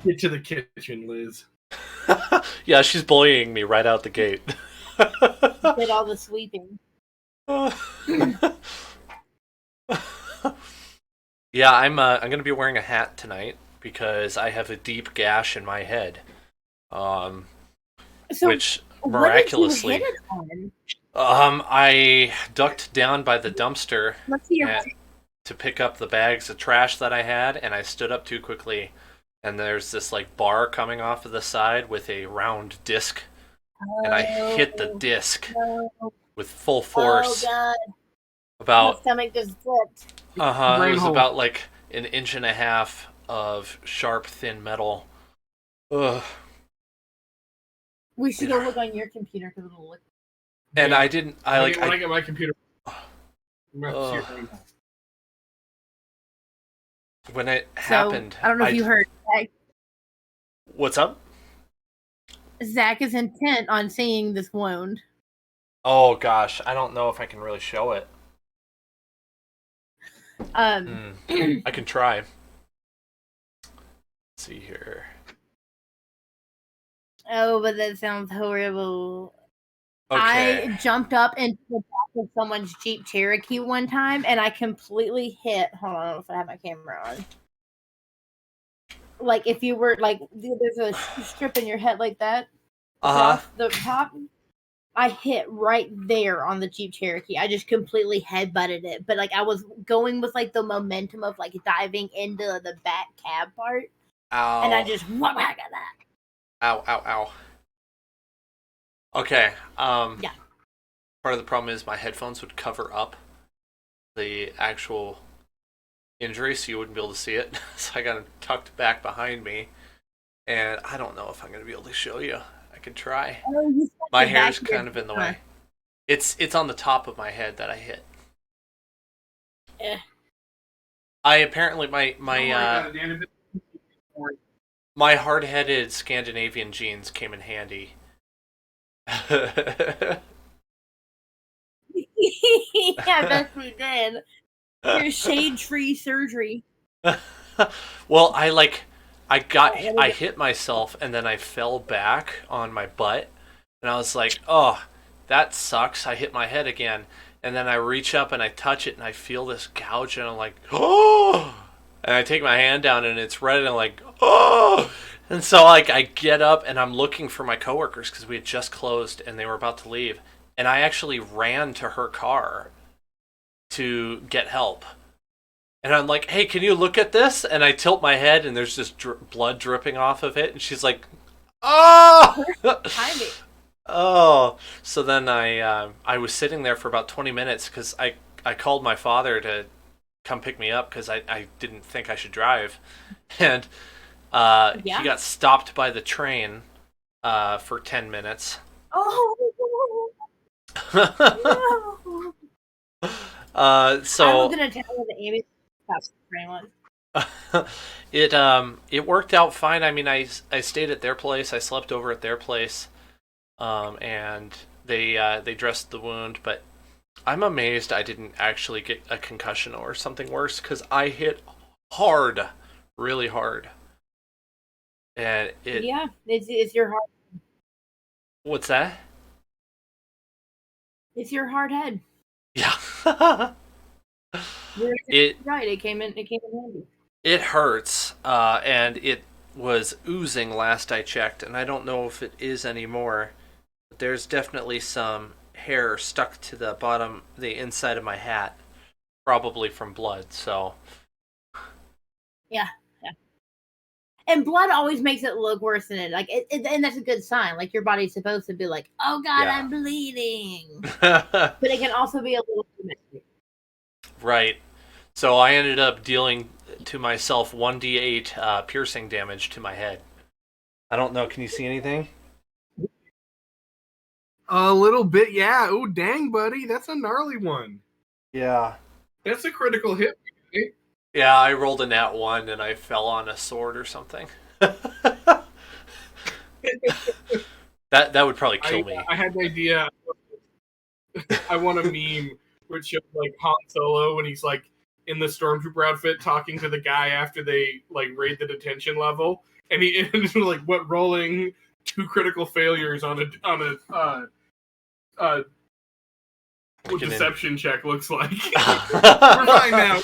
Get to the kitchen, Liz. Yeah, she's bullying me right out the gate. Did all the sweeping. Yeah, I'm gonna be wearing a hat tonight because I have a deep gash in my head, which miraculously, I ducked down by the dumpster to pick up the bags of trash that I had, and I stood up too quickly, and there's this like bar coming off of the side with a round disc, and I hit the disc with full force. Oh God! About my stomach just flipped. It was about like an inch and a half of sharp, thin metal. Ugh. We should go look on your computer because it'll look. And I didn't. I get my computer. When it happened, I don't know if you heard. Zach. What's up? Zach is intent on seeing this wound. Oh gosh, I don't know if I can really show it. I can try. Let's see here. Oh, but that sounds horrible. Okay. I jumped up into the back of someone's Jeep Cherokee one time, and I completely hit. Hold on, I don't know if I have my camera on. Like if you were like, there's a strip in your head like that. Across the top. I hit right there on the Jeep Cherokee. I just completely headbutted it. But like I was going with like the momentum of like diving into the back cab part. Ow. And I just whack at that. Ow, ow, ow. Okay. Yeah. Part of the problem is my headphones would cover up the actual injury, so you wouldn't be able to see it. So I got it tucked back behind me. And I don't know if I'm going to be able to show you. I could try. My hair's kind of in the way. It's on the top of my head that I hit. I apparently my hard-headed Scandinavian genes came in handy. Yeah, that's what we did. Your shade-free surgery. Well, I hit myself and then I fell back on my butt and I was like, "Oh, that sucks. I hit my head again." And then I reach up and I touch it and I feel this gouge and I'm like, "Oh!" And I take my hand down and it's red and I'm like, "Oh!" And so like I get up and I'm looking for my coworkers because we had just closed and they were about to leave. And I actually ran to her car to get help. And I'm like, "Hey, can you look at this?" And I tilt my head, and there's just blood dripping off of it. And she's like, "Oh!" Timing. Oh. So then I was sitting there for about 20 minutes because I called my father to come pick me up because I didn't think I should drive. And he got stopped by the train for 10 minutes. Oh, no. So I was gonna tell you the ambulance stops the train one. it worked out fine. I mean, I stayed at their place. I slept over at their place, and they dressed the wound. But I'm amazed I didn't actually get a concussion or something worse because I hit hard, really hard, and it's your heart. What's that? It's your hard head. Yeah. Right. It came in handy. It hurts, and it was oozing last I checked, and I don't know if it is anymore. But there's definitely some hair stuck to the bottom, the inside of my hat, probably from blood. So, yeah. And blood always makes it look worse than it. Like, and that's a good sign. Like your body's supposed to be like, "Oh God, I'm bleeding," but it can also be a little too right. So I ended up dealing to myself 1d8 piercing damage to my head. I don't know. Can you see anything? A little bit, yeah. Oh, dang, buddy. That's a gnarly one. Yeah. That's a critical hit. Right? Yeah, I rolled a nat 1 and I fell on a sword or something. that would probably kill me. I had an idea. I want a meme which shows like Han Solo when he's like in the stormtrooper outfit talking to the guy after they like raid the detention level, and he like what rolling 2 critical failures on a what deception check looks like. We're fine now.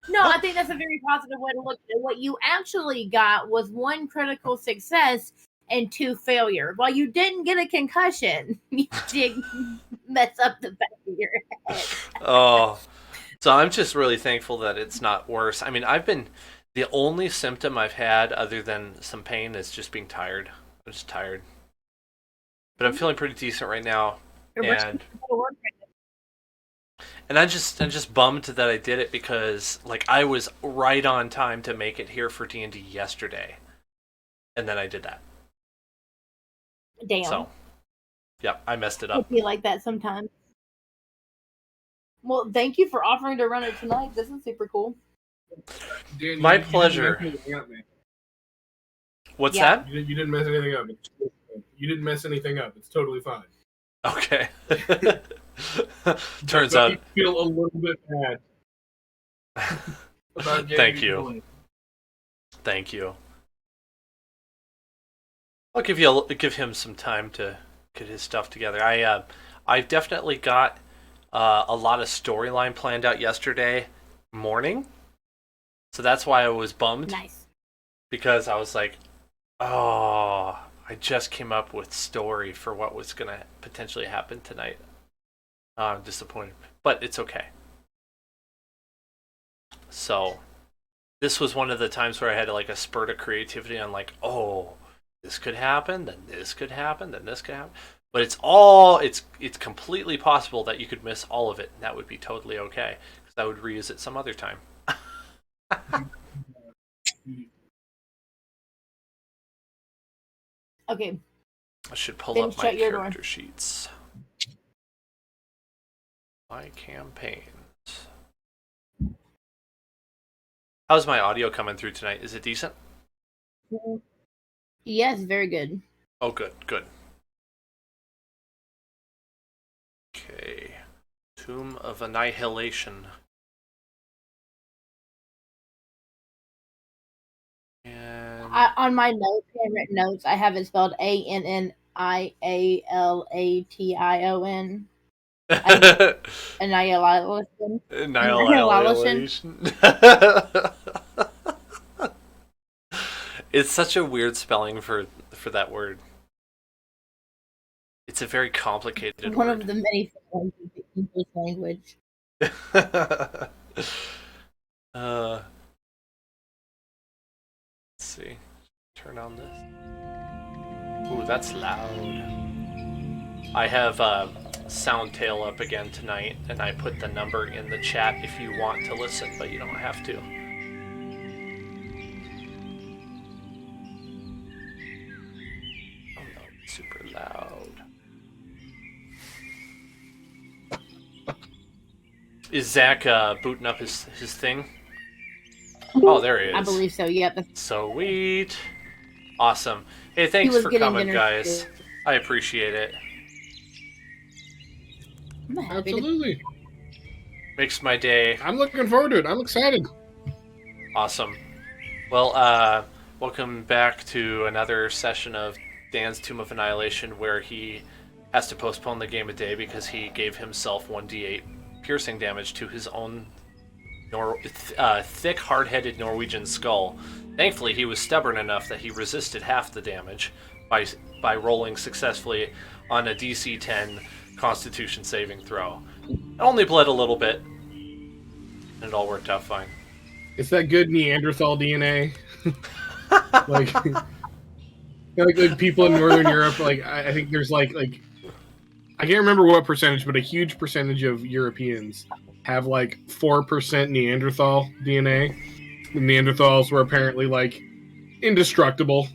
No, I think that's a very positive way to look at it. What you actually got was 1 critical success and 2 failure. While you didn't get a concussion, you did mess up the back of your head. Oh, so I'm just really thankful that it's not worse. I mean, the only symptom I've had other than some pain is just being tired. I'm just tired. But I'm feeling pretty decent right now. And I'm just bummed that I did it because like I was right on time to make it here for D&D yesterday. And then I did that. Damn. So, yeah, I messed it up. I feel like that sometimes. Well, thank you for offering to run it tonight. This is super cool. Dan, my pleasure. What's that? You didn't mess anything up. You didn't mess anything up. It's totally fine. Okay. Turns out. You feel a little bit bad. About Thank you. Thank you. I'll give him some time to get his stuff together. I definitely got a lot of storyline planned out yesterday morning, so that's why I was bummed. Nice. Because I was like, oh, I just came up with story for what was gonna potentially happen tonight. I'm disappointed, but it's okay. So, this was one of the times where I had like a spurt of creativity. I'm like, oh, this could happen, then this could happen, then this could happen. But it's completely possible that you could miss all of it, and that would be totally okay because I would reuse it some other time. Okay. I should pull up my character sheets. My campaigns. How's my audio coming through tonight? Is it decent? Yes, very good. Oh, good, good. Okay. Tomb of Annihilation. And On my notes, handwritten notes, I have it spelled Annihilation. Annihilation. Annihilation. It's such a weird spelling for that word. It's a very complicated One word. of the many forms of the English language. Let's see. Turn on this. Ooh, that's loud. I have Soundtail up again tonight, and I put the number in the chat if you want to listen, but you don't have to. Oh no, it's super loud. Is Zach booting up his thing? Oh, there he is. I believe so, yep. Sweet. Awesome. Hey, thanks for coming, guys. I appreciate it. Absolutely. Makes my day. I'm looking forward to it. I'm excited. Awesome. Well, welcome back to another session of Dan's Tomb of Annihilation, where he has to postpone the game a day because he gave himself 1d8 piercing damage to his own thick, hard-headed Norwegian skull. Thankfully, he was stubborn enough that he resisted half the damage by rolling successfully on a DC 10 Constitution saving throw. It only bled a little bit, and it all worked out fine. It's that good Neanderthal DNA. like people in Northern Europe, I think there's I can't remember what percentage, but a huge percentage of Europeans have 4% Neanderthal DNA. The Neanderthals were apparently indestructible.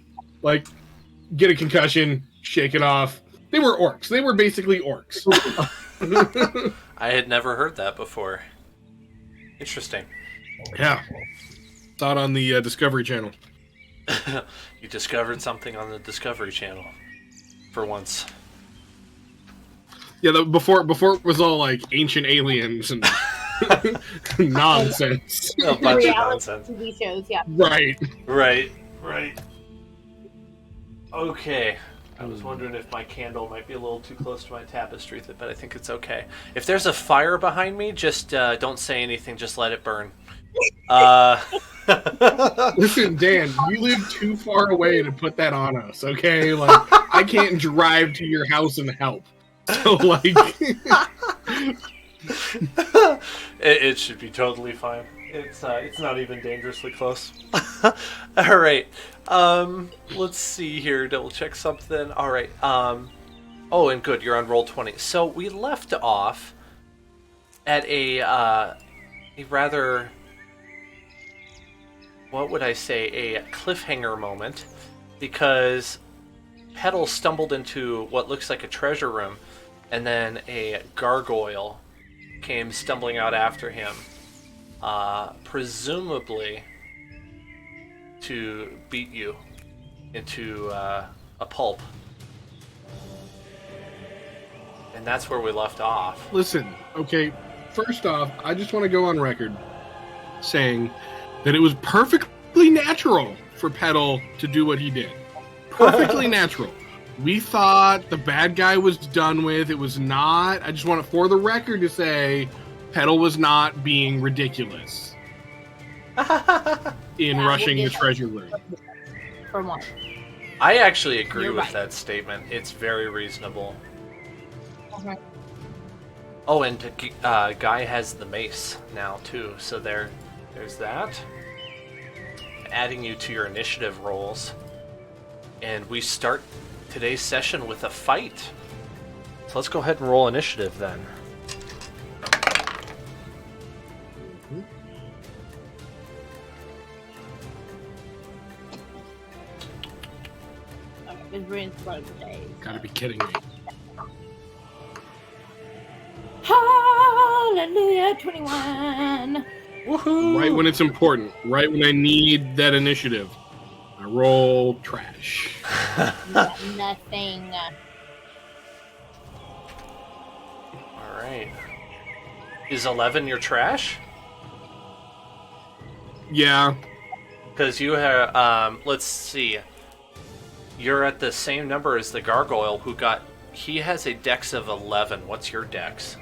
Get a concussion, shake it off. They were orcs. They were basically orcs. I had never heard that before. Interesting. Yeah. Thought on the Discovery Channel. You discovered something on the Discovery Channel. For once. Yeah, before it was all ancient aliens and nonsense. A bunch of nonsense. TV shows, yeah. Right. Okay. I was wondering if my candle might be a little too close to my tapestry, but I think it's okay. If there's a fire behind me, just don't say anything, just let it burn. Listen, Dan, you live too far away to put that on us, okay? I can't drive to your house and help. So, it should be totally fine. It's not even dangerously close. All right. Let's see here. Double check something. All right. Oh, and good. You're on roll 20. So we left off at a rather, what would I say, a cliffhanger moment, because Petal stumbled into what looks like a treasure room, and then a gargoyle came stumbling out after him, presumably to beat you into a pulp. And that's where we left off. Listen, okay, first off, I just want to go on record saying that it was perfectly natural for Petal to do what he did. Perfectly natural. We thought the bad guy was done with. It was not. I just want it for the record to say Petal was not being ridiculous in rushing the treasure room. For one. I actually agree with that statement. It's very reasonable. Okay. Oh, and Guy has the mace now too, so there's that. Adding you to your initiative rolls. And we start today's session with a fight. So let's go ahead and roll initiative then. Gotta be kidding me. Hallelujah, 21. Woohoo! Right when it's important. Right when I need that initiative. I roll trash. Nothing. Alright. Is 11 your trash? Yeah. Because you have, let's see. You're at the same number as the gargoyle he has a dex of 11. What's your dex?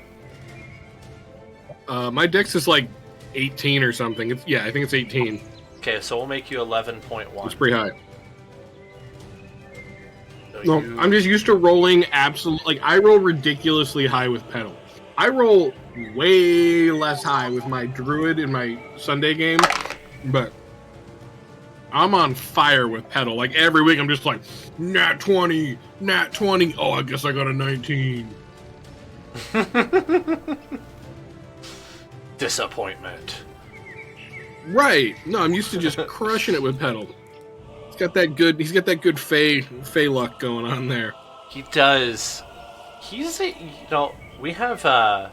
My dex is like 18 or something. I think it's 18. Okay, so we'll make you 11.1. It's pretty high. So No, I'm just used to rolling I roll ridiculously high with Petal. I roll way less high with my druid in my Sunday game, but I'm on fire with Petal. Like every week I'm just like, nat 20, nat 20. Oh, I guess I got a 19. Disappointment. Right. No, I'm used to just crushing it with Petal. He's got that good Fey luck going on there. He does. We have a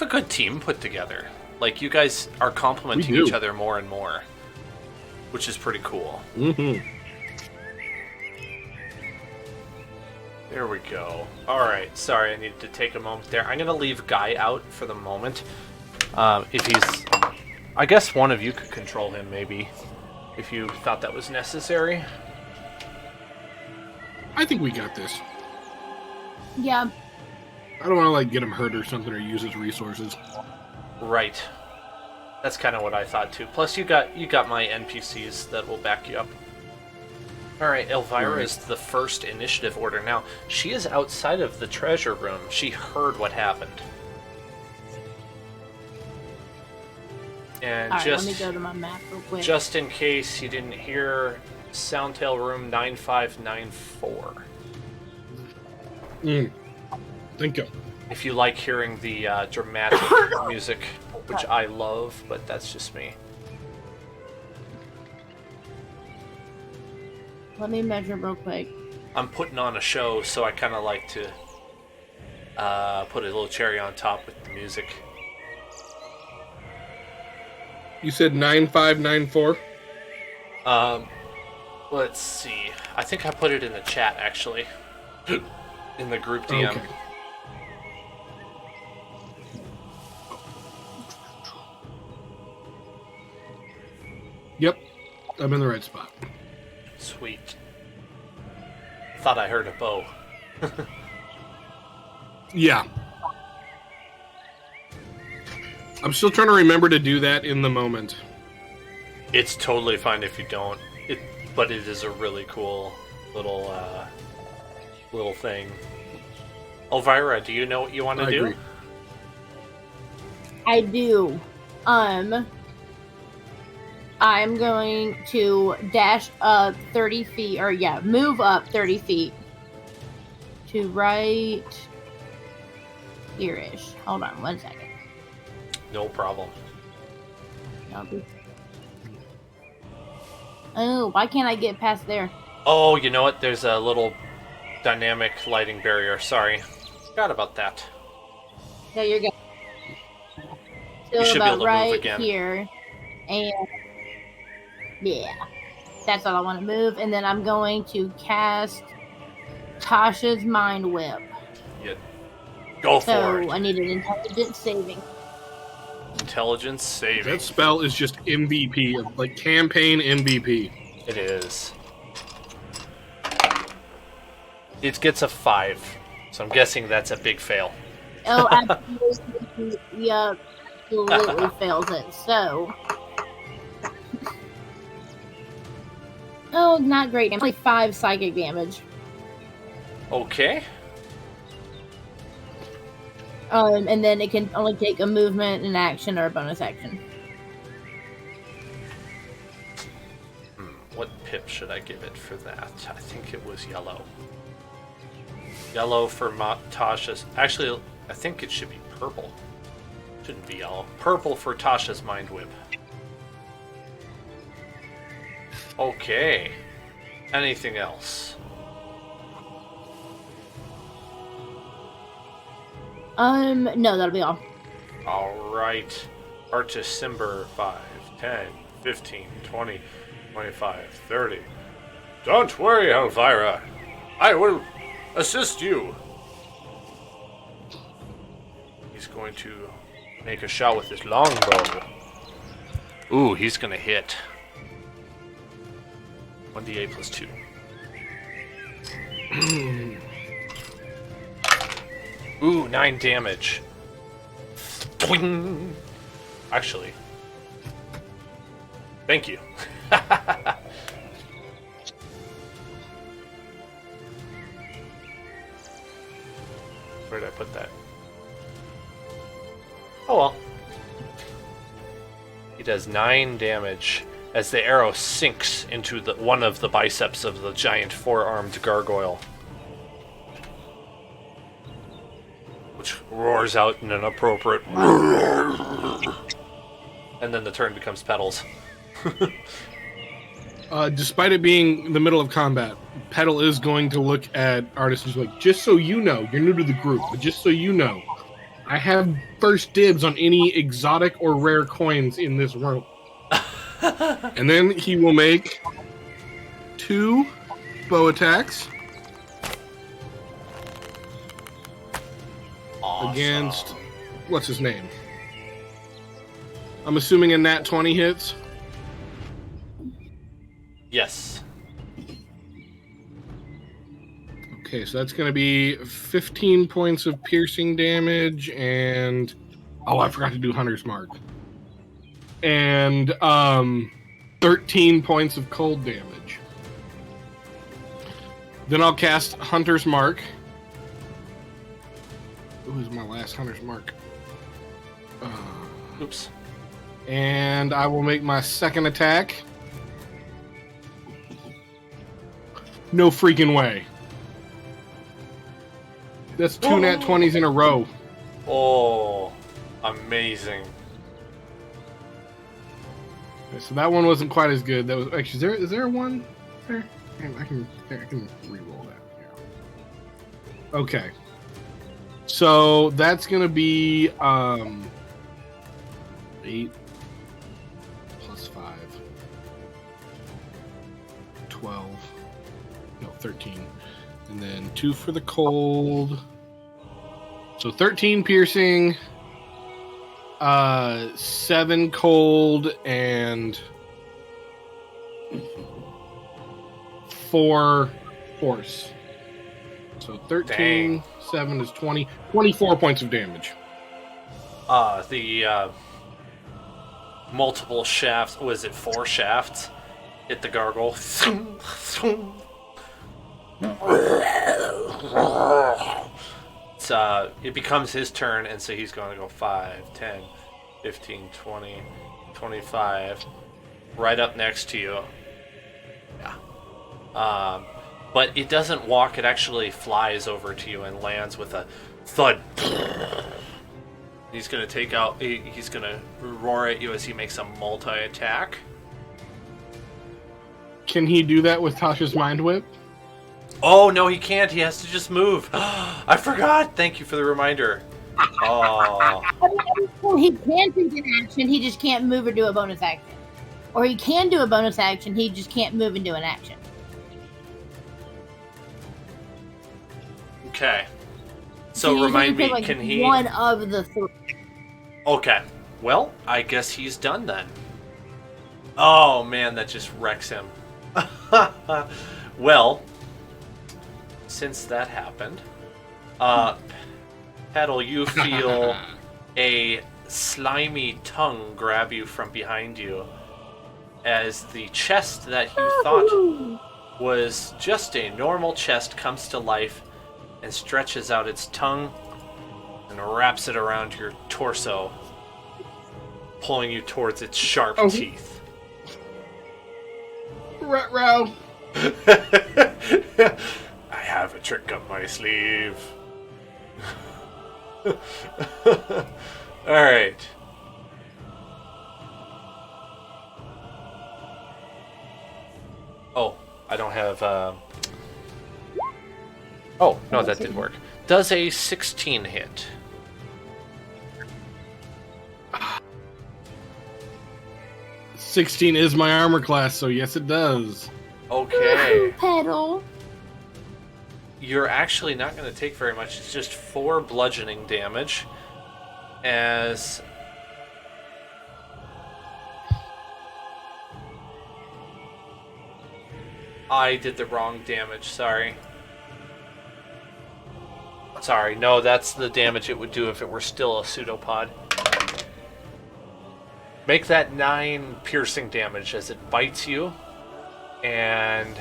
good team put together. Like, you guys are complimenting each other more and more, which is pretty cool. Mm-hmm. There we go. Alright, sorry, I needed to take a moment there. I'm going to leave Guy out for the moment. If he's... I guess one of you could control him, maybe, if you thought that was necessary. I think we got this. Yeah. I don't want to get him hurt or something or use his resources. Right. That's kind of what I thought too. Plus, you got my NPCs that will back you up. All right, Elvira is the first initiative order. Now, she is outside of the treasure room. She heard what happened. And all right, let me go to my map real quick. Just in case you didn't hear, Soundtail Room 9594. Thank you. If you like hearing the dramatic music, which I love, but that's just me. Let me measure real quick. I'm putting on a show, so I kind of like to put a little cherry on top with the music. You said 9594? Let's see. I think I put it in the chat, actually. In the group DM. Okay. Yep. I'm in the right spot. Sweet. Thought I heard a bow. Yeah. I'm still trying to remember to do that in the moment. It's totally fine if you don't. But it is a really cool little thing. Elvira, do you know what you want to do? Agree. I do. I'm going to dash up 30 feet, move up 30 feet to right here-ish. Hold on 1 second. No problem. Oh, why can't I get past there? Oh, you know what? There's a little dynamic lighting barrier. Sorry. Forgot about that. No, you're good. You should be able to right move again. Here. And yeah. That's all I want to move. And then I'm going to cast Tasha's Mind Whip. Yeah. Go for it. So I need an intelligence saving. Intelligence saving. That spell is just MVP, like campaign MVP. It is. It gets a 5, so I'm guessing that's a big fail. Oh, absolutely. Yeah, absolutely fails it. So. Oh, not great. I'm like 5 psychic damage. Okay. And then it can only take a movement, an action, or a bonus action. What pip should I give it for that? I think it was yellow. Yellow for Tasha's... Actually, I think it should be purple. Shouldn't be yellow. Purple for Tasha's Mind Whip. Okay. Anything else? No, that'll be all. Alright. Artis Simber 5, 10, 15, 20, 25, 30. Don't worry, Elvira. I will assist you. He's going to make a shot with his longbow. Ooh, he's going to hit. 1d8 plus 2. Ooh, 9 damage. Boing. Actually, thank you. Where did I put that? Oh well. He does 9 damage as the arrow sinks into one of the biceps of the giant four-armed gargoyle, which roars out in an appropriate and then the turn becomes Petals. Despite it being the middle of combat, Petal is going to look at Artis and be like, just so you know, you're new to the group, but just so you know, I have first dibs on any exotic or rare coins in this room. And then he will make 2 bow attacks. Awesome. Against, what's his name? I'm assuming a nat 20 hits. Yes. Okay, so that's going to be 15 points of piercing damage and... Oh, I forgot to do Hunter's Mark. And 13 points of cold damage. Then I'll cast Hunter's Mark. Who's my last Hunter's Mark? Oops. And I will make my second attack. No freaking way. That's 2 nat 20s in a row. Oh, amazing. Okay, so that one wasn't quite as good. That was actually, is there one there? I can re-roll that. Yeah. Okay. So that's gonna be 8 plus 5, 12. No, 13. And then 2 for the cold. So 13 piercing, 7 cold, and 4 force. So 13, 7 is 20. 24 points of damage. The multiple shafts, was it 4 shafts? Hit the gargoyle. It becomes his turn, and so he's going to go 5, 10, 15, 20, 25, right up next to you. Yeah. But it doesn't walk, it actually flies over to you and lands with a thud. He's going to take out, he's going to roar at you as he makes a multi-attack. Can he do that with Tasha's Mind Whip? Oh, no, he can't. He has to just move. I forgot. Thank you for the reminder. Oh. Well, he can take an action. He just can't move or do a bonus action. Or he can do a bonus action. He just can't move and do an action. Okay. So remind me, can he... One of the 3. Okay. Well, I guess he's done then. Oh, man, that just wrecks him. Well... Since that happened, Petal, you feel a slimy tongue grab you from behind you as the chest that you thought was just a normal chest comes to life and stretches out its tongue and wraps it around your torso, pulling you towards its sharp teeth. Ruh-roh. I have a trick up my sleeve. Alright. Oh, I don't have... Oh, no, that didn't work. Does a 16 hit? 16 is my armor class, so yes, it does. Okay. Petal. You're actually not going to take very much. It's just 4 bludgeoning damage. As I did the wrong damage, sorry. Sorry, no, that's the damage it would do if it were still a pseudopod. Make that 9 piercing damage as it bites you. And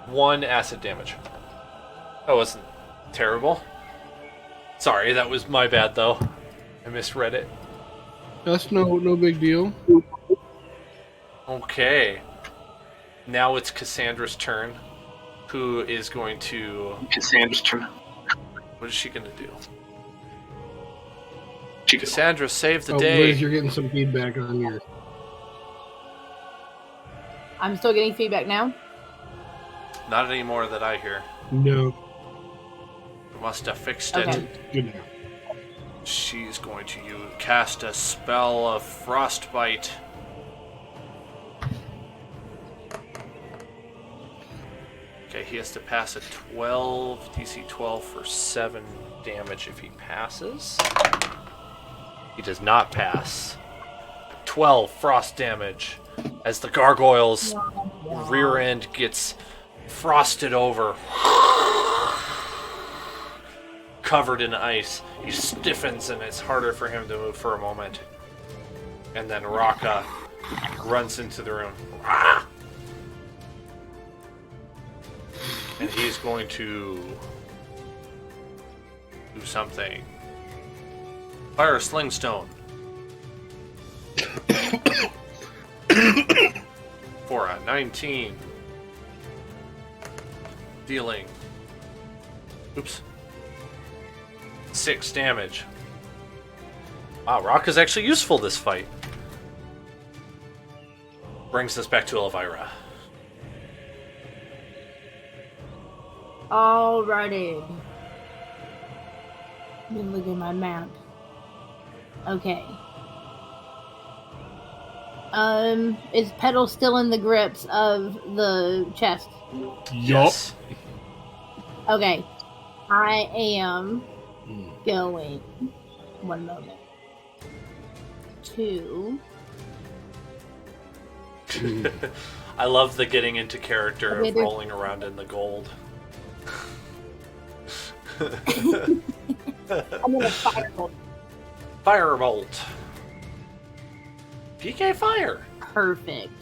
1 acid damage. That wasn't terrible. Sorry, that was my bad though. I misread it. That's no big deal. Okay. Now it's Cassandra's turn. Who is going to... Cassandra's turn. What is she going to do? Cassandra, save the Oh, day. Liz, you're getting some feedback on your... I'm still getting feedback now. Not anymore that I hear. No. Must have fixed Okay. it. Good now. She's going to cast a spell of Frostbite. Okay, he has to pass a 12, DC 12 for 7 damage if he passes. He does not pass. 12 frost damage as the gargoyle's rear end gets frosted over. Covered in ice. He stiffens and it's harder for him to move for a moment. And then Raka runs into the room. And he's going to do something. Fire a sling stone. For a 19. Dealing. Oops. 6 damage. Wow, rock is actually useful this fight. Brings us back to Elvira. Alrighty. Let me look at my map. Okay. Is Petal still in the grips of the chest? Yes. Okay. I am going. One moment. 2. I love the getting into character Okay, of rolling around in the gold. I'm gonna firebolt. Firebolt. PK fire. Perfect.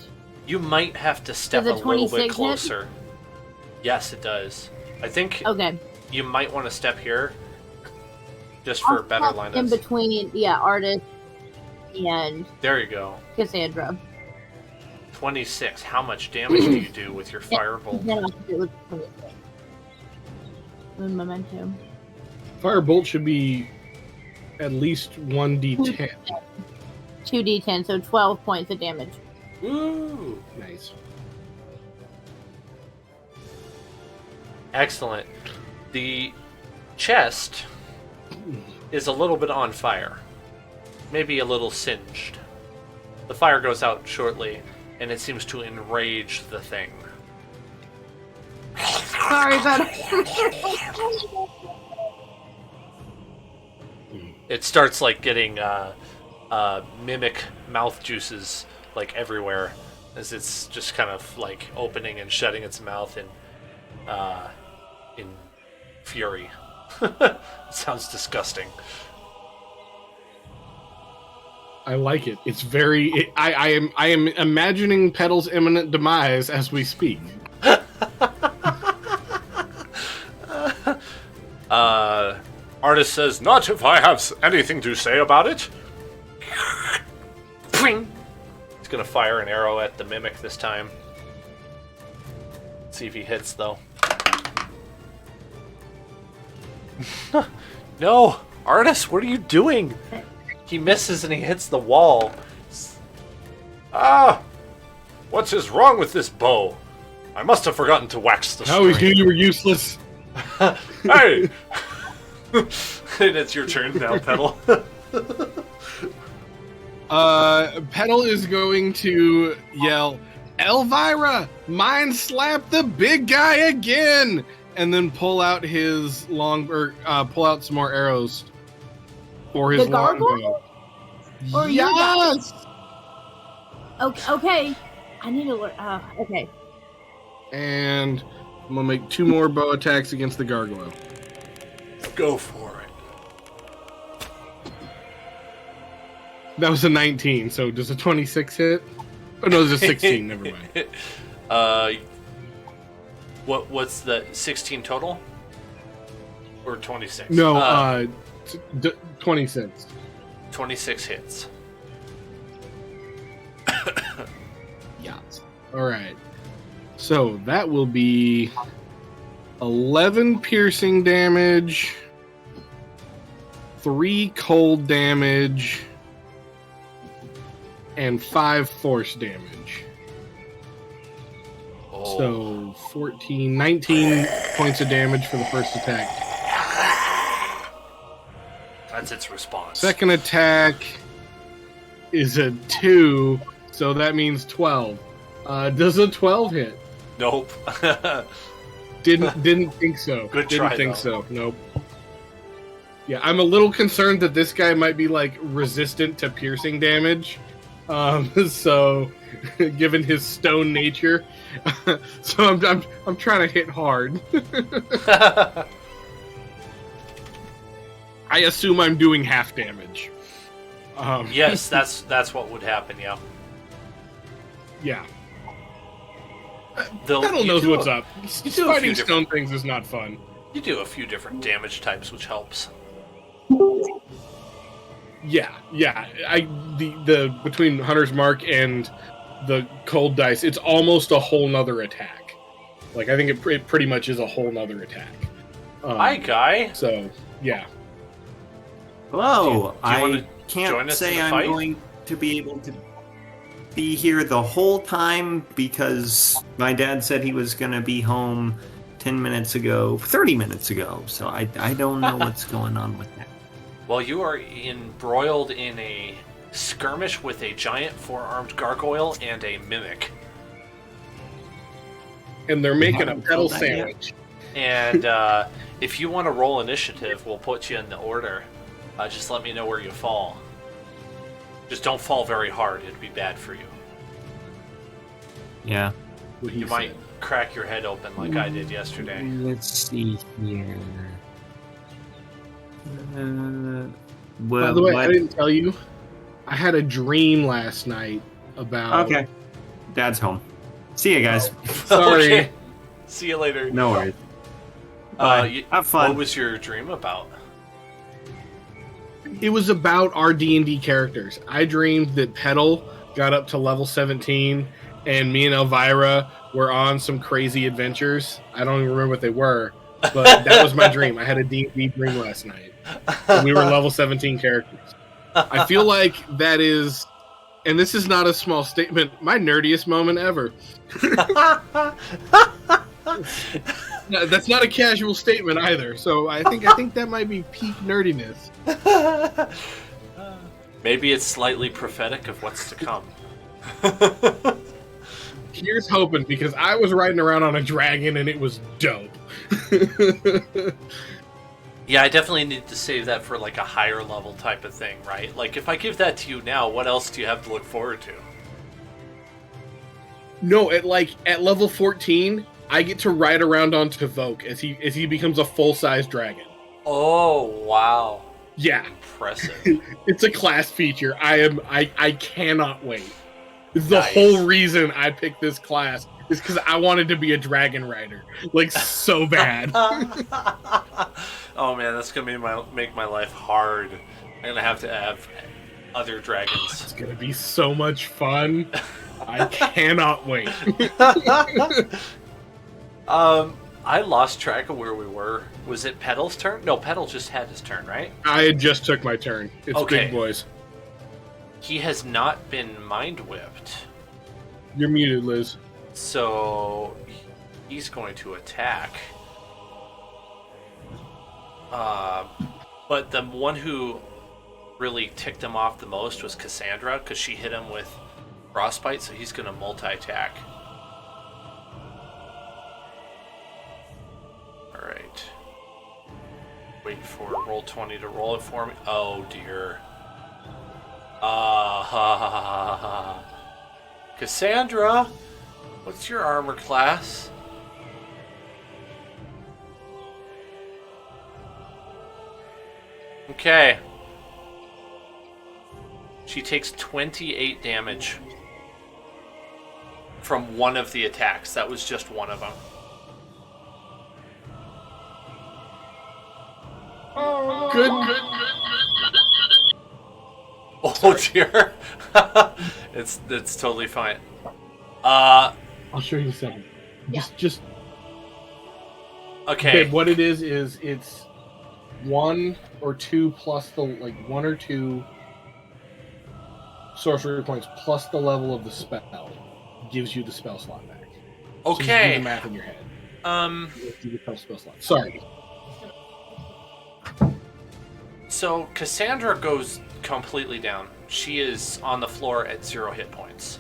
You might have to step a Does a little bit 26 hit? closer. Yes, it does. I think Okay. you might want to step here, just for I'll better step line in of. between, artist and There you go. Cassandra. 26. How much damage do you do with your firebolt? Then I'll do it with 26. Momentum. Firebolt should be at least 1d10. 2d10, so 12 points of damage. Ooh, Nice. excellent. The chest is a little bit on fire, maybe a little singed. The fire goes out shortly, and it seems to enrage the thing. Sorry about it. It starts like getting mimic mouth juices like everywhere as it's just kind of like opening and shutting its mouth in fury. It sounds disgusting. I like it. It's very. I am imagining Petal's imminent demise as we speak. Artist says, "Not if I have anything to say about it." He's gonna fire an arrow at the mimic this time. See if he hits, though. No! Artist, what are you doing? He misses and he hits the wall. Ah! What is wrong with this bow? I must have forgotten to wax the I always knew string. you were useless. Hey! And it's your turn now, Petal. Petal is going to yell, Elvira, mind slap the big guy again, and then pull out his pull out some more arrows for his longbow. Yes. Okay. I need to learn. Okay. And I'm gonna make 2 more bow attacks against the gargoyle. Go for it. That was a 19, so does a 26 hit? Oh no, there's a 16, never mind. What's the 16 total? Or 26? No, 26. 26 hits. Yes. Alright. So that will be 11 piercing damage, 3 cold damage, and 5 force damage. Oh. So 19 points of damage for the first attack. That's its response. Second attack is a 2, so that means 12. Does a 12 hit? Nope. Didn't think so. Good Didn't try, think though. so. Nope. Yeah, I'm a little concerned that this guy might be like resistant to piercing damage. So given his stone nature, so I'm trying to hit hard. I assume I'm doing half damage. Yes, that's what would happen. Yeah. Yeah. Petal knows what's up. Fighting stone different things is not fun. You do a few different damage types, which helps. Yeah. The between Hunter's Mark and the cold dice, it's almost a whole nother attack. Like I think it pretty much is a whole nother attack. Hi, Guy. So yeah. Hello. Do you I can't say I'm going to be able to be here the whole time because my dad said he was going to be home 30 minutes ago. So I don't know what's going on with that. Well, you are embroiled in a skirmish with a giant 4-armed gargoyle and a mimic. And they're making a petal sandwich. And if you want to roll initiative, we'll put you in the order. Just let me know where you fall. Just don't fall very hard. It'd be bad for you. Yeah. You might crack your head open like I did yesterday. Let's see here. By the way, I didn't tell you. I had a dream last night about... Okay. Dad's home. See you guys. Sorry. Okay. See you later. No worries. Bye. Have fun. What was your dream about? It was about our D&D characters. I dreamed that Petal got up to level 17, and me and Elvira were on some crazy adventures. I don't even remember what they were, but that was my dream. I had a D&D dream last night. We were level 17 characters. I feel like that is, and this is not a small statement, my nerdiest moment ever. No, that's not a casual statement either. So I think that might be peak nerdiness. Maybe it's slightly prophetic of what's to come. Here's hoping, because I was riding around on a dragon and it was dope. Yeah, I definitely need to save that for like a higher level type of thing, right? Like if I give that to you now, what else do you have to look forward to? No, at level 14, I get to ride around on Tavok as he becomes a full-size dragon. Oh, wow. Yeah. Impressive. It's a class feature. I cannot wait. The Nice. whole reason I picked this class is because I wanted to be a dragon rider. Like, so bad. Oh man, that's gonna make my life hard. I'm gonna have to have other dragons. It's gonna be so much fun. I cannot wait. I lost track of where we were. Was it Petal's turn? No, Petal just had his turn, right? I just took my turn. It's Okay. big boys. He has not been mind whipped, You're muted, Liz. so he's going to attack. But the one who really ticked him off the most was Cassandra, because she hit him with frostbite, so he's going to multi-attack. Alright. Wait for Roll20 to roll it for me. Oh dear. Cassandra, what's your armor class? Okay. She takes 28 damage from one of the attacks. That was just one of them. Good. Oh dear. It's totally fine. I'll show you in a second. Yeah. Just okay. Babe, what it is it's 1 or 2 plus the one or 2 sorcery points plus the level of the spell gives you the spell slot back. So Okay. just do the math in your head. Do the spell slot. Sorry. So Cassandra goes completely down. She is on the floor at 0 hit points.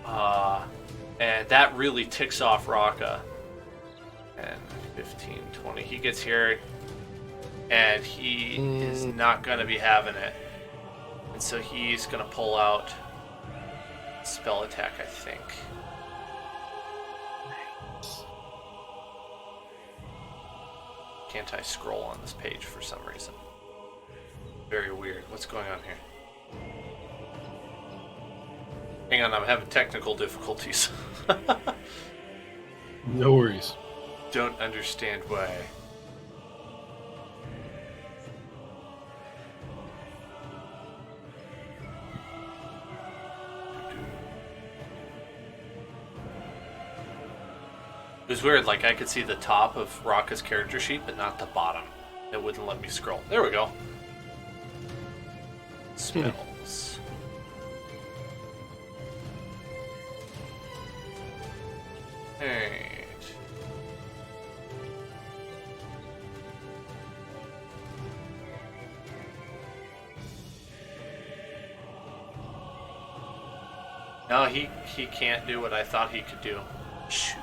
And that really ticks off Raka. And 15, 20. He gets here, and he is not going to be having it. And so he's going to pull out spell attack, I think. Can't I scroll on this page for some reason? Very weird. What's going on here? Hang on, I'm having technical difficulties. No worries. Don't understand why. It was weird, like I could see the top of Raka's character sheet, but not the bottom. It wouldn't let me scroll. There we go. Spells. Alright. No, he can't do what I thought he could do. Shoot.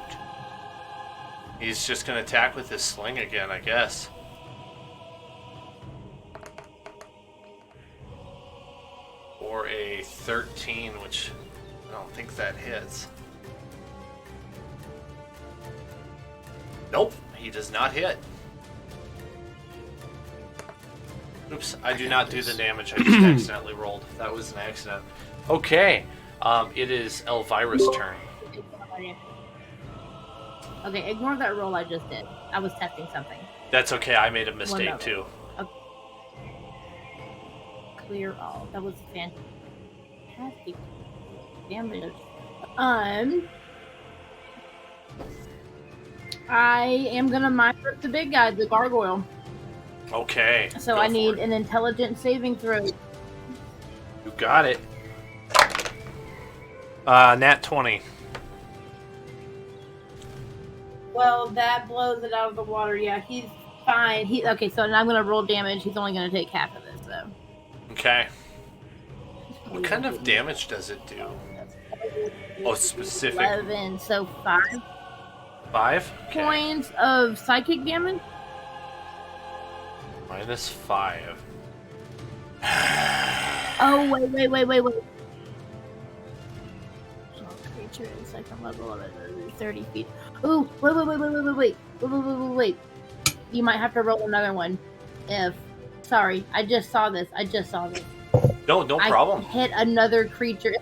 He's just gonna attack with his sling again, I guess. Or a 13, which I don't think that hits. Nope, he does not hit. Oops, I do not do the damage. I just accidentally rolled. That was an accident. Okay, it is Elvira's turn. Okay, ignore that roll I just did. I was testing something. That's okay, I made a mistake too. Okay. Clear all. That was fantastic damage. I am gonna mine rip the big guy, the gargoyle. Okay. So I need an intelligence saving throw. You got it. Nat 20. Well, that blows it out of the water. Yeah, he's fine. Okay, so now I'm gonna roll damage. He's only gonna take half of this, though. Okay. What kind of damage does it do? Oh, specific. 11, so 5. 5? Okay. Points of psychic damage. Minus 5. Oh, wait. Creature in second level of 30 feet. Ooh, wait. You might have to roll another one. Sorry, I just saw this. No problem. I hit another creature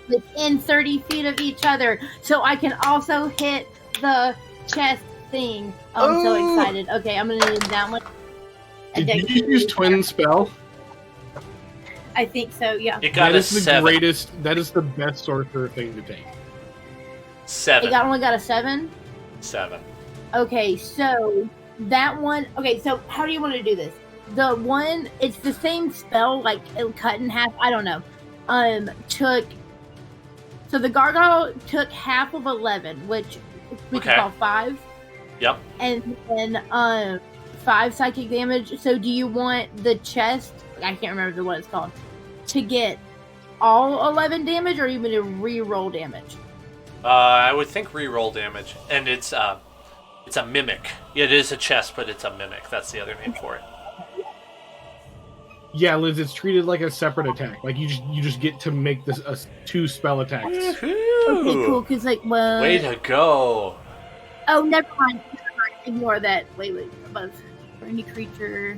within 30 feet of each other, so I can also hit the chest thing. Oh, I'm so excited. Okay, I'm gonna need that one. Did you use twin spell? I think so, yeah. It got that is the 7. greatest. That is the best sorcerer thing to take. 7. It only got a 7? 7. Okay, so that one. Okay, so how do you want to do this? The one, it's the same spell, like it'll cut in half. I don't know. So the gargoyle took half of 11, which we can call 5. Yep. And then 5 psychic damage. So do you want the chest? I can't remember what it's called. To get all 11 damage, or you want to re-roll damage? I would think re-roll damage, and it's a mimic. It is a chest, but it's a mimic. That's the other name for it. Yeah, Liz, it's treated like a separate attack. Like you just get to make this 2 spell attacks. Woo-hoo! Okay, cool. Because way to go! Oh, never mind. Ignore that. Wait. Above for any creature.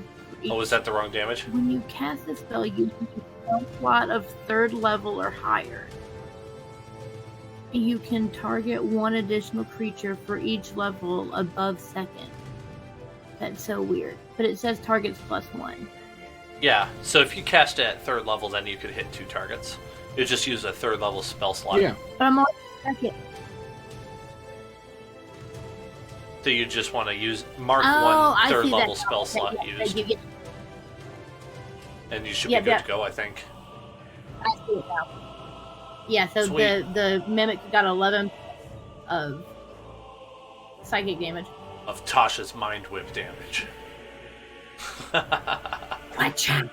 Oh, was that the wrong damage? When you cast a spell, you use a slot of 3rd level or higher. You can target 1 additional creature for each level above 2nd. That's so weird. But it says targets +1. Yeah, so if you cast it at 3rd level, then you could hit 2 targets. You just use a 3rd level spell slot. Yeah. But I'm on 2nd. So you just want to mark 1 3rd level spell slot used. And you should be good to go, I think. I see it now. Yeah, so the mimic got 11 of psychic damage. Of Tasha's mind whip damage. Gotcha.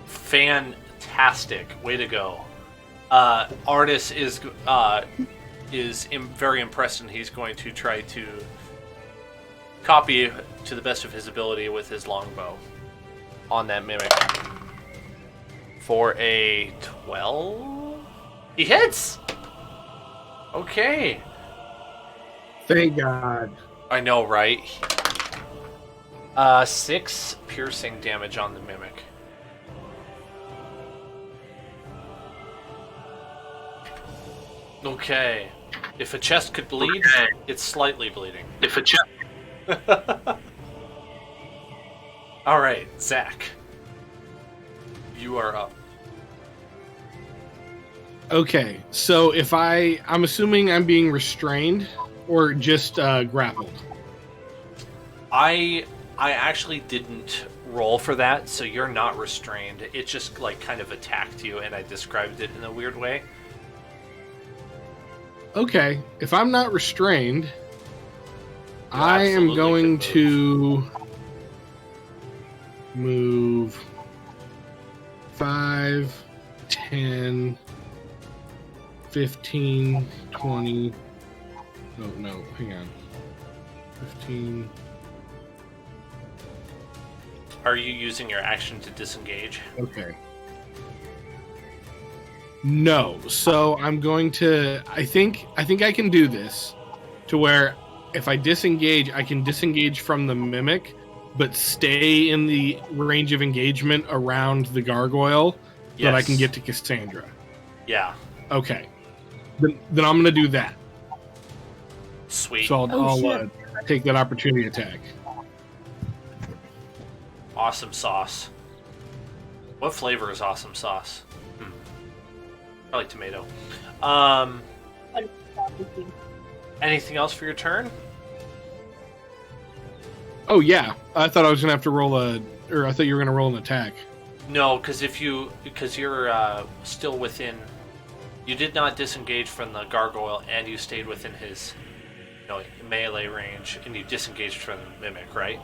Fantastic. Way to go. Artis is very impressed, and he's going to try to copy to the best of his ability with his longbow on that mimic. For a 12? He hits! Okay. Thank God. I know, right? 6 piercing damage on the mimic. Okay. If a chest could bleed, it's slightly bleeding. If a chest... Alright, Zach. You are up. Okay, so if I'm assuming I'm being restrained or just grappled. I actually didn't roll for that, so you're not restrained. It just like kind of attacked you, and I described it in a weird way. Okay, if I'm not restrained, I am going to move 5, 10, 15, 20. No, hang on. 15. Are you using your action to disengage? Okay. No, so I'm going to. I think I can do this to where if I disengage, I can disengage from the mimic, but stay in the range of engagement around the gargoyle, so that I can get to Cassandra. Yeah. Okay. Then I'm going to do that. Sweet. So I'll take that opportunity attack. Awesome sauce. What flavor is awesome sauce? I like tomato. Anything else for your turn? Oh yeah, I thought I was gonna have to roll I thought you were gonna roll an attack. No, because you're still within. You did not disengage from the gargoyle, and you stayed within his, melee range, and you disengaged from the mimic, right?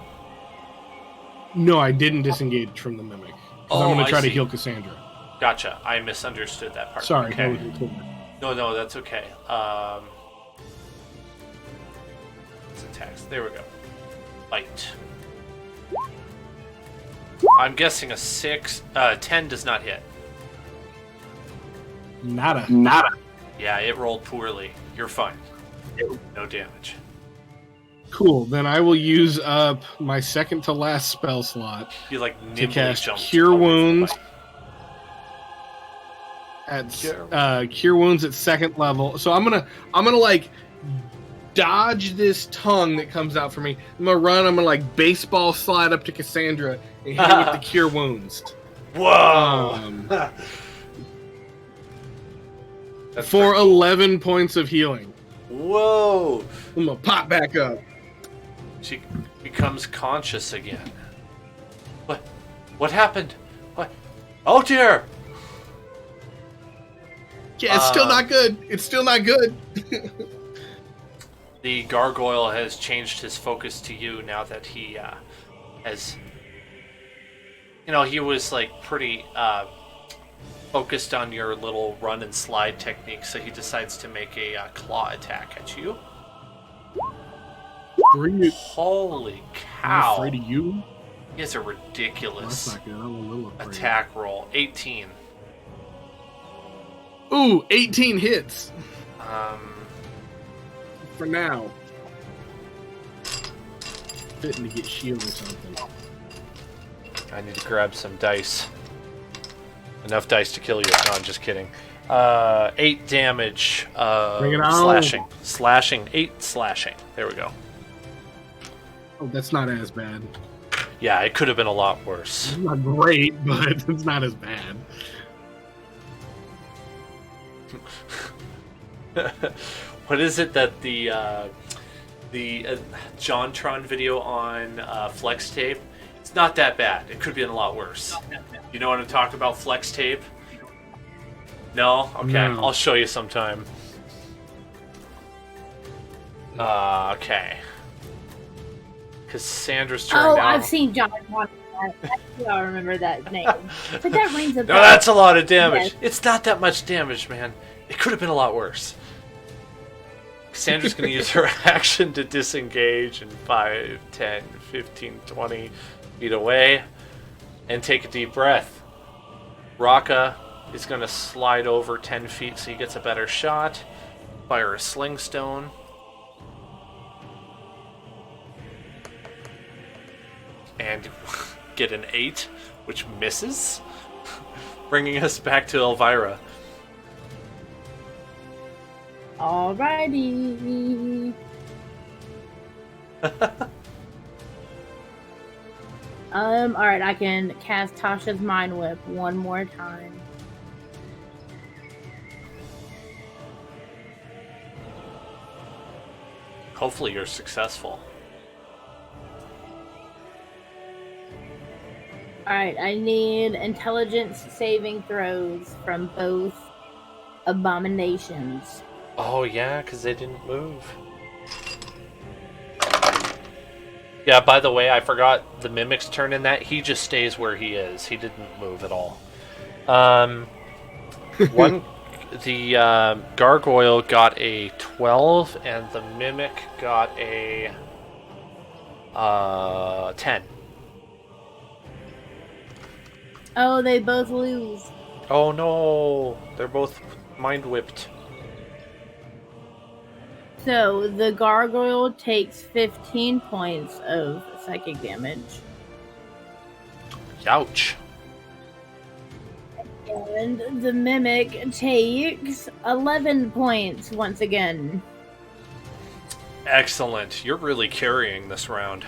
No, I didn't disengage from the mimic. I'm gonna try to heal Cassandra. Gotcha. I misunderstood that part. Sorry. Okay. No, that's okay. It's attacks. There we go. Bite. I'm guessing a 10 does not hit. Nada. Yeah, it rolled poorly. You're fine. No damage. Cool. Then I will use up my second to last spell slot. You to cast Cure Wounds. Cure Wounds at 2nd level. So I'm gonna dodge this tongue that comes out for me. I'm gonna baseball slide up to Cassandra and hit her with the Cure Wounds. Whoa! For 11 points of healing. Whoa! I'm gonna pop back up. She becomes conscious again. What happened? What? Oh dear! Yeah, it's still not good. It's still not good. The gargoyle has changed his focus to you now that he has... he was like pretty focused on your little run and slide technique, so he decides to make a claw attack at you. Bring it. Holy cow. I'm afraid of you? He has a ridiculous That's not good. I'm a little afraid. attack roll. 18. Ooh, 18 hits. For now. Fitting to get shield or something. I need to grab some dice. Enough dice to kill you. No, I'm just kidding. 8 damage. Bring it on. Slashing. Slashing. 8 slashing. There we go. Oh, that's not as bad. Yeah, it could have been a lot worse. It's not great, but it's not as bad. What is it that the JonTron video on Flex Tape? It's not that bad. It could have been a lot worse. You know what I'm talking about? Flex Tape? No? Okay, No. I'll show you sometime. Okay. Because Sandra's turn now. I've seen John. I remember that name. But that rings a bell. No, that's a lot of damage. Yes. It's not that much damage, man. It could have been a lot worse. Sandra's going to use her action to disengage and 5, 10, 15, 20 feet away and take a deep breath. Raka is going to slide over 10 feet so he gets a better shot. Fire a sling stone. And get an 8, which misses. Bringing us back to Elvira. Alrighty. Alright, I can cast Tasha's Mind Whip one more time. Hopefully you're successful. Alright, I need intelligence saving throws from both abominations. Oh yeah, because they didn't move. Yeah, by the way, I forgot the Mimic's turn in that. He just stays where he is. He didn't move at all. The Gargoyle got a 12, and the Mimic got a 10. Oh, they both lose. Oh no, they're both mind whipped. So, the gargoyle takes 15 points of psychic damage. Ouch. And the mimic takes 11 points once again. Excellent. You're really carrying this round.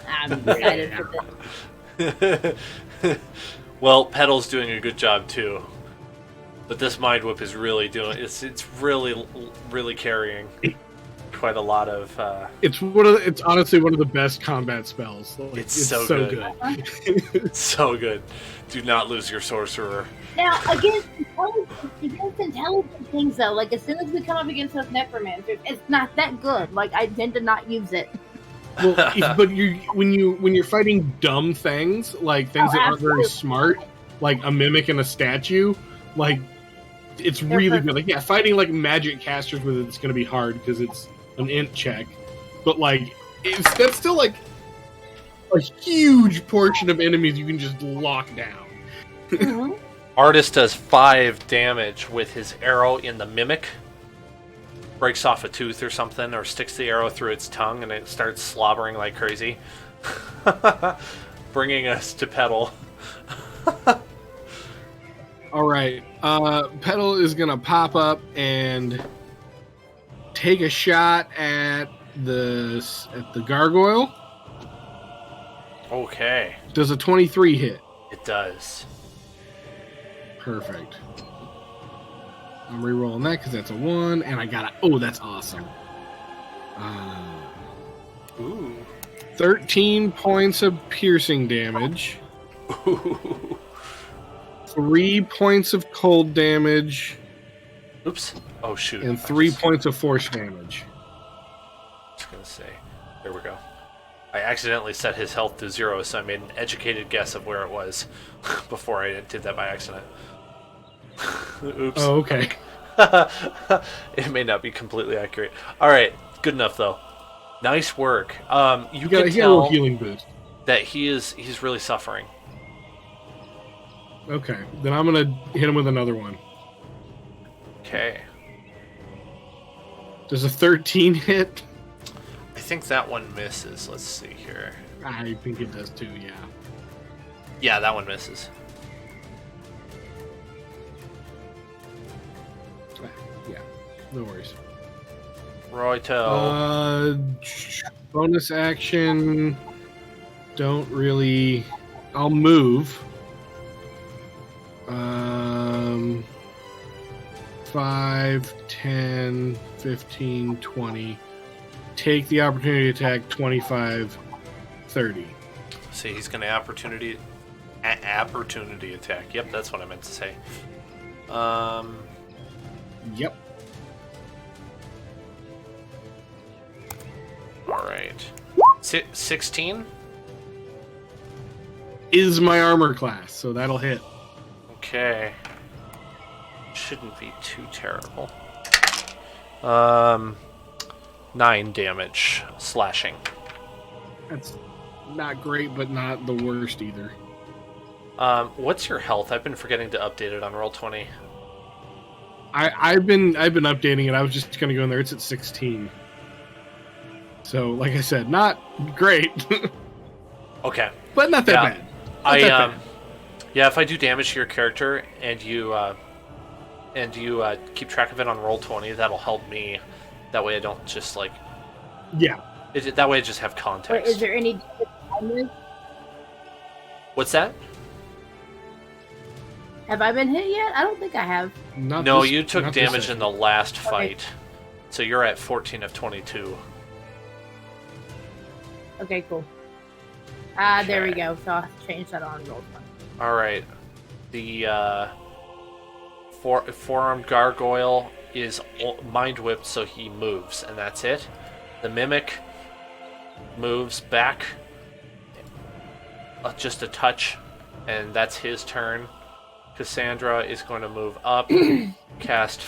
I'm excited for this. Well, Petal's doing a good job too. But this Mind Whip is really doing it's really carrying quite a lot of It's honestly one of the best combat spells. Like, it's so good. It's so good. Do not lose your sorcerer. Now, against intelligent things though, like as soon as we come up against those necromancers, it's not that good. Like I tend to not use it. Well, but when you're fighting dumb things, like things that aren't very smart, like a mimic and a statue, like it's really good. Like fighting like magic casters with it's going to be hard because it's an int check, but like that's still like a huge portion of enemies you can just lock down. Mm-hmm. Artist does 5 damage with his arrow in the mimic. Breaks off a tooth or something, or sticks the arrow through its tongue, and it starts slobbering like crazy. Bringing us to Petal. All right, Petal is gonna pop up and take a shot at the gargoyle. Okay. Does a 23 hit? It does. Perfect. I'm re-rolling that because that's a 1, and I got a... Oh, that's awesome. Ooh. 13 points of piercing damage. Ooh. 3 points of cold damage. Oops. Oh shoot! And 3 points of force damage. I was gonna say, there we go. I accidentally set his health to 0, so I made an educated guess of where it was before I did that by accident. Oops. Oh, okay. It may not be completely accurate. All right, good enough though. Nice work. You can got a tell healing boost. that he's really suffering. Okay, then I'm gonna hit him with another one. Okay. Does a 13 hit? I think that one misses. Let's see here. I think it does too, yeah. Yeah, that one misses. Yeah, no worries. Righto. Bonus action. Don't really. I'll move. 5, 10, 15, 20. Take the opportunity attack 25, 30. See, he's going to opportunity attack. Yep, that's what I meant to say. Yep. All right. 16 is my armor class, so that'll hit. Okay. Shouldn't be too terrible. 9 damage slashing. That's not great, but not the worst either. What's your health? I've been forgetting to update it on Roll20. I've been updating it. I was just gonna go in there. It's at 16. So, like I said, not great. Okay. But not that bad. Yeah, if I do damage to your character and you keep track of it on Roll20, that'll help me. That way I don't just like. Yeah. That way I just have context. Wait, is there any damage? What's that? Have I been hit yet? I don't think I have. No, you took damage in the last fight. So you're at 14 of 22. Okay, cool. Okay. There we go. So I'll change that on Roll20. Alright. The four-armed gargoyle is mind whipped, so he moves, and that's it. The mimic moves back just a touch, and that's his turn. Cassandra is going to move up, cast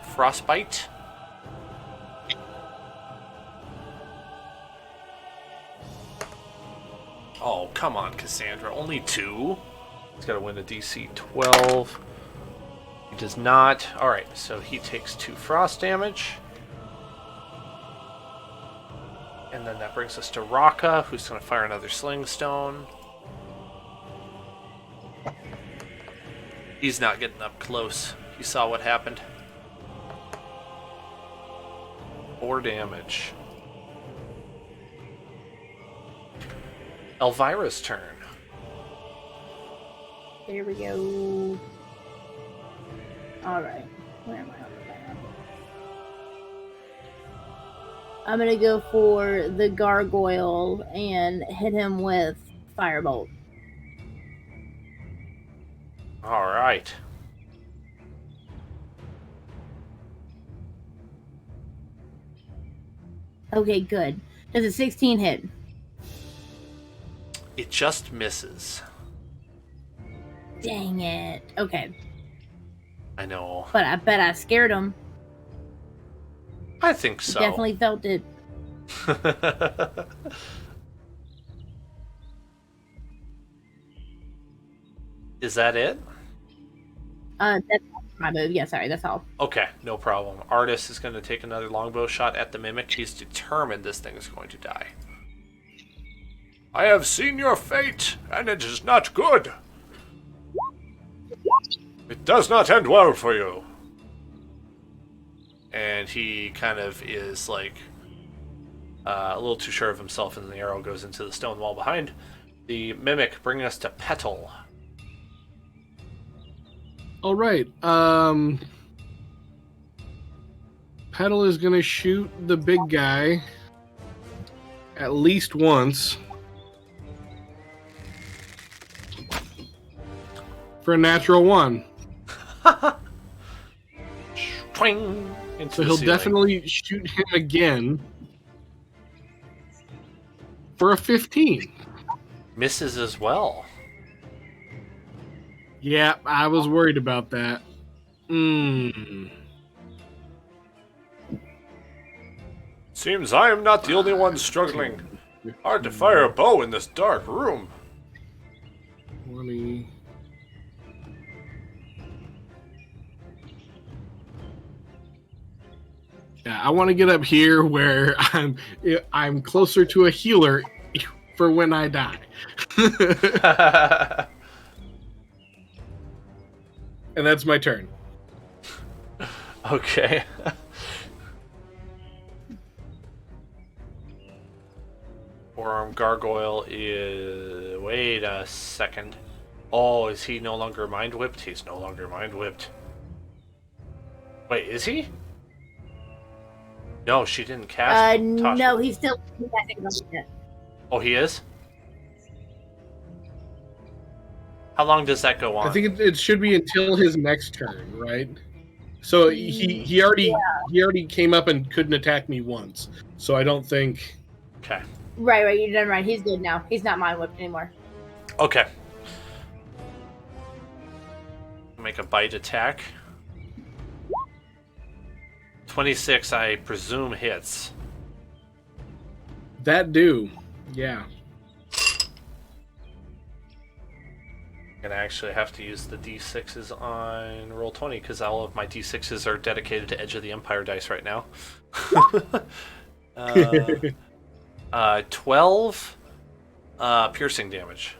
frostbite. Oh, come on, Cassandra. Only 2? He's got to win a DC 12. He does not. Alright, so he takes 2 frost damage. And then that brings us to Raka, who's going to fire another sling stone. He's not getting up close. You saw what happened. 4 damage. Elvira's turn. There we go. Alright. Where am I on the map? I'm gonna go for the gargoyle and hit him with firebolt. Alright. Okay, good. Does a 16 hit? It just misses. Dang it. Okay. I know. But I bet I scared him. I think so. Definitely felt it. Is that it? That's my move. Yeah, sorry, that's all. Okay, no problem. Artis is going to take another longbow shot at the mimic. He's determined this thing is going to die. I have seen your fate, and it is not good. It does not end well for you. And he kind of is like a little too sure of himself, and the arrow goes into the stone wall behind. The mimic bringing us to Petal. All right. Petal is going to shoot the big guy at least once. For a natural 1. twing, into So the he'll ceiling. definitely shoot him again for a 15. Misses as well. Yeah, I was worried about that. Seems I am not the only one struggling. Hard to fire a bow in this dark room. 20. Yeah, I want to get up here where I'm closer to a healer for when I die. And that's my turn. Okay. Forearm gargoyle is... Wait a second. Oh, is he no longer mind whipped? He's no longer mind whipped. Wait, is he? No, she didn't cast. No, he's still. Oh, he is? How long does that go on? I think it should be until his next turn, right? So he already came up and couldn't attack me once. So I don't think. Okay. Right. You're done right. He's good now. He's not mind whipped anymore. Okay. Make a bite attack. 26, I presume, hits. That do. Yeah. I'm going to actually have to use the D6s on Roll20 because all of my D6s are dedicated to Edge of the Empire dice right now. 12 piercing damage.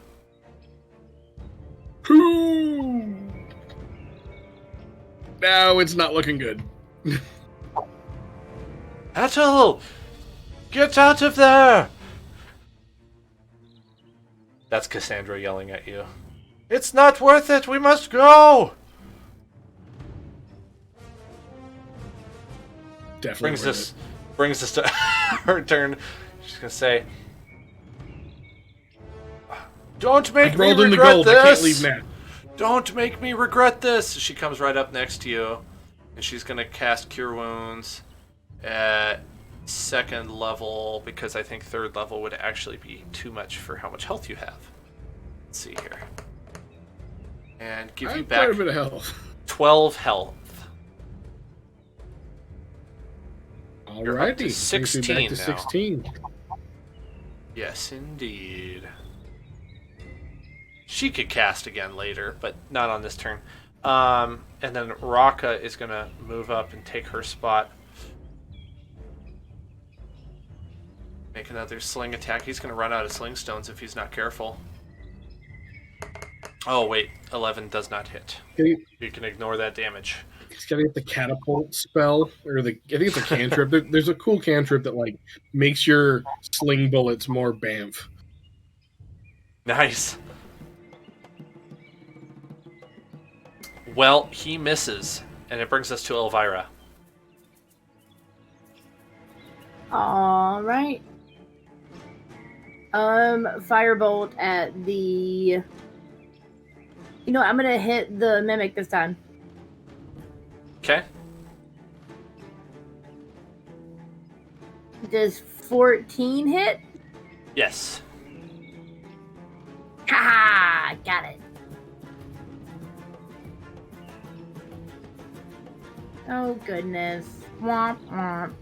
No, it's not looking good. Ethel! Get out of there! That's Cassandra yelling at you. It's not worth it! We must go! Definitely brings us to her turn. She's gonna say, "Don't make me regret the gold. this. I can't leave now. Don't make me regret this." She comes right up next to you, and she's gonna cast Cure Wounds at 2nd level because I think 3rd level would actually be too much for how much health you have. Let's see here, and give you back quite a bit of health. 12 health. Alrighty, 16 back to now. 16. Yes, indeed. She could cast again later, but not on this turn. And then Raka is going to move up and take her spot. Make another sling attack. He's going to run out of sling stones if he's not careful. Oh, wait. 11 does not hit. You can ignore that damage. He's got to get the catapult spell, or I think it's a cantrip. There's a cool cantrip that like makes your sling bullets more bamf. Nice. Well, he misses, and it brings us to Elvira. All right. Firebolt at the. You know, I'm gonna hit the mimic this time. Okay. Does 14 hit? Yes. Ha! Got it. Oh goodness. Womp womp.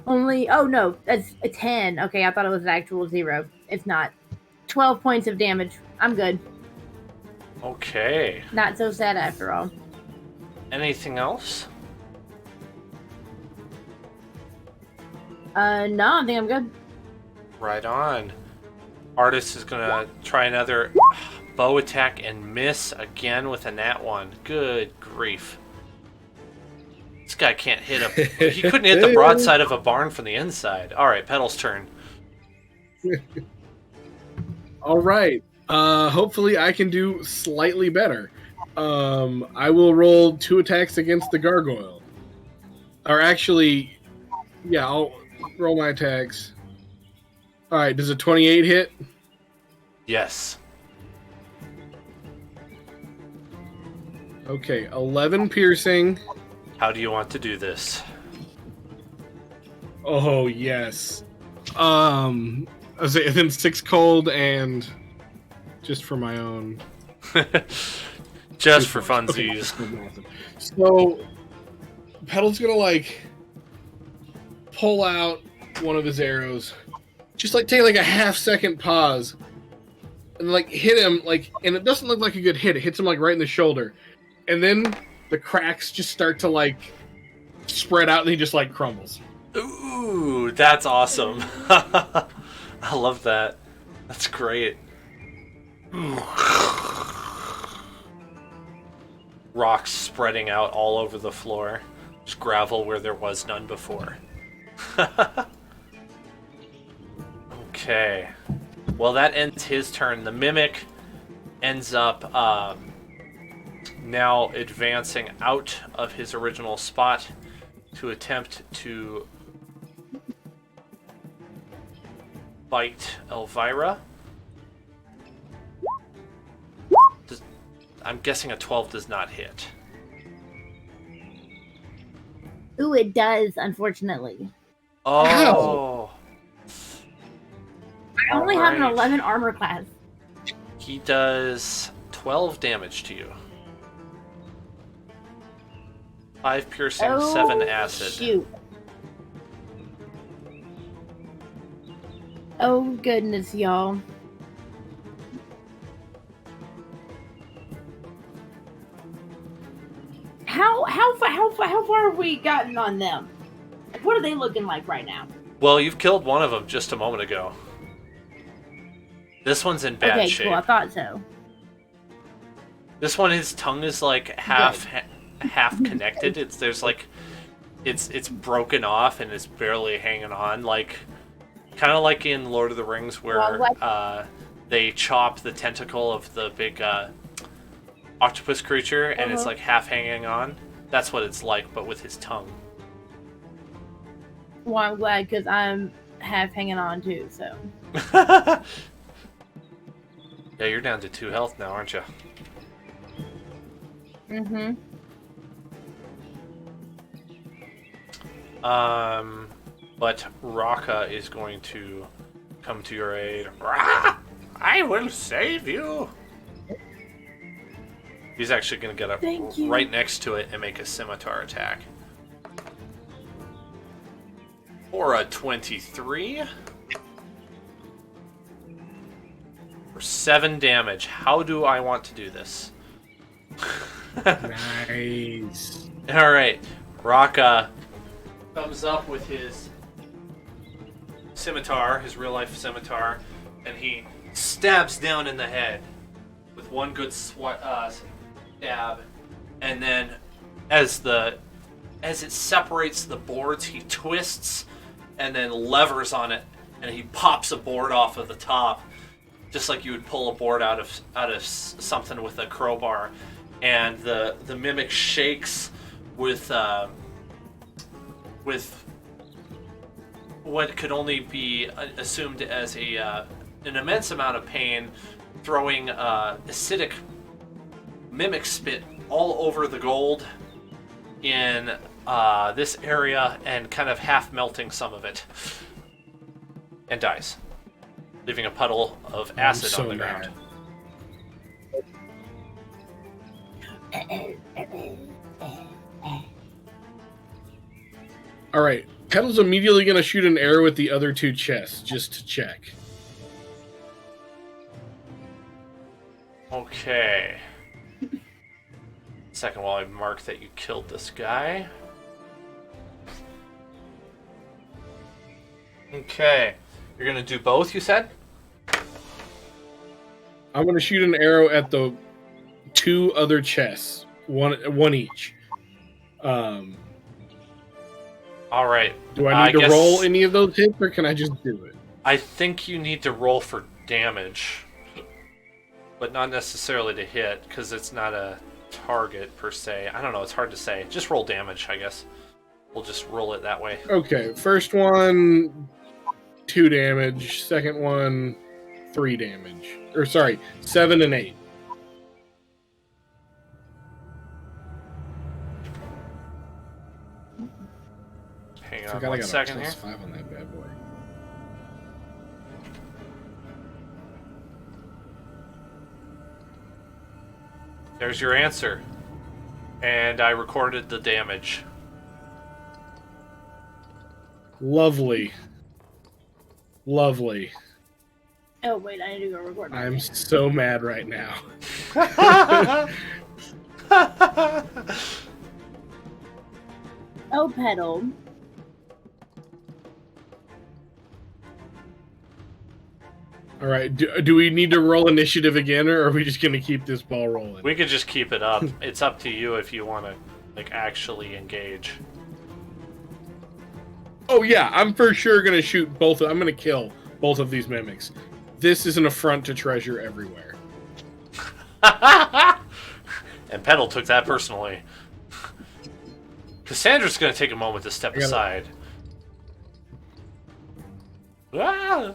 Only. Oh no, that's a 10. Okay, I thought it was an actual 0. It's not. 12 points of damage. I'm good. Okay. Not so sad after all. Anything else? No, I think I'm good. Right on. Artist is gonna try another bow attack and miss again with a nat 1. Good grief. This guy can't hit a... He couldn't hit the broadside of a barn from the inside. Alright, Petal's turn. Alright. Hopefully I can do slightly better. I will roll 2 attacks against the gargoyle. Or actually, yeah, I'll roll my attacks. Alright, does a 28 hit? Yes. Okay, 11 piercing How do you want to do this? Oh yes. I was saying 6 cold and just for my own. Just for funsies. Okay. So Petal's gonna like pull out one of his arrows, just like take like a half-second pause, and like hit him like, and it doesn't look like a good hit. It hits him like right in the shoulder, and then the cracks just start to like spread out, and he just like crumbles. Ooh, that's awesome. I love that. That's great. Rocks spreading out all over the floor. Just gravel where there was none before. Okay. Well, that ends his turn. The Mimic ends up now advancing out of his original spot to attempt to bite Elvira. I'm guessing a 12 does not hit. Ooh, it does, unfortunately. Oh. I only have an 11 armor class. He does 12 damage to you. 5 piercing, 7 acid. Shoot. Oh, goodness, y'all. How far have we gotten on them? What are they looking like right now? Well, you've killed one of them just a moment ago. This one's in bad shape. Okay, cool. I thought so. This one, his tongue is like half connected. It's broken off and it's barely hanging on. Like, kind of like in Lord of the Rings where they chop the tentacle of the big octopus creature and it's like half hanging on. That's what it's like, but with his tongue. Well, I'm glad because I'm half hanging on too. So. Yeah, you're down to 2 health now, aren't you? Mm-hmm. But Raka is going to come to your aid. Rah! I will save you. He's actually going to get up right next to it and make a scimitar attack. For a 23. For 7 damage. How do I want to do this? Nice. Alright. Raka comes up with his scimitar, his real-life scimitar, and he stabs down in the head with one good stab, and then as it separates the boards, he twists and then levers on it, and he pops a board off of the top, just like you would pull a board out of something with a crowbar, and the Mimic shakes with what could only be assumed as an immense amount of pain, throwing acidic Mimic spit all over the gold in this area and kind of half melting some of it, and dies, leaving a puddle of acid on the ground. All right, Petal's immediately going to shoot an arrow at the other 2 chests just to check. Okay. Second, while I mark that you killed this guy. Okay. You're going to do both, you said? I'm going to shoot an arrow at the 2 other chests, one each. All right. Do I need to roll any of those hits, or can I just do it? I think you need to roll for damage, but not necessarily to hit, because it's not a target per se. I don't know. It's hard to say. Just roll damage, I guess. We'll just roll it that way. Okay. First one, 2 damage. Second one, 3 damage. Or sorry, 7 and 8. Hang on one second here. +5 on that bad boy. There's your answer. And I recorded the damage. Lovely. Lovely. Oh, wait, I need to go record. I'm so mad right now. Oh, Petal. All right, do we need to roll initiative again, or are we just going to keep this ball rolling? We could just keep it up. It's up to you if you want to, like, actually engage. Oh yeah, I'm for sure going to shoot both. I'm going to kill both of these mimics. This is an affront to treasure everywhere. And Petal took that personally. Cassandra's going to take a moment to step aside. Ah!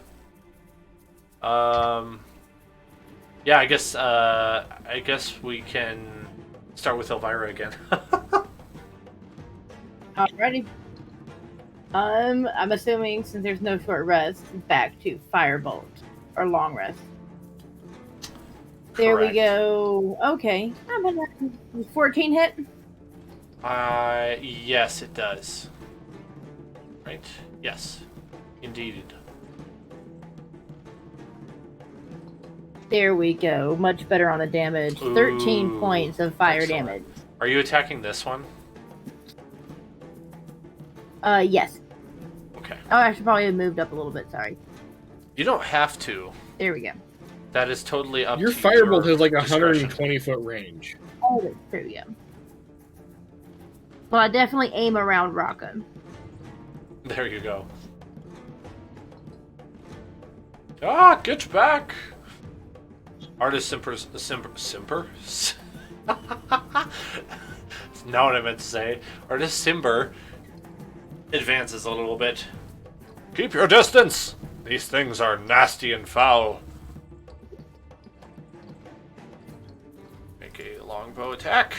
Yeah, I guess we can start with Elvira again. Alrighty. I'm assuming since there's no short rest, back to firebolt or long rest. There we go. Okay. 14 hit? Yes, it does. Right? Yes. Indeed. There we go. Much better on the damage. Ooh, 13 points of fire excellent. damage. Are you attacking this one? Yes. Okay. Oh, I should probably have moved up a little bit. Sorry. You don't have to. There we go. That is totally up Your to firebolt your has like a discretion. 120-foot range. Oh, there we go. Well, I definitely aim around Rocco. There you go. Ah, get back! Artist Simper? Not what I meant to say. Artist Simber advances a little bit. Keep your distance! These things are nasty and foul. Make a longbow attack.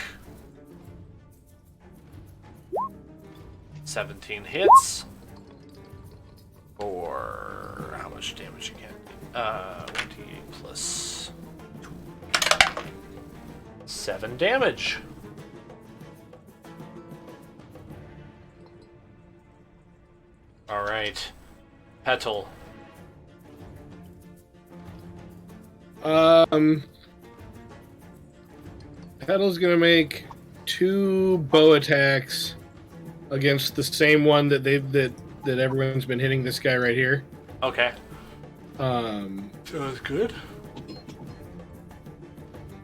17 hits. For how much damage again? 1d8 plus 7 damage. Alright. Petal. Petal's gonna make 2 bow attacks against the same one that that everyone's been hitting this guy right here. Okay. Sounds good.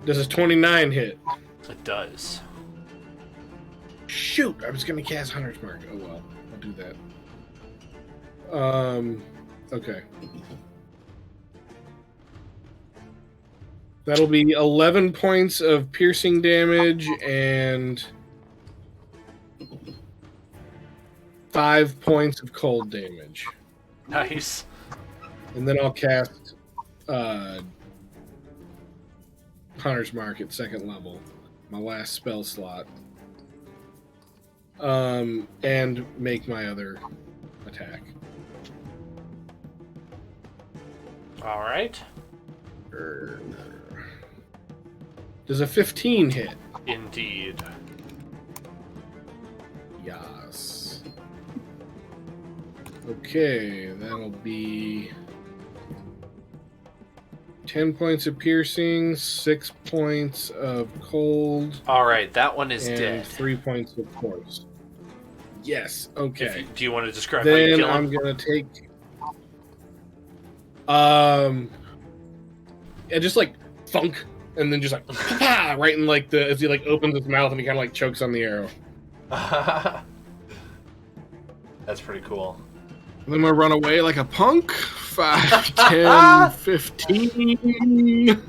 Does a 29 hit? It does. Shoot! I was gonna cast Hunter's Mark. Oh well, I'll do that. Okay. That'll be 11 points of piercing damage and 5 points of cold damage. Nice. And then I'll cast Hunter's Mark at 2nd level, my last spell slot, and make my other attack. All right. Does a 15 hit? Indeed. Yes. Okay, that'll be 10 points of piercing, 6 points of cold. All right, that one is and dead. 3 points of force. Yes. Okay. Do you want to describe how you Then kill him? I'm gonna take. Yeah, just like funk, and then just like right in like as he like opens his mouth and he kind of like chokes on the arrow. That's pretty cool. And then I'm gonna run away like a punk. 5, 10, 15.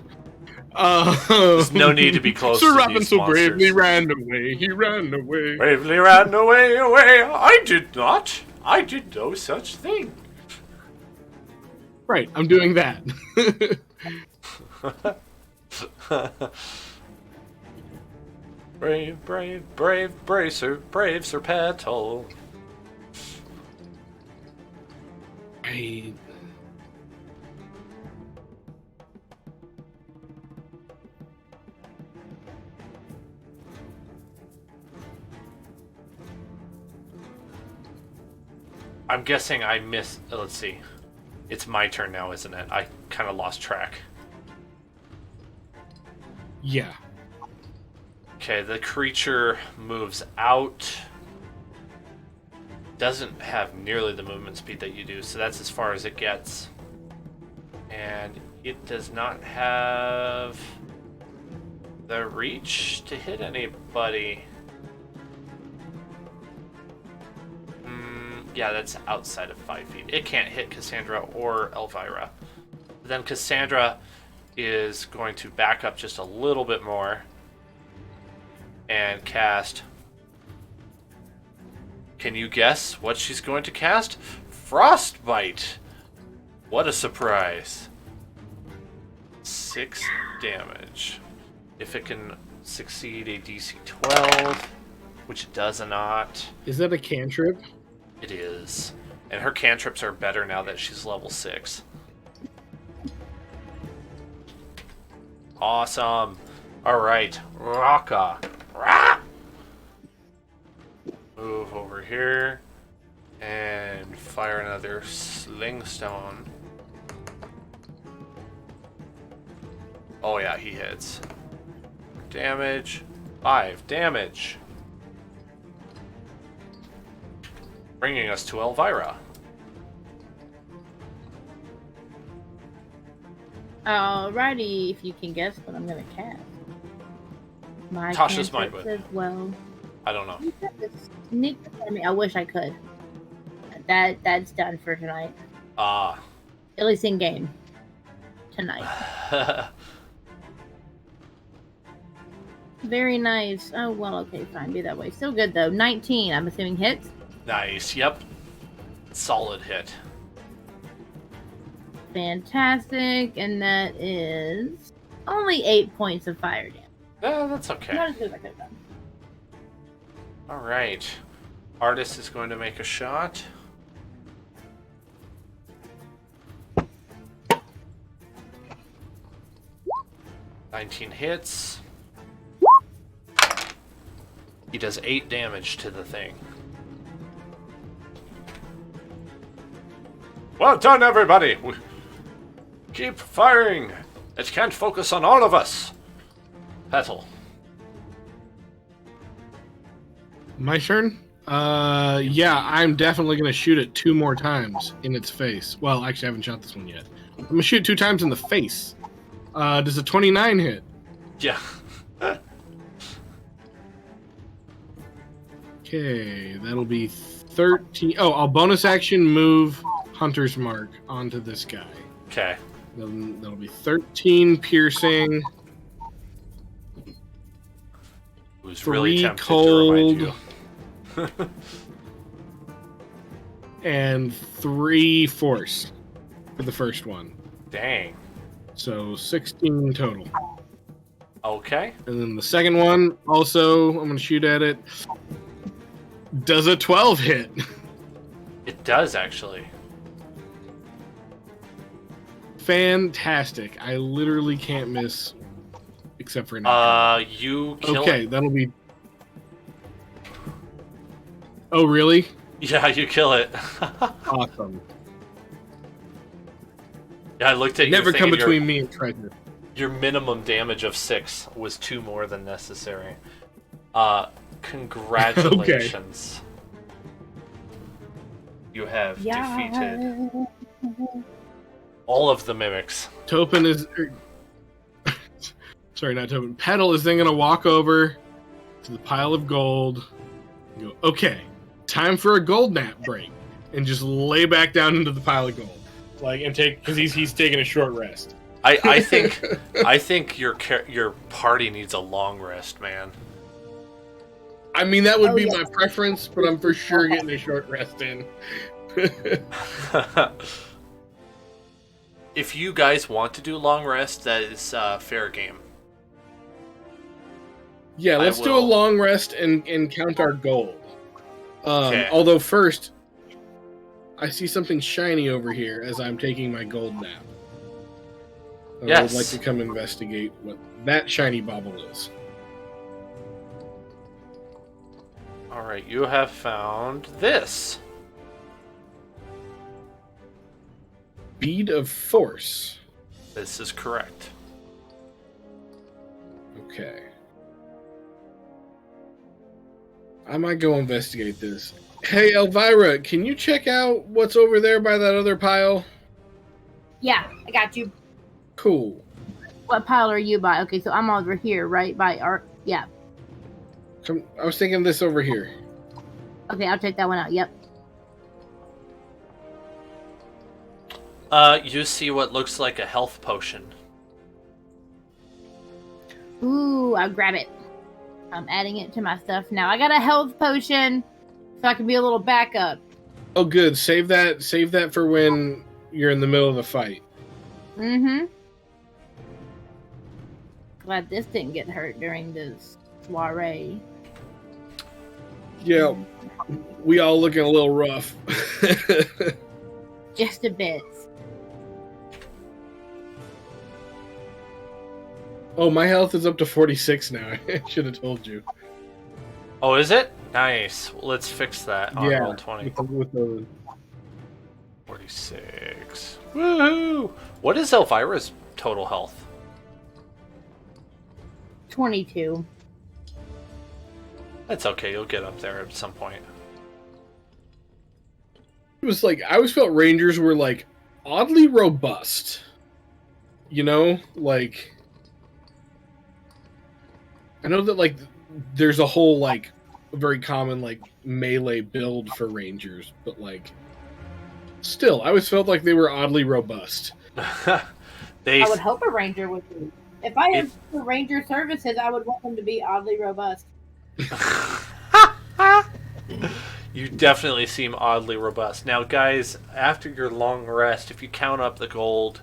There's no need to be close Sir to Robin these so monsters. bravely ran away. He ran away. Bravely ran away, away. I did not. I did no such thing. Right, I'm doing that. Brave, brave, brave Sir Petal. I'm guessing I missed. Let's see. It's my turn now, isn't it? I kind of lost track. Yeah. Okay, the creature moves out. Doesn't have nearly the movement speed that you do, so that's as far as it gets. And it does not have the reach to hit anybody. Yeah, that's outside of 5 feet. It can't hit Cassandra or Elvira. Then Cassandra is going to back up just a little bit more and cast. Can you guess what she's going to cast? Frostbite! What a surprise. 6 damage. If it can succeed a DC 12, which it does not. Is that a cantrip? It is. And her cantrips are better now that she's level 6. Awesome. Alright. Raka. Rah! Move over here. And fire another sling stone. Oh yeah, he hits. Damage. 5 damage. Bringing us to Elvira. Alrighty, if you can guess what I'm gonna cast. My Tasha's mind with as well. I don't know. Sneak at me. I wish I could. That's done for tonight. Ah. At least in game. Tonight. Very nice. Oh well, okay, fine. Be that way. Still good though. 19. I'm assuming hits. Nice. Yep. Solid hit. Fantastic, and that is only 8 points of fire damage. That's okay. Not as good as I could have done. Alright. Artist is going to make a shot. $19 hits. He does 8 damage to the thing. Well done, everybody! Keep firing! It can't focus on all of us! Petal. My turn? Yeah, I'm definitely going to shoot it 2 more times in its face. Well, actually, I haven't shot this one yet. I'm going to shoot 2 times in the face. Does a 29 hit? Yeah. Okay, that'll be 13. Oh, I'll bonus action move Hunter's Mark onto this guy. Okay. That'll be 13 piercing. Who's really 3 tempted cold. to remind you. And 3 force for the first one. Dang. So 16 total. Okay. And then the second one, also, I'm going to shoot at it. Does a 12 hit? It does, actually. Fantastic. I literally can't miss except for an you kill Okay, it. that'll be... Oh, really? Yeah, you kill it. Awesome. Yeah, I looked at Never you come between me and treasure. Your minimum damage of 6 was 2 more than necessary. Congratulations. You have defeated all of the mimics. Topin is... Sorry, not Topin. Petal is then going to walk over to the pile of gold and go, okay, time for a gold nap break. And just lay back down into the pile of gold. And take... Because he's taking a short rest. I think your party needs a long rest, man. I mean, that would be my preference, but I'm for sure getting a short rest in. If you guys want to do long rest, that is fair game. Yeah, let's do a long rest and count our gold. Okay. Although first, I see something shiny over here as I'm taking my gold nap. Yes. I would like to come investigate what that shiny bauble is. All right, you have found this. Bead of Force. This is correct. Okay. I might go investigate this. Hey, Elvira, can you check out what's over there by that other pile? Yeah, I got you. Cool. What pile are you by? Okay, so I'm over here, right? By art. Yeah. I was thinking this over here. Okay, I'll check that one out. Yep. You see what looks like a health potion. Ooh, I'll grab it. I'm adding it to my stuff now. I got a health potion, so I can be a little backup. Oh, good. Save that for when you're in the middle of the fight. Mm-hmm. Glad this didn't get hurt during this soiree. Yeah, we all looking a little rough. Just a bit. Oh, my health is up to 46 now. I should have told you. Oh, is it? Nice. Well, let's fix that on roll 20. With the 46. Woohoo! What is Elvira's total health? 22. That's okay. You'll get up there at some point. It was like I always felt Rangers were like oddly robust. You know, like I know that like there's a whole like very common like melee build for Rangers, but like still, I always felt like they were oddly robust. I would hope a Ranger would be. If I had Ranger services, I would want them to be oddly robust. You definitely seem oddly robust. Now, guys, after your long rest, if you count up the gold,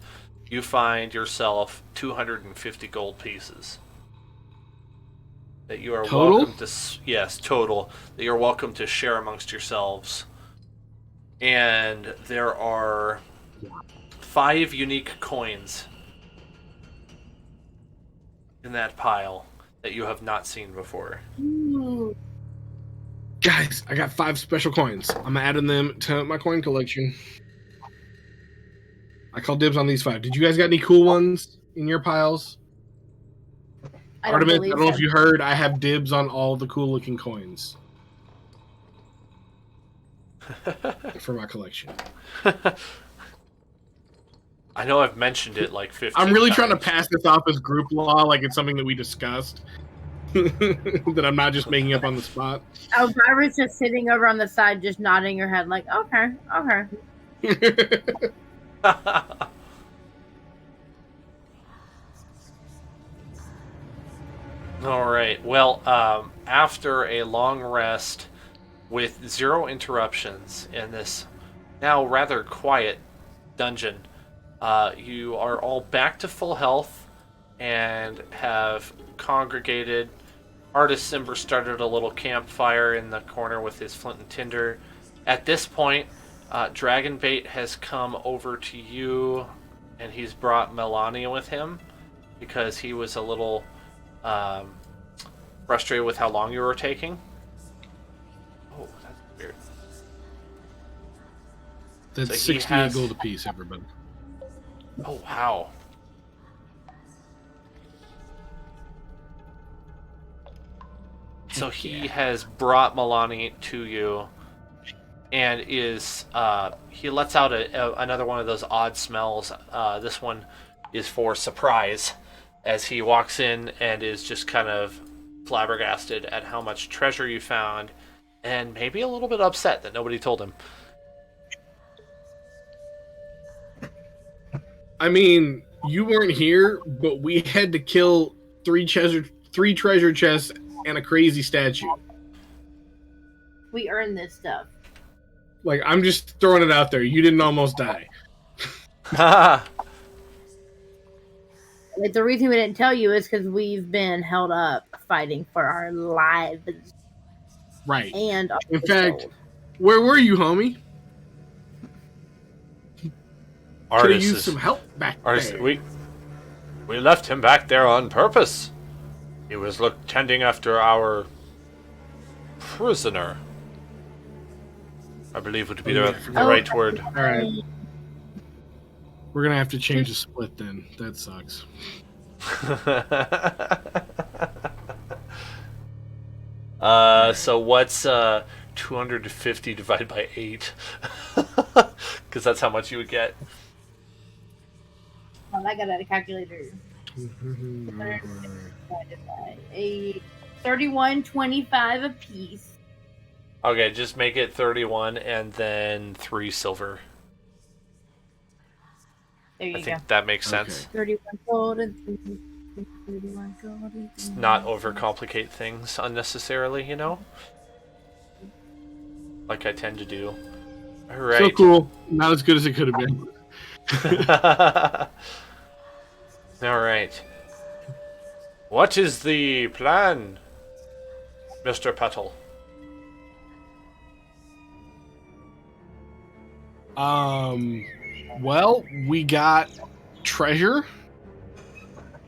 you find yourself 250 gold pieces. That you are welcome to... Yes, total. That you're welcome to share amongst yourselves. And there are 5 unique coins in that pile that you have not seen before. Ooh. Guys, I got 5 special coins. I'm adding them to my coin collection. I call dibs on these 5. Did you guys got any cool ones in your piles? Artemis, I don't know if you heard, I have dibs on all the cool looking coins. For my collection. I know I've mentioned it like 50 I'm really times. trying to pass this off as group law, like it's something that we discussed. That I'm not just making up on the spot. Oh, Barbara's just sitting over on the side, just nodding her head like, okay. All right. Well, after a long rest with 0 interruptions in this now rather quiet dungeon, you are all back to full health and have congregated. Artist Simber started a little campfire in the corner with his flint and tinder. At this point, Dragonbait has come over to you, and he's brought Melania with him because he was a little frustrated with how long you were taking. Oh, that's weird. That's so 68 gold apiece, everybody. Oh, wow. So he has brought Melania to you, and is he lets out another one of those odd smells. This one is for surprise, as he walks in and is just kind of flabbergasted at how much treasure you found, and maybe a little bit upset that nobody told him. I mean, you weren't here, but we had to kill 3 treasure chests and a crazy statue. We earned this stuff. Like, I'm just throwing it out there. You didn't almost die. Like, the reason we didn't tell you is because we've been held up fighting for our lives. Right. And in fact, where were you, homie? Could have used some help back there. We left him back there on purpose. He was tending after our prisoner. I believe would be the right word. All right. We're going to have to change the split then. That sucks. So what's 250 divided by 8? Because that's how much you would get. Well, I got out a calculator. 31.25 a piece. Okay, just make it 31 and then 3 silver. There you go. I think that makes sense. 31 gold and 31 gold. Not overcomplicate things unnecessarily, you know? Like I tend to do. Alright. So cool. Not as good as it could have been. Alright. What is the plan, Mr. Petal? Well, we got treasure,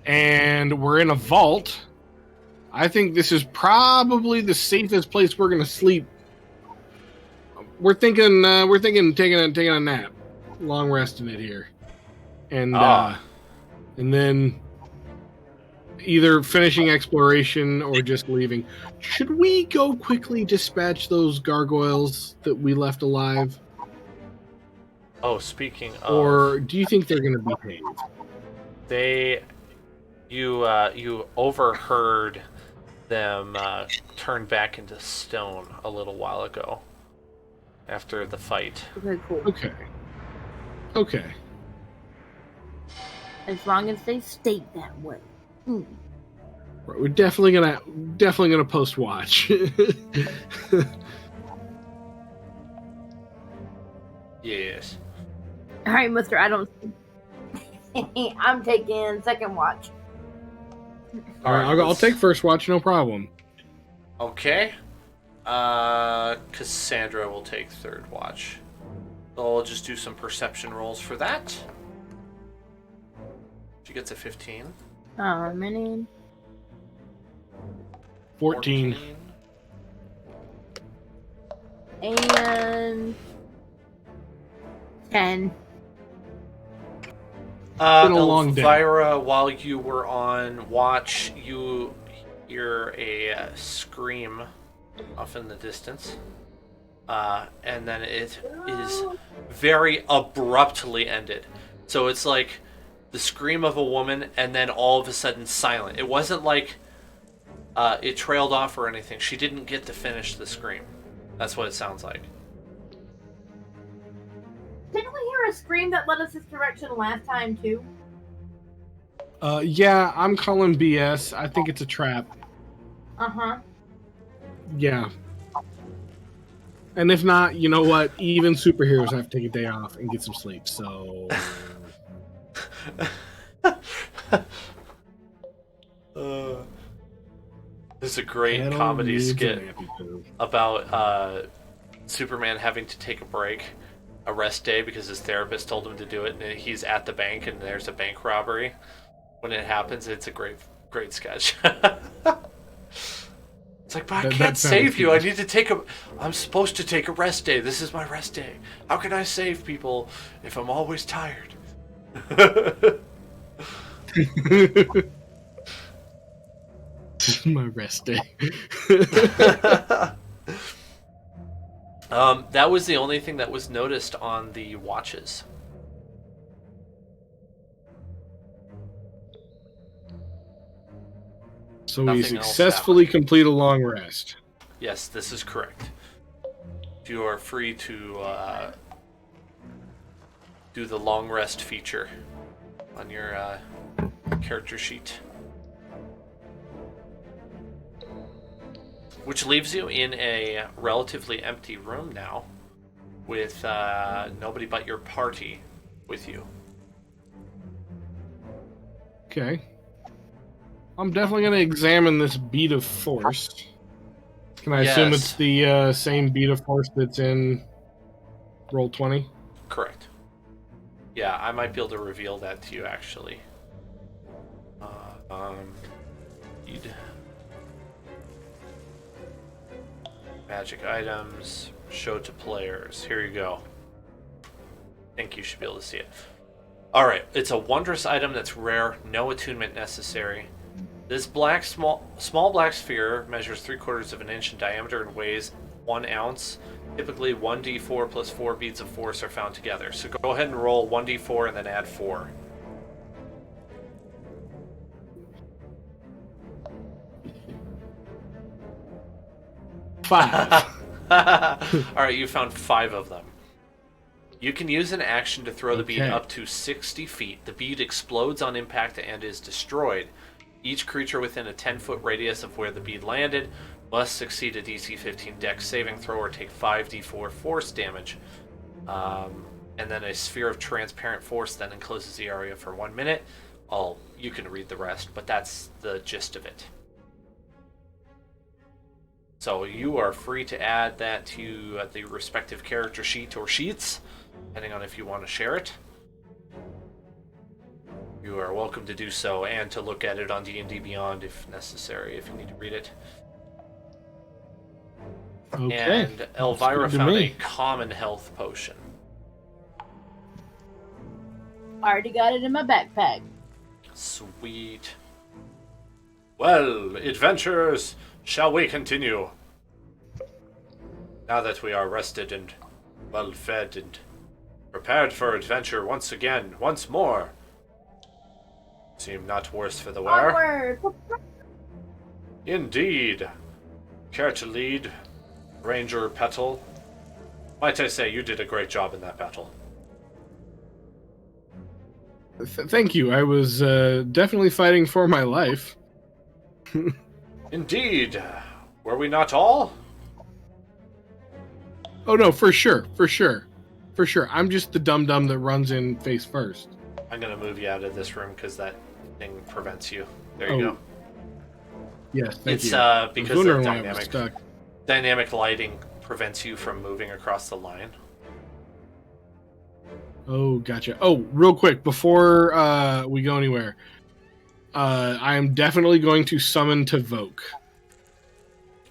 and we're in a vault. I think this is probably the safest place we're gonna sleep. We're thinking taking a nap, long resting it here, and then either finishing exploration or just leaving. Should we go quickly dispatch those gargoyles that we left alive? Oh, speaking of... Or do you think they're going to behave? You overheard them turn back into stone a little while ago after the fight. Okay, cool. Okay. As long as they stay that way. Right, we're definitely gonna post watch. Yes. All right, Mister. I'm taking second watch. All right, I'll take first watch, no problem. Okay. Cassandra will take third watch. So I'll just do some perception rolls for that. She gets a 15. Many. 14. And 10. Been a long day. Elvira, while you were on watch, you hear a scream off in the distance. And then it is very abruptly ended. So it's like the scream of a woman and then all of a sudden silent. It wasn't like it trailed off or anything. She didn't get to finish the scream. That's what it sounds like. Didn't we hear a scream that led us this direction last time too? Yeah, I'm calling BS. I think it's a trap. Uh-huh. Yeah. And if not, you know what? Even superheroes have to take a day off and get some sleep, so... There's a great comedy skit about Superman having to take a rest day because his therapist told him to do it, and he's at the bank and there's a bank robbery. When it happens, it's a great sketch. It's like, but I can't save you. I need to I'm supposed to take a rest day. This is my rest day. How can I save people if I'm always tired? This is my rest day. That was the only thing that was noticed on the watches. So we successfully complete a long rest. Yes, this is correct. You are free to do the long rest feature on your character sheet. Which leaves you in a relatively empty room now, with nobody but your party with you. Okay. I'm definitely going to examine this bead of force. Can I assume it's the same bead of force that's in Roll20? Correct. Yeah, I might be able to reveal that to you, actually. Bead. Magic items. Show to players. Here you go. I think you should be able to see it. Alright, it's a wondrous item that's rare, no attunement necessary. This small black sphere measures 3/4 of an inch in diameter and weighs 1 ounce. Typically 1d4 plus 4 beads of force are found together. So go ahead and roll 1d4 and then add 4. Five. Alright, you found 5 of them. You can use an action to throw the bead up to 60 feet. The bead explodes on impact and is destroyed. Each creature within a 10-foot radius of where the bead landed must succeed a DC 15 Dex saving throw or take 5d4 force damage. And then a sphere of transparent force then encloses the area for 1 minute. You can read the rest, but that's the gist of it. So you are free to add that to the respective character sheet or sheets, depending on if you want to share it. You are welcome to do so, and to look at it on D&D Beyond if necessary, if you need to read it. Okay. And Elvira found a common health potion. Already got it in my backpack. Sweet. Well, adventurers, shall we continue? Now that we are rested and well fed and prepared for adventure once more. Seem not worse for the wear. Onward. Indeed. Care to lead, Ranger Petal? Might I say you did a great job in that battle. Thank you. I was definitely fighting for my life. Indeed. Were we not all? Oh no, for sure. I'm just the dum-dum that runs in face first. I'm gonna move you out of this room because that thing prevents you. There you go. Yes, thank you. It's because the dynamic lighting prevents you from moving across the line. Oh, gotcha. Oh, real quick, before we go anywhere, I am definitely going to summon to Voke.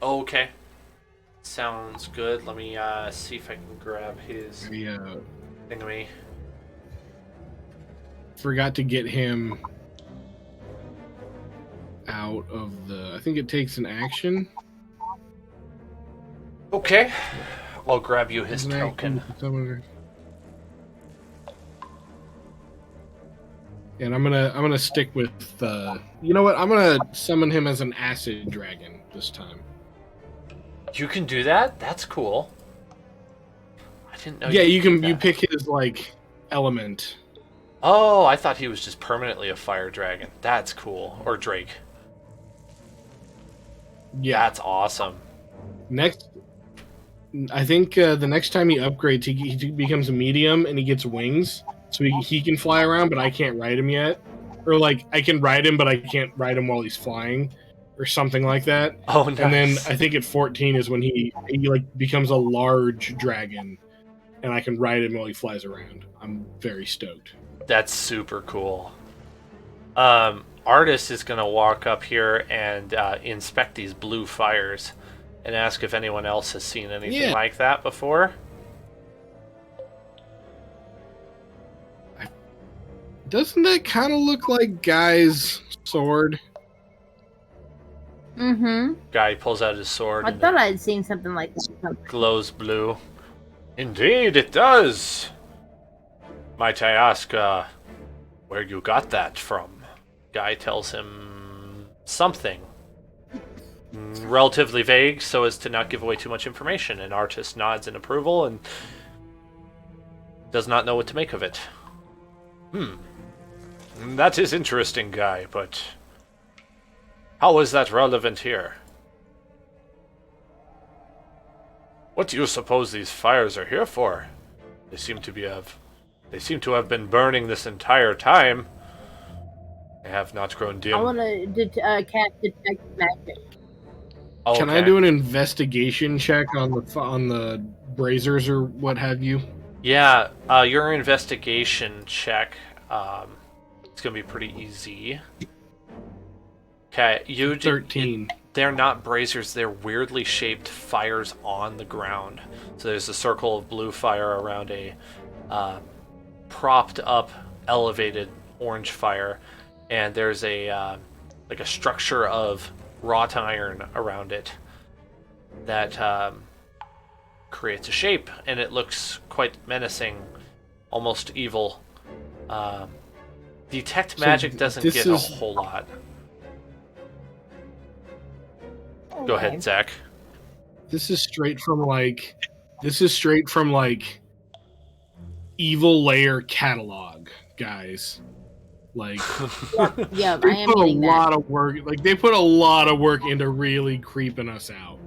Okay. Sounds good. Let me see if I can grab his thingammy. Forgot to get him out of the... I think it takes an action. Okay. I'll grab you his token. And I'm gonna stick with you know what? I'm gonna summon him as an acid dragon this time. You can do that? That's cool. I didn't know. Yeah, you can. You pick his element. Oh, I thought he was just permanently a fire dragon. That's cool. Or drake. Yeah, that's awesome. Next, I think the next time he upgrades, he becomes a medium and he gets wings, so he can fly around, but I can't ride him yet. Or I can ride him, but I can't ride him while he's flying, or something like that. Oh, nice. And then I think at 14 is when he becomes a large dragon, and I can ride him while he flies around. I'm very stoked. That's super cool. Artist is going to walk up here and inspect these blue fires and ask if anyone else has seen anything like that before. Doesn't that kind of look like Guy's sword? Mm-hmm. Guy pulls out his sword. I thought I'd seen something like that. Glows blue. Indeed, it does. Might I ask where you got that from? Guy tells him something. Relatively vague, so as to not give away too much information. And Artist nods in approval and does not know what to make of it. That is interesting, Guy, but how is that relevant here? What do you suppose these fires are here for? They seem to have been burning this entire time. I have not grown dim. I want to cast detect magic. Oh, Can I do an investigation check on the braziers or what have you? Yeah, your investigation check. It's gonna be pretty easy. Okay, 13. They're not braziers. They're weirdly shaped fires on the ground. So there's a circle of blue fire around a propped up, elevated orange fire, and there's a like a structure of wrought iron around it that creates a shape, and it looks quite menacing, almost evil. Detect magic doesn't get a whole lot. Okay. Go ahead, Zach. This is straight from Evil Layer catalog, guys. Like, yeah, they I am put a getting lot that. of work. Like, they put a lot of work into really creeping us out.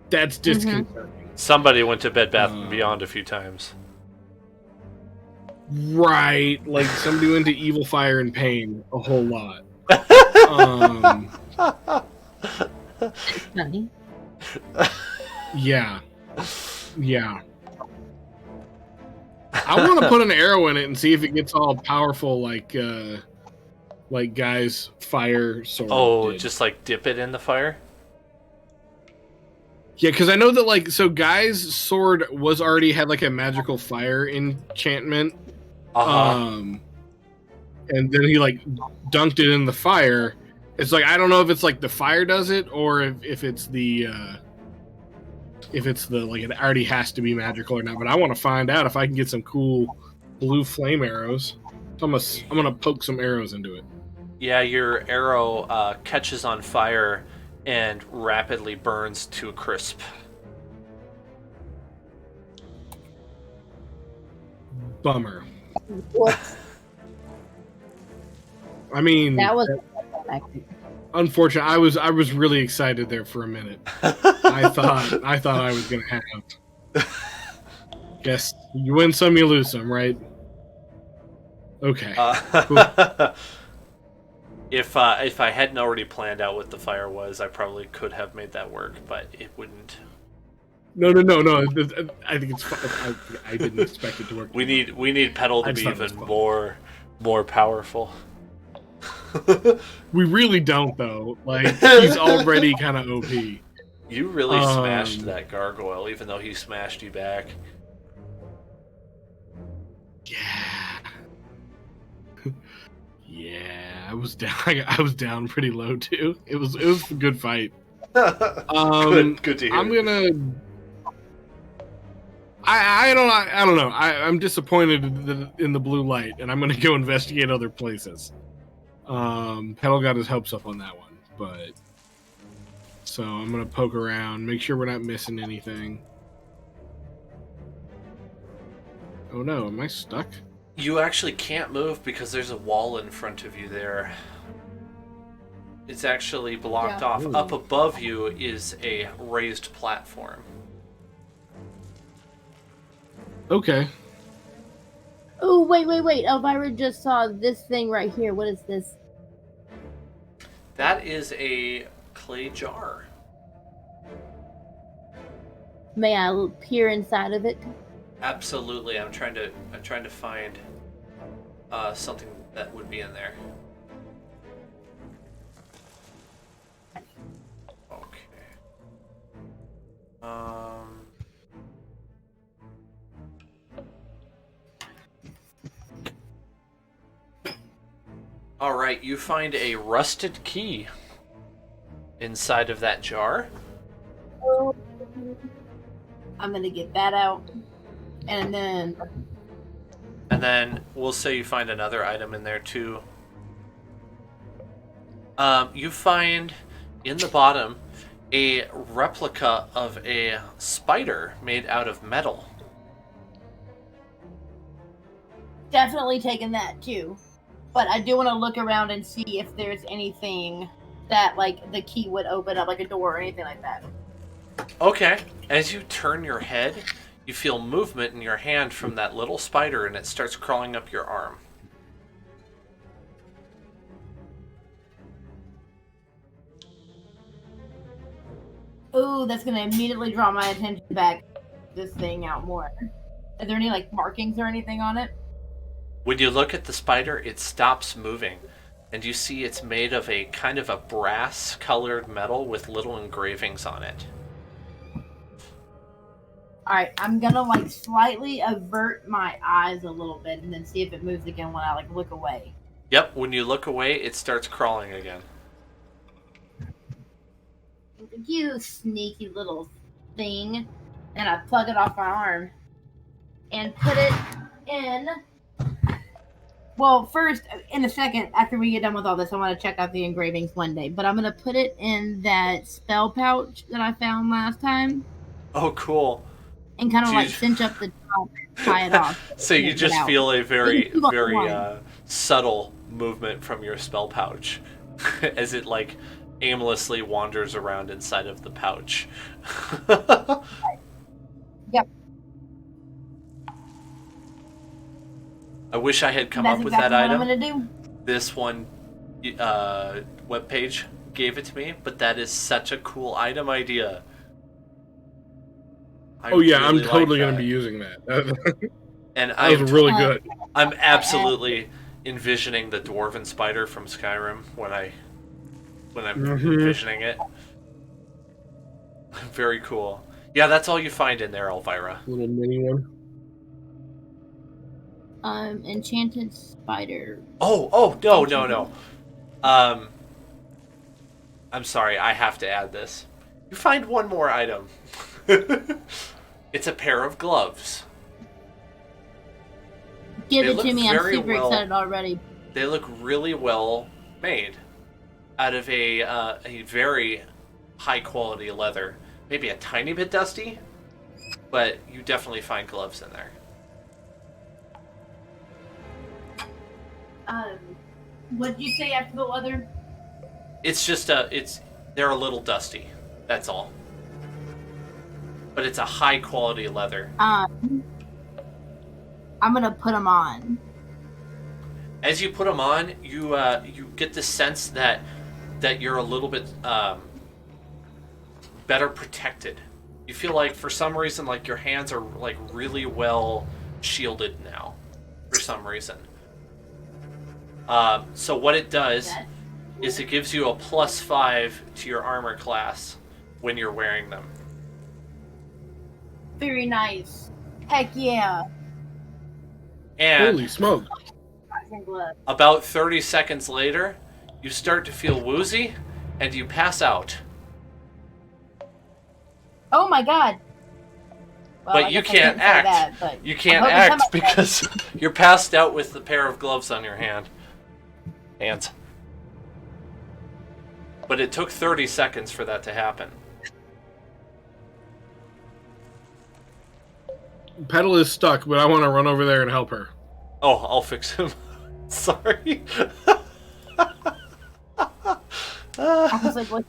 That's disconcerting. Somebody went to Bed Bath & Beyond a few times. Right, like somebody went to Evil Fire and Pain a whole lot. Funny. Yeah. I want to put an arrow in it and see if it gets all powerful like Guy's fire sword. Oh, did. just like dip it in the fire? Yeah, because I know that Guy's sword already had like a magical fire enchantment. And then he like dunked it in the fire. It's like I don't know if it's like the fire does it or if it's the like it already has to be magical or not. But I want to find out if I can get some cool blue flame arrows. So I'm gonna poke some arrows into it. Yeah, your arrow catches on fire and rapidly burns to a crisp. Bummer. What? I mean, That was unfortunate. I was really excited there for a minute. I thought I was gonna have. Guess you win some, you lose some, right? Okay. Cool. If I hadn't already planned out what the fire was, I probably could have made that work, but it wouldn't. No. I think it's fine. I didn't expect it to work. We need Petal to be even more powerful. We really don't, though. Like, he's already kind of OP. You really smashed that gargoyle, even though he smashed you back. Yeah. Yeah, I was down. I was down pretty low too. It was a good fight. Good to hear. I'm gonna. I don't know. I'm disappointed in the blue light, and I'm gonna go investigate other places. Petal got his hopes up on that one, but so I'm gonna poke around, make sure we're not missing anything. Oh no, am I stuck? You actually can't move because there's a wall in front of you there. It's actually blocked off. Ooh. Up above you is a raised platform. Okay. Oh, wait. Elvira just saw this thing right here. What is this? That is a clay jar. May I peer inside of it? Absolutely. I'm trying to find something that would be in there. Okay. All right, you find a rusted key inside of that jar. I'm gonna get that out. And then we'll say you find another item in there too. You find in the bottom a replica of a spider made out of metal. Definitely taking that too. But I do want to look around and see if there's anything that like the key would open up, like a door or anything like that. Okay. As you turn your head, you feel movement in your hand from that little spider, and it starts crawling up your arm. Ooh, that's gonna immediately draw my attention back. This thing out more. Are there any like markings or anything on it? When you look at the spider, it stops moving, and you see it's made of a kind of a brass-colored metal with little engravings on it. Alright, I'm gonna like slightly avert my eyes a little bit and then see if it moves again when I like look away. Yep, when you look away, it starts crawling again. You sneaky little thing. And I plug it off my arm and put it in. Well, first, in a second, after we get done with all this, I want to check out the engravings one day. But I'm going to put it in that spell pouch that I found last time. Oh, cool. And kind of like cinch up the top, tie it off. So you just feel a very, very subtle movement from your spell pouch as it like aimlessly wanders around inside of the pouch. Yep. I wish I had come up with that item. What I'm gonna do. This one webpage gave it to me, but that is such a cool item idea. I'm totally going to be using that. And that was really good. I'm absolutely envisioning the dwarven spider from Skyrim when I'm envisioning it. Very cool. Yeah, that's all you find in there, Elvira. Little mini one. Enchanted spider. No. I'm sorry, I have to add this. You find one more item. It's a pair of gloves. Give it to me, I'm super excited already. They look really well made. Out of a very high quality leather. Maybe a tiny bit dusty, but you definitely find gloves in there. What did you say after the leather? It's just they're a little dusty. That's all. But it's a high quality leather. I'm gonna put them on. As you put them on, you get the sense that you're a little bit better protected. You feel like for some reason like your hands are like really well shielded now. For some reason. So what it does is it gives you a +5 to your armor class when you're wearing them. Very nice. Heck yeah. And holy smoke. About 30 seconds later, you start to feel woozy and you pass out. Oh my god. Well, but you can't act. You can't act because you're passed out with the pair of gloves on your hands. But it took 30 seconds for that to happen. Petal is stuck, but I want to run over there and help her. Oh, I'll fix him. Sorry. I was like, what?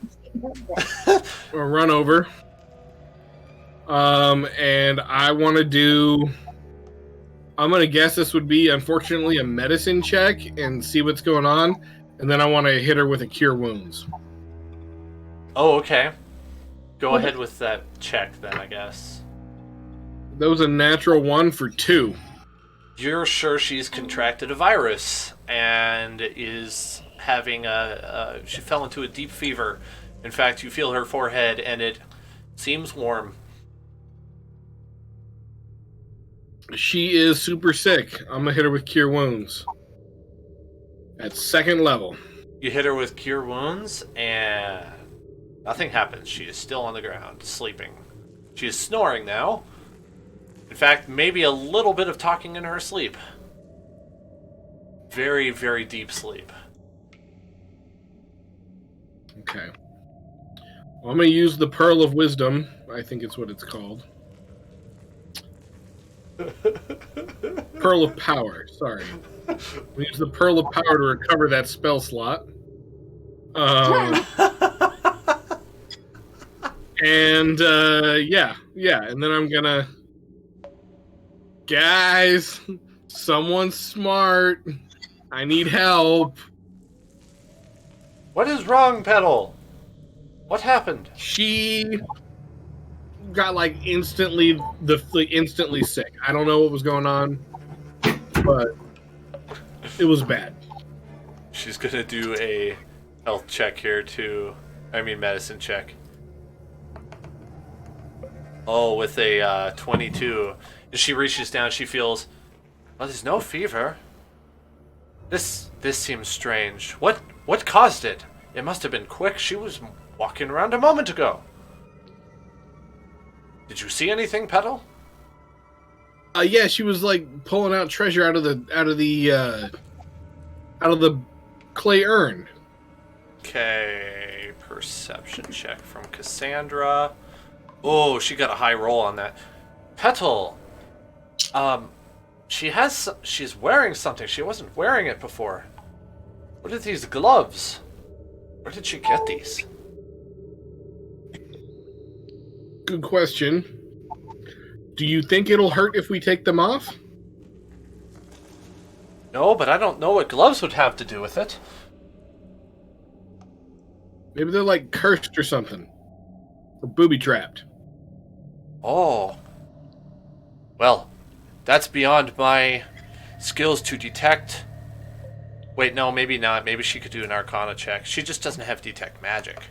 We'll run over. And I want to do... I'm going to guess this would be, unfortunately, a medicine check and see what's going on. And then I want to hit her with a Cure Wounds. Oh, okay. Go ahead with that check, then, I guess. That was a natural 1 for 2. You're sure she's contracted a virus and is having she fell into a deep fever. In fact, you feel her forehead and it seems warm. She is super sick. I'm gonna hit her with Cure Wounds. At 2nd level. You hit her with Cure Wounds and nothing happens. She is still on the ground, sleeping. She is snoring now. In fact, maybe a little bit of talking in her sleep. Very, very deep sleep. Okay. Well, I'm going to use the Pearl of Wisdom. I think it's what it's called. Pearl of Power. Sorry. We use the Pearl of Power to recover that spell slot. And, yeah. And then I'm going to... Guys, someone smart. I need help. What is wrong, Petal? What happened? She got like instantly sick. I don't know what was going on, but it was bad. She's gonna do a health check here too. I mean medicine check. Oh, with a 22. As she reaches down, she feels, well, there's no fever. This seems strange. What caused it? It must have been quick. She was walking around a moment ago. Did you see anything, Petal? Yeah, she was like pulling out treasure out of the clay urn. Okay, perception check from Cassandra. Oh, she got a high roll on that. Petal, she's wearing something. She wasn't wearing it before. What are these gloves? Where did she get these? Good question. Do you think it'll hurt if we take them off? No, but I don't know what gloves would have to do with it. Maybe they're like cursed or something. Or booby-trapped. Oh. Well, that's beyond my skills to detect. Wait, no, maybe not. Maybe she could do an Arcana check. She just doesn't have detect magic.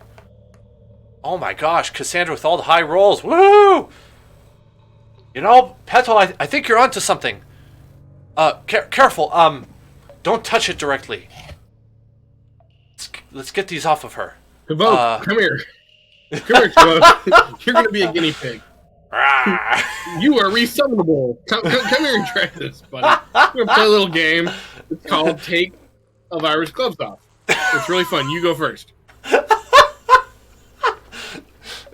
Oh my gosh, Cassandra with all the high rolls. Woo! You know, Petal, I think you're onto something. Careful. Don't touch it directly. Let's get these off of her. Kavoke, come here. Come here, Kavoke. You're gonna be a guinea pig. You are resummonable. Come here and try this, buddy. We're gonna play a little game. It's called Take Elvira's Gloves Off. It's really fun. You go first.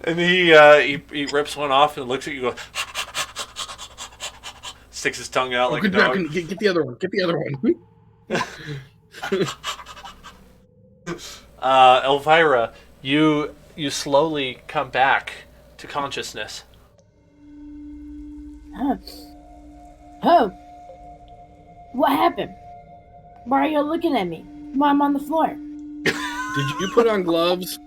And he rips one off and looks at you and goes, sticks his tongue out like a dog. Get the other one. Get the other one. Elvira, you slowly come back to consciousness. Oh. What happened? Why are you looking at me? Why I'm on the floor? Did you put on gloves?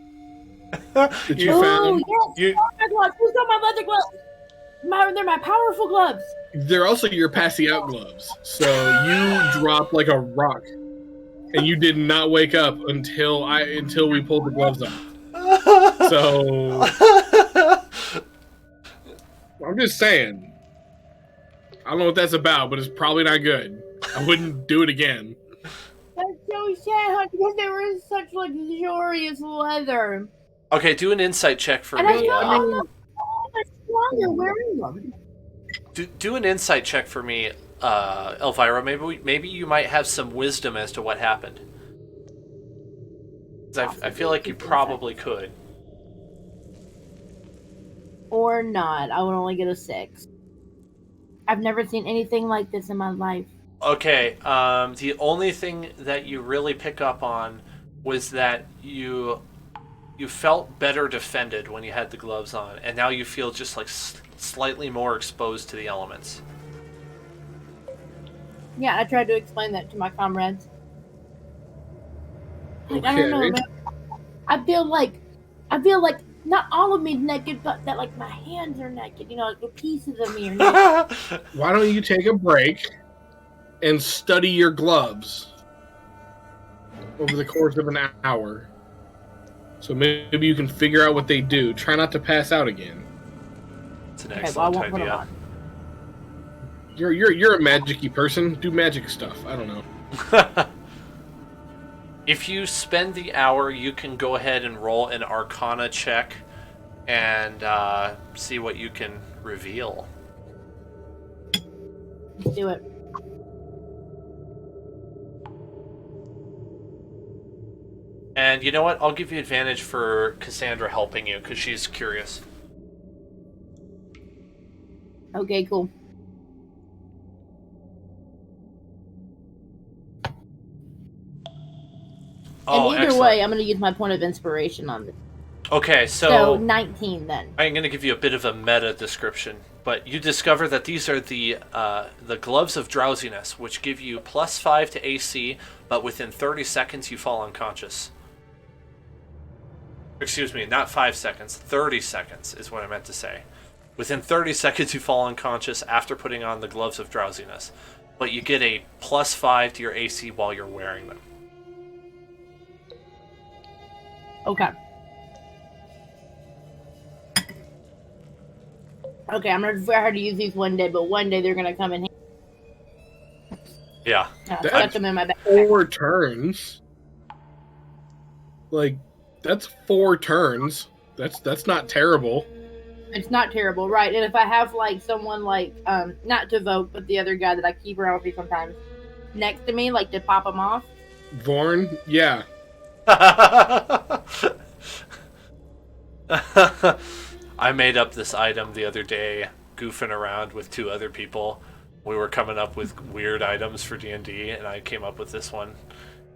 That you found? Yes, my gloves. Who's got my leather gloves? They're my powerful gloves. They're also your passing out gloves. So you dropped like a rock, and you did not wake up until we pulled the gloves off. So I'm just saying. I don't know what that's about, but it's probably not good. I wouldn't do it again. That's so sad, because they were in such luxurious leather. Okay, do an insight check for and me. I feel much stronger wearing them. Do an insight check for me, Elvira. Maybe you might have some wisdom as to what happened. I feel like you probably could. Or not. I would only get a 6. I've never seen anything like this in my life. Okay, the only thing that you really pick up on was that you felt better defended when you had the gloves on, and now you feel just like slightly more exposed to the elements. Yeah, I tried to explain that to my comrades. Like, Okay. I don't know, man. I feel like not all of me is naked, but that like my hands are naked. You know, like the pieces of me are naked. Why don't you take a break and study your gloves over the course of an hour? So maybe you can figure out what they do. Try not to pass out again. It's an excellent idea. You're a magic-y person. Do magic stuff. I don't know. If you spend the hour, you can go ahead and roll an Arcana check and see what you can reveal. Let's do it. And you know what? I'll give you advantage for Cassandra helping you, because she's curious. Okay, cool. Oh, and either excellent. way, I'm going to use my point of inspiration on this. Okay, so 19 then. I'm going to give you a bit of a meta description, but you discover that these are the gloves of drowsiness, which give you +5 to AC, but within 30 seconds you fall unconscious. Excuse me, not 5 seconds. 30 seconds is what I meant to say. Within 30 seconds, you fall unconscious after putting on the gloves of drowsiness. But you get a +5 to your AC while you're wearing them. Okay. Okay, I'm gonna figure out how to use these one day, but one day they're gonna come in. Yeah. Stuck them in my back. 4 turns. Like, that's 4 turns. That's not terrible. It's not terrible, right? And if I have like someone like not to vote, but the other guy that I keep around with me sometimes next to me, like to pop them off. Vorn, yeah. I made up this item the other day, goofing around with 2 other people. We were coming up with weird items for D&D, and I came up with this one.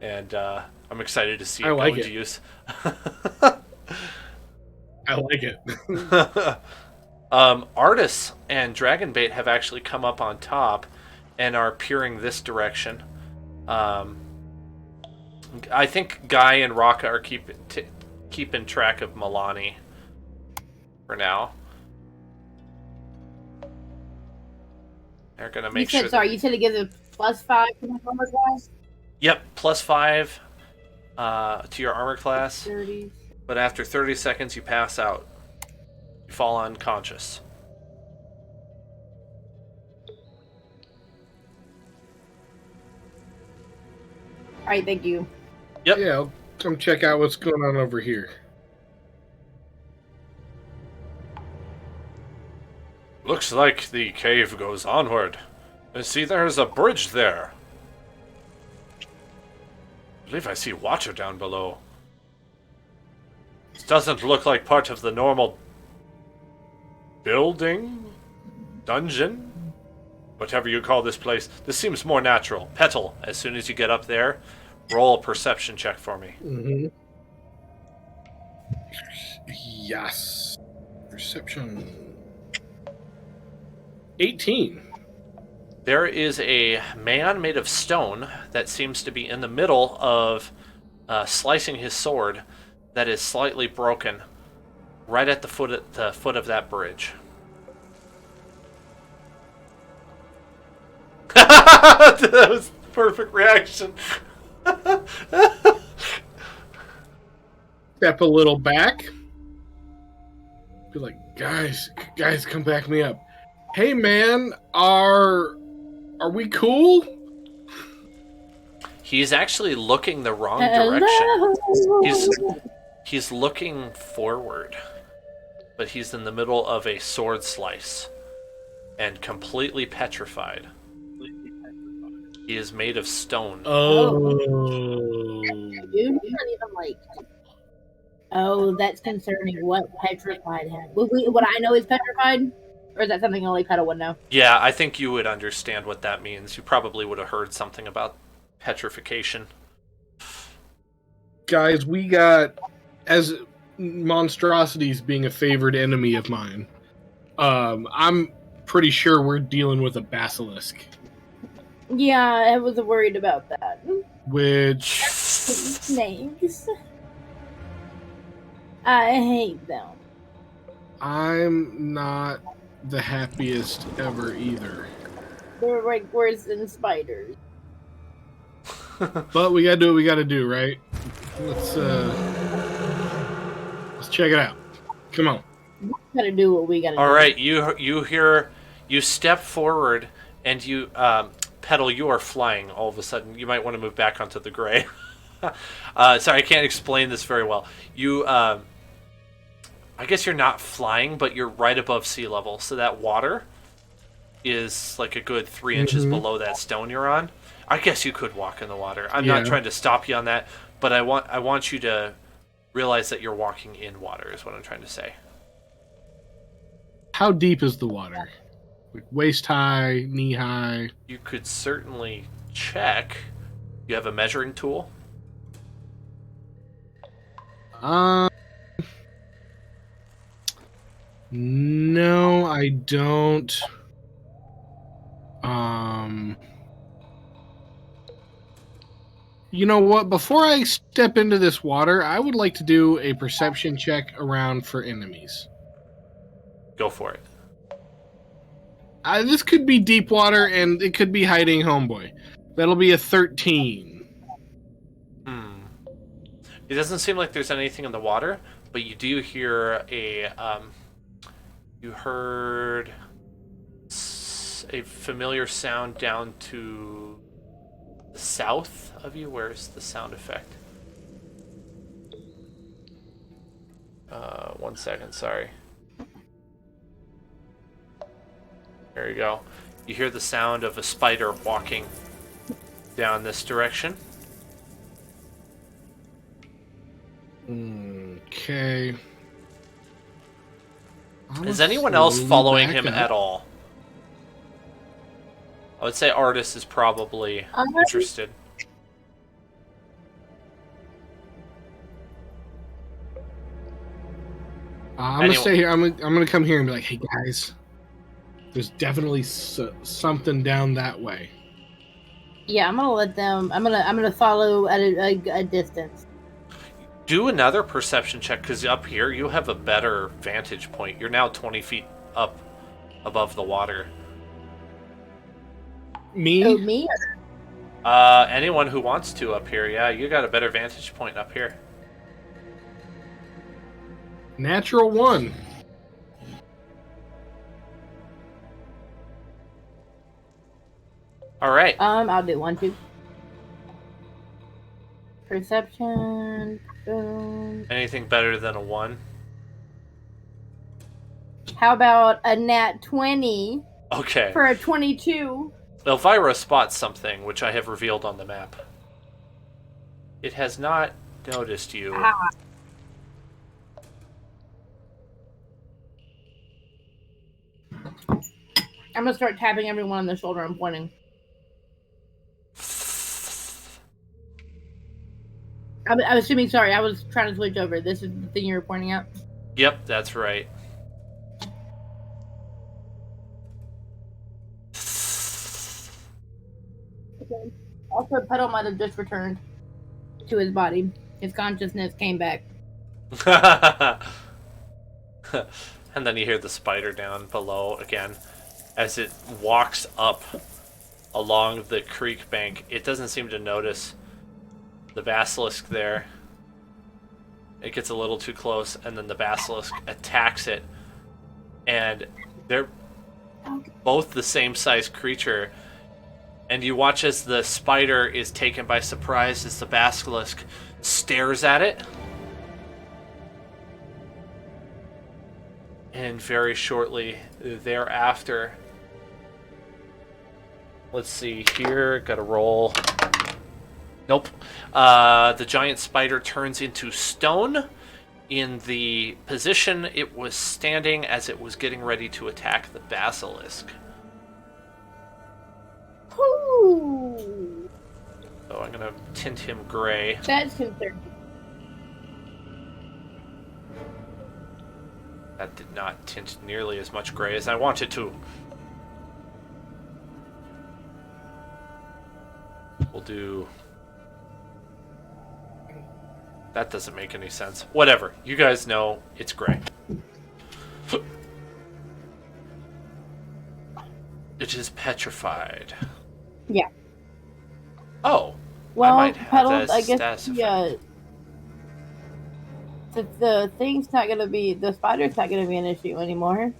And I'm excited to see it go into use. I like it. Artists and Dragonbait have actually come up on top and are peering this direction. I think Guy and Raka are keeping track of Milani for now. They're gonna make sure. Sorry, you said it gives a +5 to my armor class. Yep, +5 to your armor class. 30. But after 30 seconds, you pass out. You fall unconscious. All right, thank you. Yep. Yeah, I'll come check out what's going on over here. Looks like the cave goes onward. And see, there's a bridge there. I believe I see water down below. This doesn't look like part of the normal building, dungeon, whatever you call this place. This seems more natural. Petal, as soon as you get up there, roll a perception check for me. Mm-hmm. Yes. Perception. 18. There is a man made of stone that seems to be in the middle of slicing his sword that is slightly broken right at the foot of that bridge. That was the perfect reaction. Step a little back. Be like, guys, come back me up. Hey man, are we cool? He's actually looking the wrong direction. He's looking forward, but he's in the middle of a sword slice and completely petrified. He is made of stone. Oh. Dude, oh, that's concerning. What petrified him? What I know is petrified? Or is that something only Petal would know? Yeah, I think you would understand what that means. You probably would have heard something about petrification. Guys, we got, as monstrosities being a favored enemy of mine, I'm pretty sure we're dealing with a basilisk. Yeah, I was worried about that. Which... Snakes. I hate them. I'm not the happiest ever either. They're like worse than spiders. But we gotta do what we gotta do, right? Let's check it out. Come on. We gotta do what we gotta do. All right, you step forward and you Petal, you are flying all of a sudden. You might want to move back onto the gray. Sorry, I can't explain this very well. You I guess you're not flying, but you're right above sea level, so that water is like a good 3 inches below that stone you're on. I guess you could walk in the water. I'm not trying to stop you on that, but I want you to realize that you're walking in water is what I'm trying to say. How deep is the water? Like waist high, knee high? You could certainly check. You have a measuring tool? No, I don't. You know what? Before I step into this water, I would like to do a perception check around for enemies. Go for it. This could be deep water, and it could be hiding homeboy. That'll be a 13. It doesn't seem like there's anything in the water, but you do hear you heard a familiar sound down to the south of you. Where's the sound effect? 1 second, sorry. There you go. You hear the sound of a spider walking down this direction. Okay. Is anyone else following him at all? I would say Artis is probably interested. I'm gonna stay here. I'm gonna come here and be like, "Hey guys, there's definitely something down that way." Yeah, I'm gonna let them. I'm gonna follow at a distance. Do another perception check, because up here you have a better vantage point. You're now 20 feet up above the water. Me? Oh, me? Anyone who wants to up here, yeah, you got a better vantage point up here. Natural 1. All right. I'll do 1 too. Perception. Anything better than a 1? How about a nat 20? Okay. For a 22. Elvira spots something, which I have revealed on the map. It has not noticed you. Ah. I'm gonna start tapping everyone on the shoulder and pointing. I'm assuming, sorry, I was trying to switch over. This is the thing you were pointing out? Yep, that's right. Okay. Also, Petal might have just returned to his body. His consciousness came back. And then you hear the spider down below again. As it walks up along the creek bank, it doesn't seem to notice the basilisk there. It gets a little too close, and then the basilisk attacks it. And they're both the same size creature. And you watch as the spider is taken by surprise as the basilisk stares at it. And very shortly thereafter, let's see here, gotta roll. Nope. The giant spider turns into stone in the position it was standing as it was getting ready to attack the basilisk. Ooh. So I'm gonna tint him gray. That's concerning. That did not tint nearly as much gray as I wanted to. We'll do... That doesn't make any sense. Whatever. You guys know it's gray. It is petrified. Yeah. Oh. Well, I might have Petal, that I guess, status yeah. The thing's not gonna be, the spider's not gonna be an issue anymore.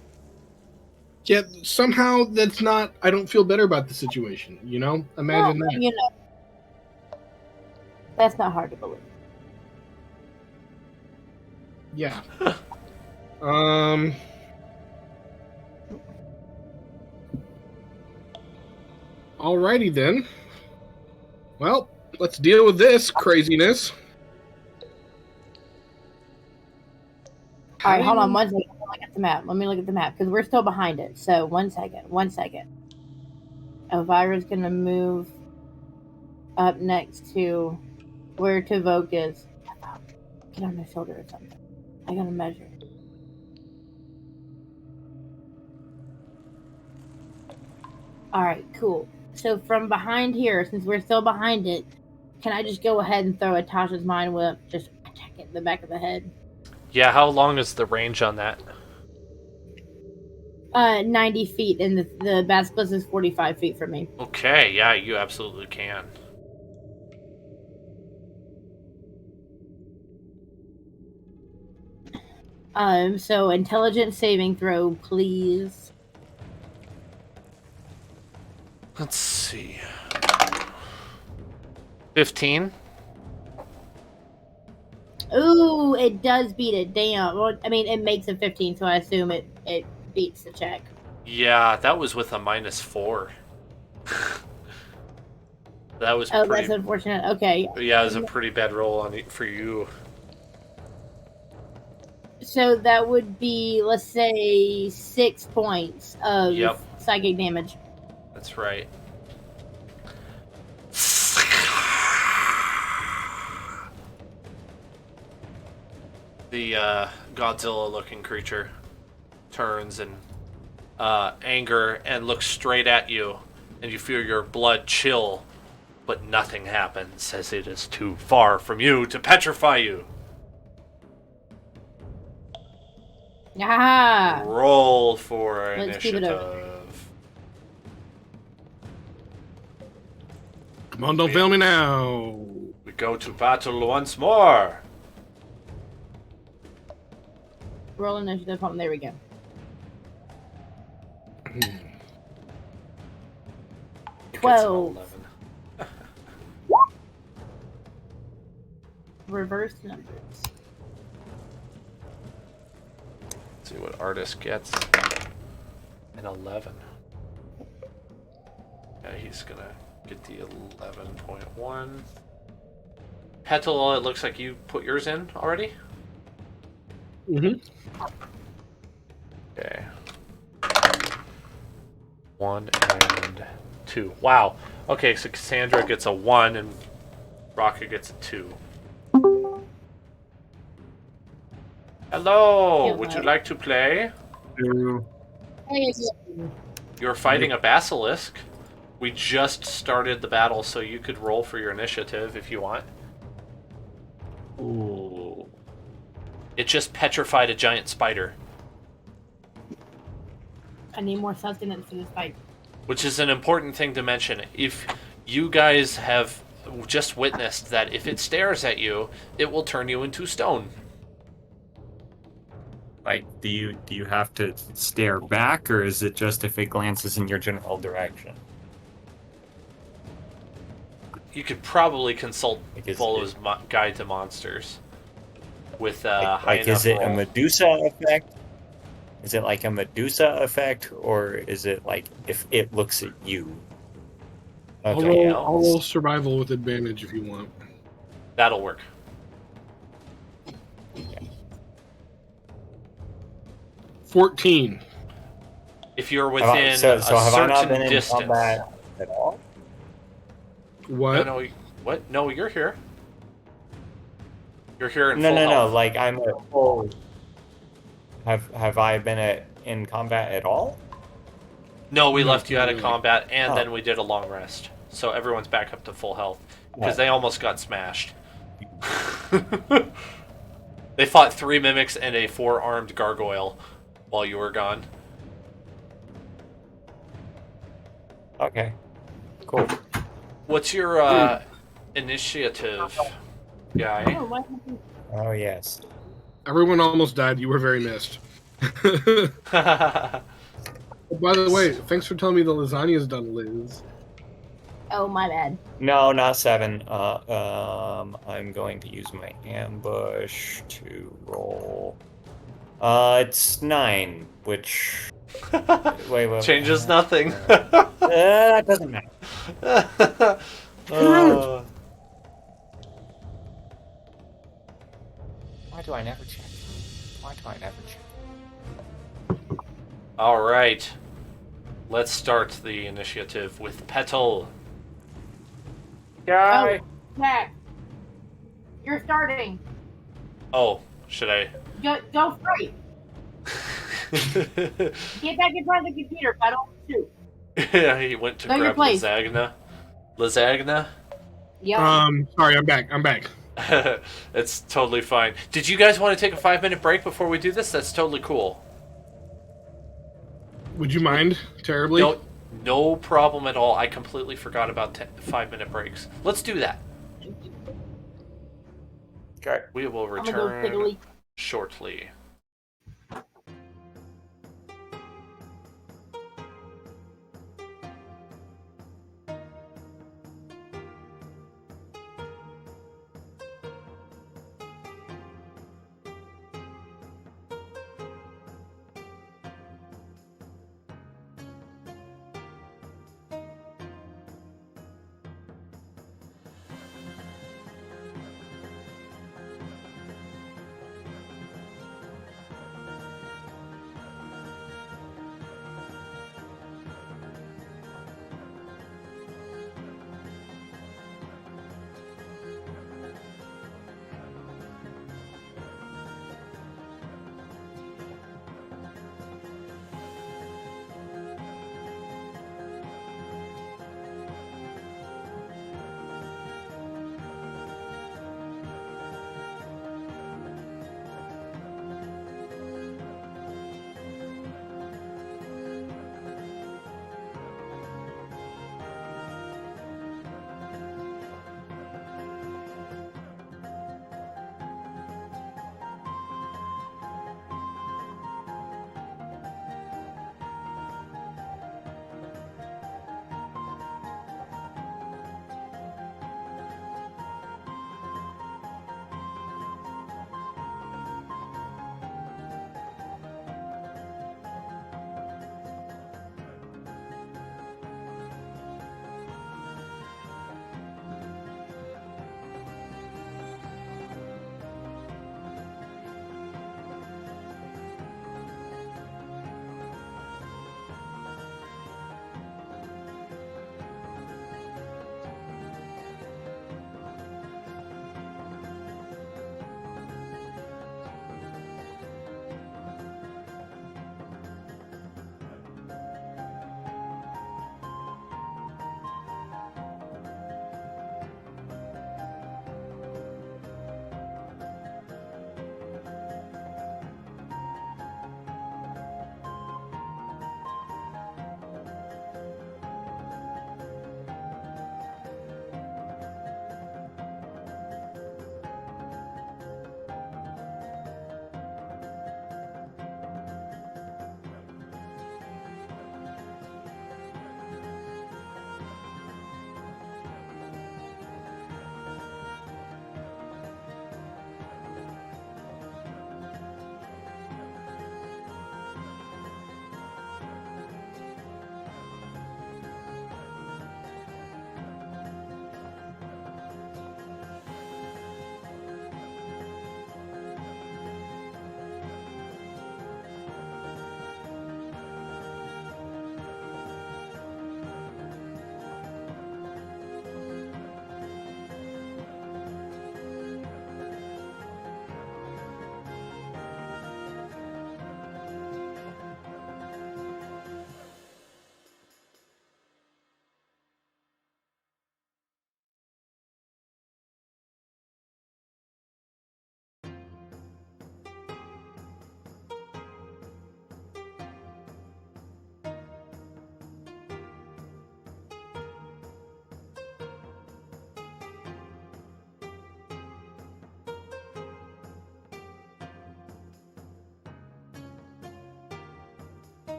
Yet somehow that's not, I don't feel better about the situation, you know? Imagine that. You know. That's not hard to believe. Yeah. Alrighty then. Well, let's deal with this craziness. All right, hold on 1 second. Let me look at the map. Let me look at the map because we're still behind it. So 1 second. 1 second. Elvira's gonna move up next to where Tavok is. Get on my shoulder or something. I gotta measure. All right, cool. So from behind here, since we're still behind it, Can I just go ahead and throw a Tasha's Mind Whip? Just attack it in the back of the head. Yeah, how long is the range on that? 90 feet, and the basilisk is 45 feet from me. Okay, yeah, you absolutely can. So intelligence saving throw, please. Let's see. 15? Ooh, it does beat it. Damn. Well, I mean, it makes a 15, so I assume it beats the check. Yeah, that was with a -4. That was Oh, pretty... that's unfortunate. Okay. Yeah, it was a pretty bad roll for you. So that would be, let's say, 6 points of psychic damage. That's right. The Godzilla-looking creature turns in anger and looks straight at you, and you feel your blood chill, but nothing happens, as it is too far from you to petrify you. Ah! Roll for Let's keep it up. initiative. Come on, don't fail me now. We go to battle once more. Roll initiative. Oh, there we go. Gets an 12. 11. Reverse numbers. Let's see what artist gets. An 11. Yeah, he's gonna get the 11.1. Petal, it looks like you put yours in already? Mm-hmm. Okay. 1 and 2. Wow. Okay, so Cassandra gets a 1 and Rocket gets a 2. Hello, would you like to play? You're fighting a basilisk. We just started the battle, so you could roll for your initiative if you want. Ooh. It just petrified a giant spider. I need more sustenance for this fight. Which is an important thing to mention. If you guys have just witnessed that if it stares at you, it will turn you into stone. Like, do you have to stare back, or is it just if it glances in your general direction? You could probably consult Like, Volo's Guide to Monsters with high enough is it roll. a Medusa effect? Is it like a Medusa effect, or is it like if it looks at you? Okay. I'll roll survival with advantage if you want. That'll work. 14. If you're within so a have I not been certain in distance. combat at all? What? No, what? No, you're here. You're here in No, full no, no. health. Like I'm at full. Have I been in combat at all? No, we No, left you out of really. combat, and Oh. then we did a long rest. So everyone's back up to full health. Because they almost got smashed. They fought 3 mimics and a 4-armed gargoyle while you were gone. Okay. Cool. What's your initiative, guy? Oh, what happened? Oh yes. Everyone almost died. You were very missed. By the way, thanks for telling me the lasagna's done, Liz. Oh, my bad. No, not 7. I'm going to use my ambush to roll. It's 9, which wait. Changes nothing. That doesn't matter. Why do I never check? All right. Let's start the initiative with Petal. Guy. Jack, you're starting. Oh, should I? Go straight. Get back in front of the computer, Pedal. Shoot. Yeah, he went to Know your grab place. Lasagna. Lasagna? Yeah. Sorry, I'm back. It's totally fine. Did you guys want to take a 5-minute break before we do this? That's totally cool. Would you mind terribly? No problem at all. I completely forgot about 5-minute breaks. Let's do that. Okay. We will return shortly.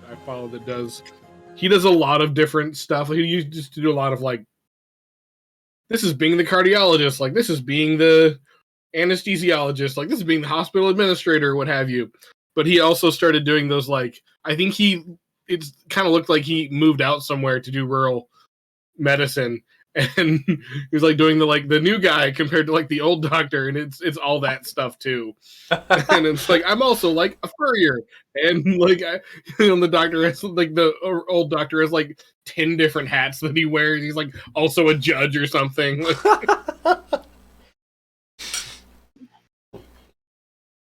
I follow that does. He does a lot of different stuff. He used to do a lot of like, this is being the cardiologist, like this is being the anesthesiologist, like this is being the hospital administrator, what have you. But he also started doing those like, I think it's kind of looked like he moved out somewhere to do rural medicine, and he was like doing the new guy compared to like the old Doctor, and it's all that stuff too. And it's like I'm also like a furrier, and like the Doctor has like the old Doctor has like 10 different hats that he wears. He's like also a judge or something.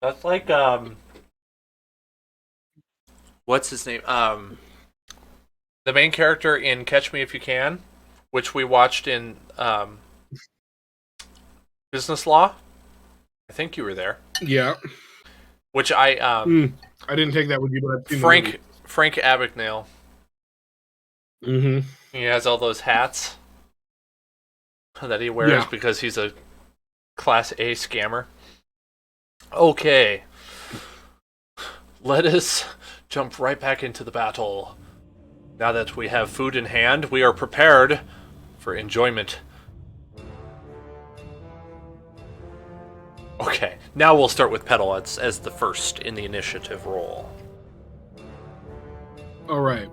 That's like what's his name? The main character in Catch Me If You Can, which we watched in Business Law. I think you were there. Yeah. Which I didn't take that with you, but I've seen Frank Abagnale. Mm-hmm. He has all those hats that he wears because he's a Class A scammer. Okay. Let us jump right back into the battle. Now that we have food in hand, we are prepared for enjoyment. Okay, now we'll start with Petal as the first in the initiative roll. All right.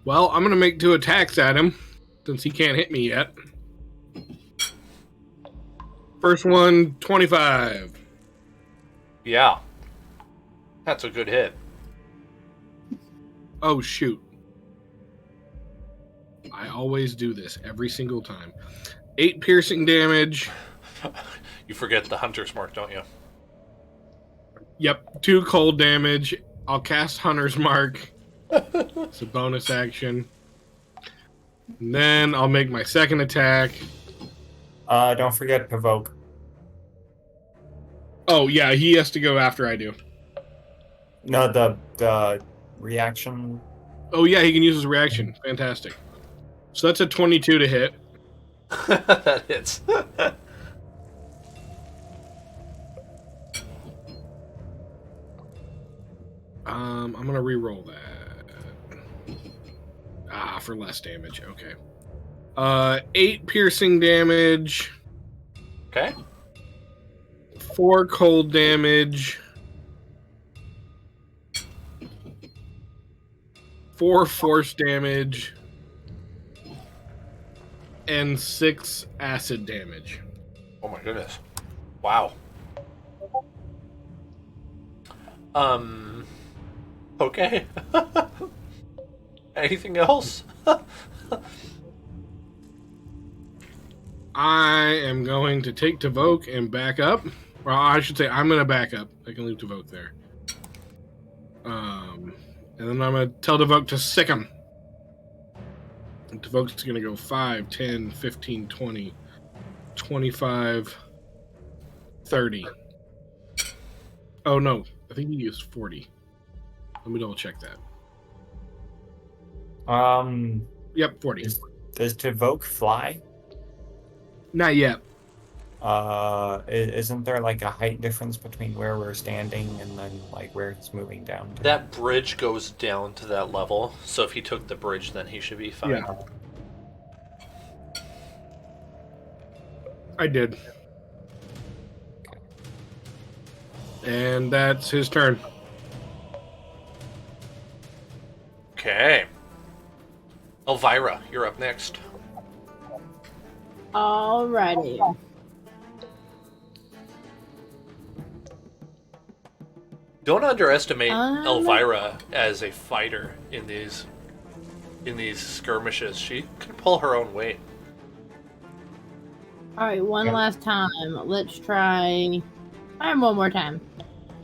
Well, I'm going to make 2 attacks at him, since he can't hit me yet. First one, 25. Yeah. That's a good hit. Oh, shoot. I always do this, every single time. 8 piercing damage. You forget the Hunter's Mark, don't you? Yep, 2 cold damage. I'll cast Hunter's Mark. It's a bonus action. And then I'll make my second attack. Don't forget provoke. Oh, yeah, he has to go after I do. No, the reaction. Oh, yeah, he can use his reaction. Fantastic. So that's a 22 to hit. That hits. I'm going to re-roll that. For less damage. Okay. 8 piercing damage. Okay. 4 cold damage. 4 force damage. And 6 acid damage. Oh my goodness. Wow. Okay. Anything else? I am going to take Tavoke and back up. Well, I should say I'm going to back up. I can leave Tavoke there. And then I'm going to tell Tavoke to sick him. And Tavoke's going to go 5, 10, 15, 20, 25, 30. Oh, no. I think he used 40. Let me double check that. Yep, 40. Does Tavoke fly? Not yet. Isn't there like a height difference between where we're standing and then like where it's moving down to? That bridge goes down to that level, so if he took the bridge, then he should be fine. Yeah. I did. And that's his turn. Okay. Elvira, you're up next. Alrighty. Don't underestimate Elvira as a fighter in these skirmishes. She can pull her own weight. Alright, one last time. Let's try. And one more time.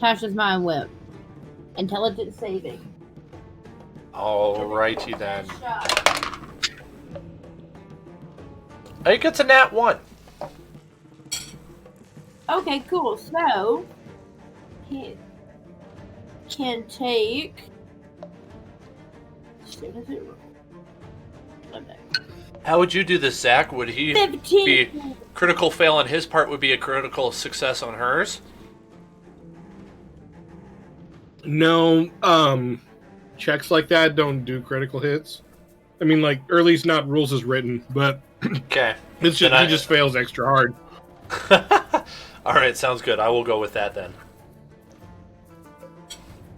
Tasha's Mind Whip. Intelligence saving. Alrighty then. I think it's a nat 1. Okay, cool. So, he can take. How would you do this, Zach? Would he 15. be critical fail on his part? Would be a critical success on hers? No, checks like that don't do critical hits. I mean, like, or at least not rules as written, but okay, it's just he just fails extra hard. All right, sounds good. I will go with that then.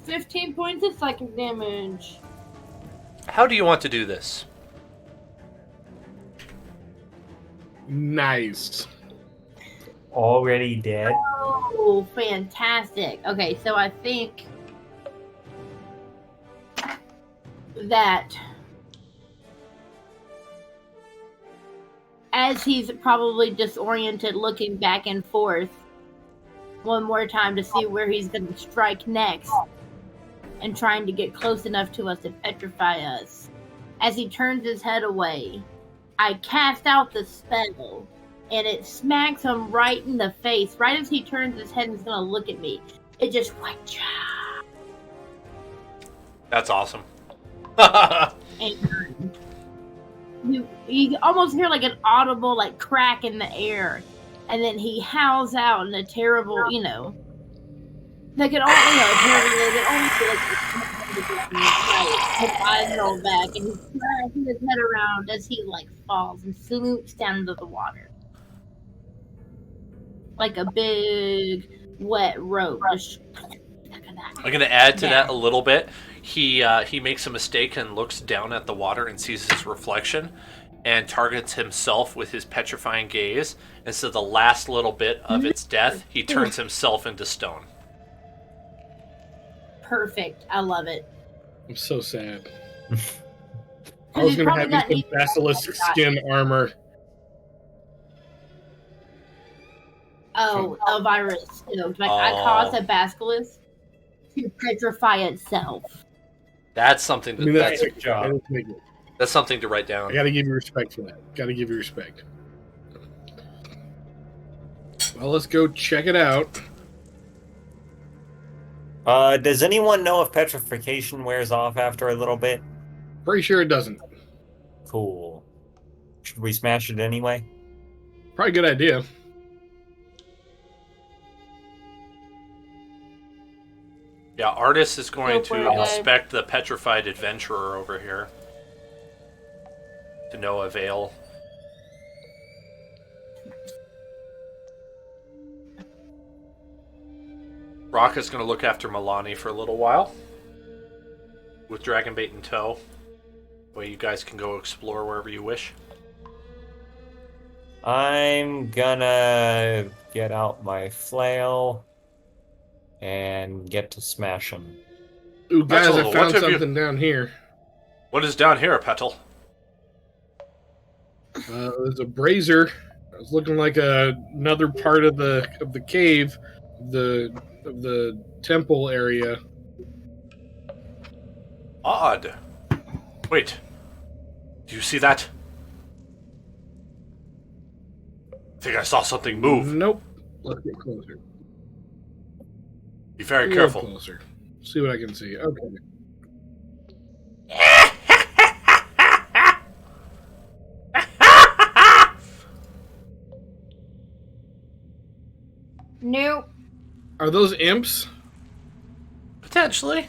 15 points of psychic damage. How do you want to do this? Nice. Already dead? Oh, fantastic. Okay, so I think that as he's probably disoriented, looking back and forth one more time to see where he's going to strike next and trying to get close enough to us to petrify us, as he turns his head away, I cast out the spell, and it smacks him right in the face. Right as he turns his head and is going to look at me, it just whacks. That's awesome. And you almost hear like an audible like crack in the air, and then he howls out in a terrible, they can only feel like his eyes roll back, and he's cracking his head around as he like falls and sloops down into the water like a big wet rope. I'm going to add to that a little bit. He makes a mistake and looks down at the water and sees his reflection and targets himself with his petrifying gaze. And so the last little bit of its death, he turns himself into stone. Perfect. I love it. I'm so sad. I was going to have you some basilisk skin armor. Oh, a virus. I caused a basilisk to petrify itself. That's something to, that's a job. That's something to write down. I gotta give you respect for that. Gotta give you respect. Well, let's go check it out. Does anyone know if petrification wears off after a little bit? Pretty sure it doesn't. Cool. Should we smash it anyway? Probably a good idea. Yeah, Artis is going to inspect the petrified adventurer over here. To no avail. Rock is going to look after Milani for a little while. With Dragonbait in tow. Well, you guys can go explore wherever you wish. I'm gonna get out my flail and get to smash him. Ooh, guys, I found something down here. What is down here, Petal? There's a brazier. It's looking like another part of the cave, of the temple area. Odd. Wait. Do you see that? I think I saw something move. Nope. Let's get closer. Be very careful. Closer. See what I can see. Okay. Nope. Are those imps? Potentially.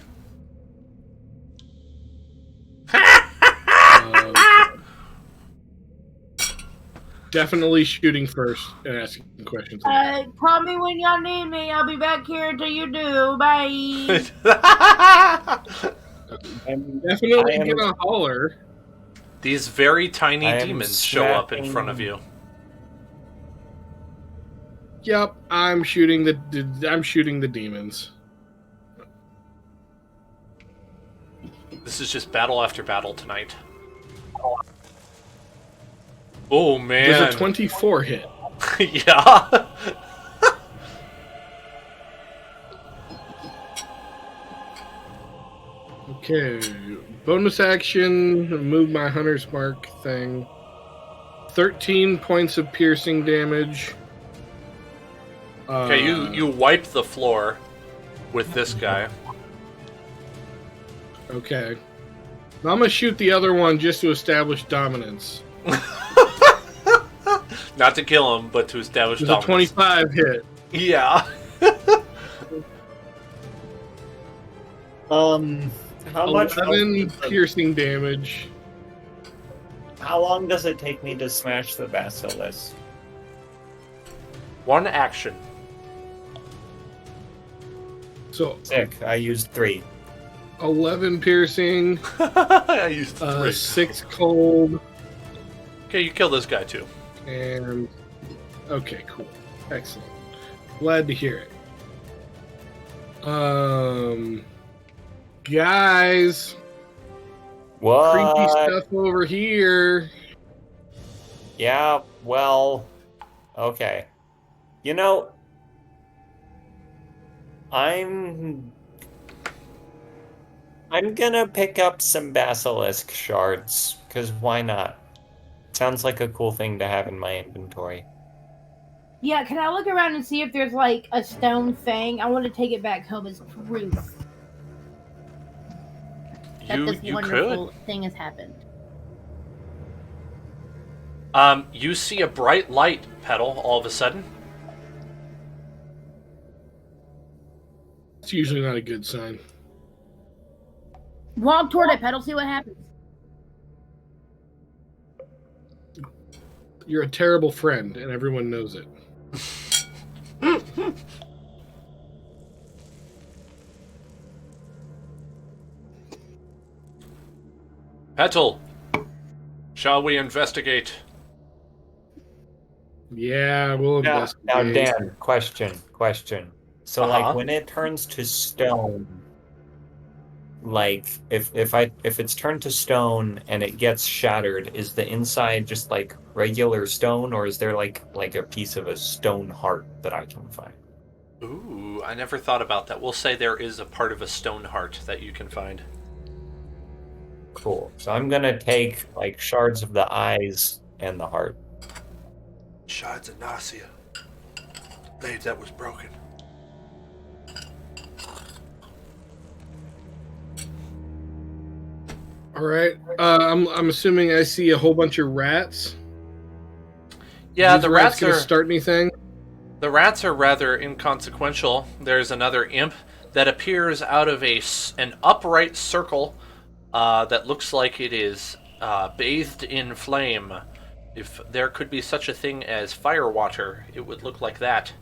Definitely shooting first and asking questions. Call me when y'all need me. I'll be back here until you do. Bye. I'm definitely gonna holler. These very tiny demons show up in front of you. Yep, I'm shooting the demons. This is just battle after battle tonight. Oh man. There's a 24 hit. Yeah. Okay. Bonus action, move my hunter's mark thing. 13 points of piercing damage. Okay, you wipe the floor with this guy. Okay. Now I'm gonna shoot the other one just to establish dominance. Not to kill him, but to establish dominance. A 25 hit. Yeah. How much? 11 piercing damage. How long does it take me to smash the basilisk? One action. So sick. I used 3. 11 piercing. I used 3. 6 cold. Okay, you kill this guy too. And okay, cool, excellent. Glad to hear it. Guys, What? creepy stuff over here. Yeah, well, okay. You know, I'm gonna pick up some basilisk shards, because why not? Sounds like a cool thing to have in my inventory. Yeah, can I look around and see if there's like a stone fang? I want to take it back home as proof that this wonderful thing has happened. You see a bright light, Petal, all of a sudden. It's usually not a good sign. Walk toward it, Petal, see what happens. You're a terrible friend, and everyone knows it. Petal, shall we investigate? Yeah, we'll investigate. Now, Dan, question. So, like, when it turns to stone, like, if it's turned to stone and it gets shattered, is the inside just like regular stone, or is there like a piece of a stone heart that I can find? Ooh, I never thought about that. We'll say there is a part of a stone heart that you can find. Cool. So I'm gonna take like shards of the eyes and the heart. Shards of nausea. Blade that was broken. All right. I'm assuming I see a whole bunch of rats. Yeah, the rats gonna start anything? The rats are rather inconsequential. There's another imp that appears out of an upright circle that looks like it is bathed in flame. If there could be such a thing as fire water, it would look like that.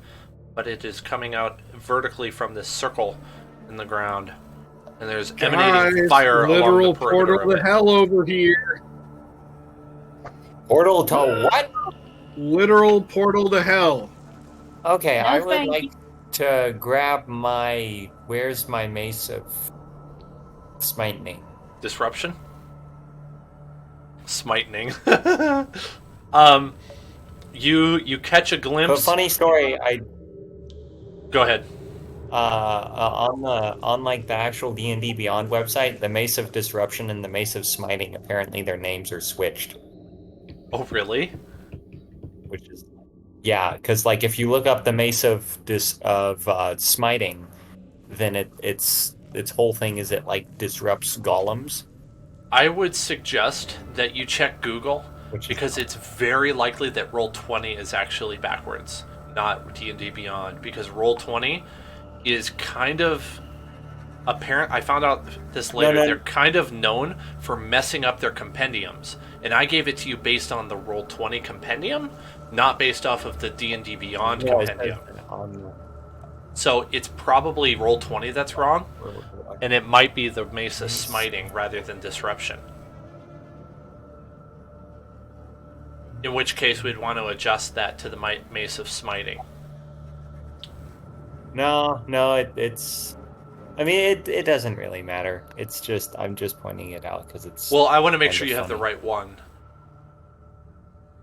But it is coming out vertically from this circle in the ground. And there's emanating fire along the perimeter portal to hell over here. Portal to what? Literal portal to hell. Okay, I would like to grab my... Where's my mace of smiting? Disruption? Smiting. You catch a glimpse. But funny story, Go ahead. On like the actual D&D Beyond website, the Mace of Disruption and the Mace of Smiting, apparently their names are switched. Oh, really? Which is, yeah, because like if you look up the Mace of Smiting, then its whole thing is it like disrupts golems. I would suggest that you check Google, because it's very likely that Roll20 is actually backwards, not D&D Beyond, because Roll20 is kind of apparent. I found out this later. No. They're kind of known for messing up their compendiums, and I gave it to you based on the Roll20 compendium, not based off of the D&D Beyond compendium. So it's probably Roll20 that's wrong, and it might be the Mace of Smiting rather than Disruption. In which case, we'd want to adjust that to the Mace of Smiting. No, it's... I mean, it doesn't really matter. It's just, I'm just pointing it out because it's... Well, I want to make sure you have the right one.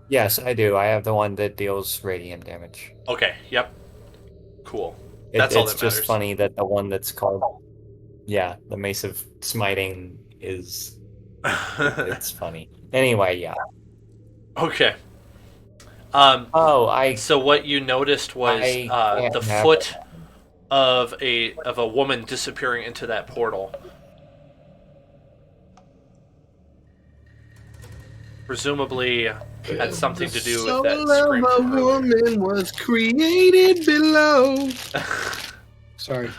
Yes, I do. I have the one that deals radiant damage. Okay, yep. Cool. That's all that matters. It's just funny that the one that's called... Yeah, the Mace of Smiting is... it's funny. Anyway, yeah. Okay. So what you noticed was the foot of a woman disappearing into that portal. Presumably had something to do with that scream. The soul of a woman was created below. Sorry,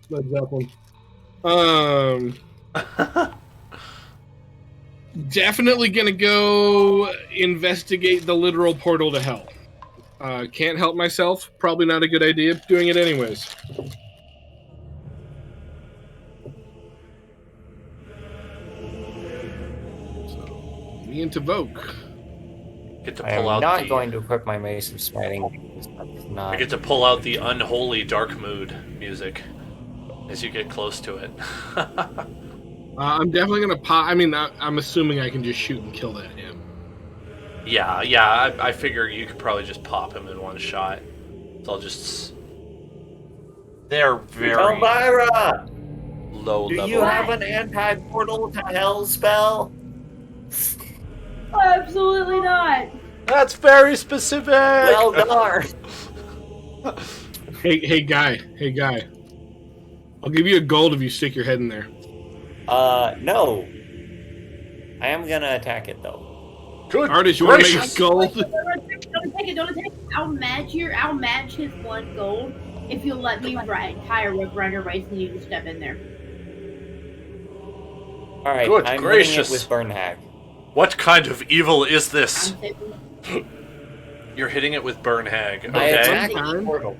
Led Zeppelin. Definitely gonna go investigate the literal portal to hell. Can't help myself. Probably not a good idea. Doing it anyways. Me and Tavoke. Get to I pull am out not going to equip my Mace of Smiting. That's I not... get to pull out the unholy dark mood music as you get close to it. I'm definitely gonna pop. I mean, I'm assuming I can just shoot and kill that him. Yeah. I figure you could probably just pop him in one shot. So I'll just. They're very Elvira! low Do level. you have an anti-portal to hell spell? Absolutely not. That's very specific. Well, darn. Hey guy. I'll give you a gold if you stick your head in there. No. I am gonna attack it though. Good. Artist, you want to make gracious. a gold? Don't take it. I'll match his 1 gold if you'll let me tie a rope around your waist and you can step in there. Alright, Good I'm gracious. hitting it with Burn Hag. What kind of evil is this? I'm saving- You're hitting it with Burn Hag. I Okay. attack the portal.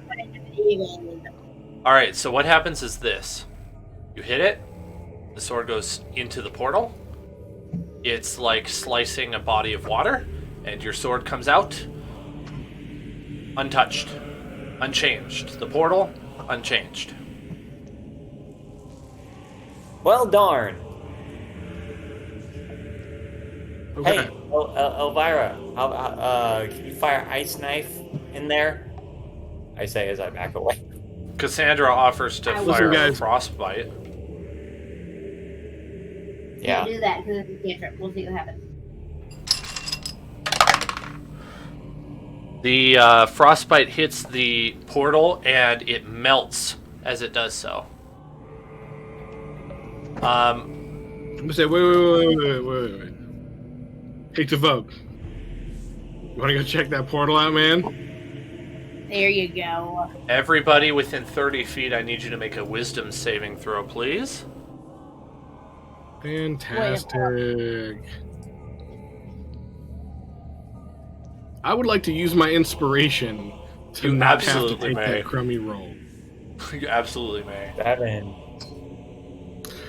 Alright, so what happens is this. You hit it, the sword goes into the portal. It's like slicing a body of water, and your sword comes out untouched, unchanged. The portal, unchanged. Well, darn. Okay. Hey, Elvira, can you fire Ice Knife in there? I say as I back away. Cassandra offers to Listen, fire a guys. frostbite. Yeah. Do that because it's a cantrip. We'll see what happens. The frostbite hits the portal and it melts as it does so. I'm gonna say, wait. Hey, Tavoke. You want to go check that portal out, man? There you go. Everybody within 30 feet, I need you to make a wisdom saving throw, please. Fantastic. I would like to use my inspiration to You not have to absolutely take may. that crummy roll. You absolutely may. 7.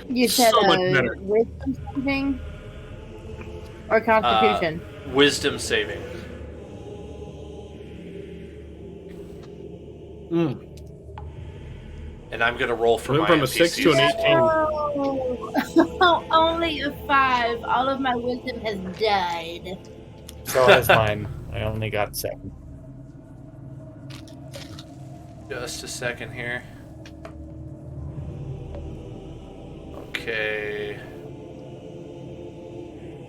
You said So much better. wisdom saving or constitution? Wisdom saving. And I'm going to roll for Went my from a 6 to an NPCs. 18. Oh, only a 5. All of my wisdom has died. So has mine. I only got 7. Just a second here. Okay.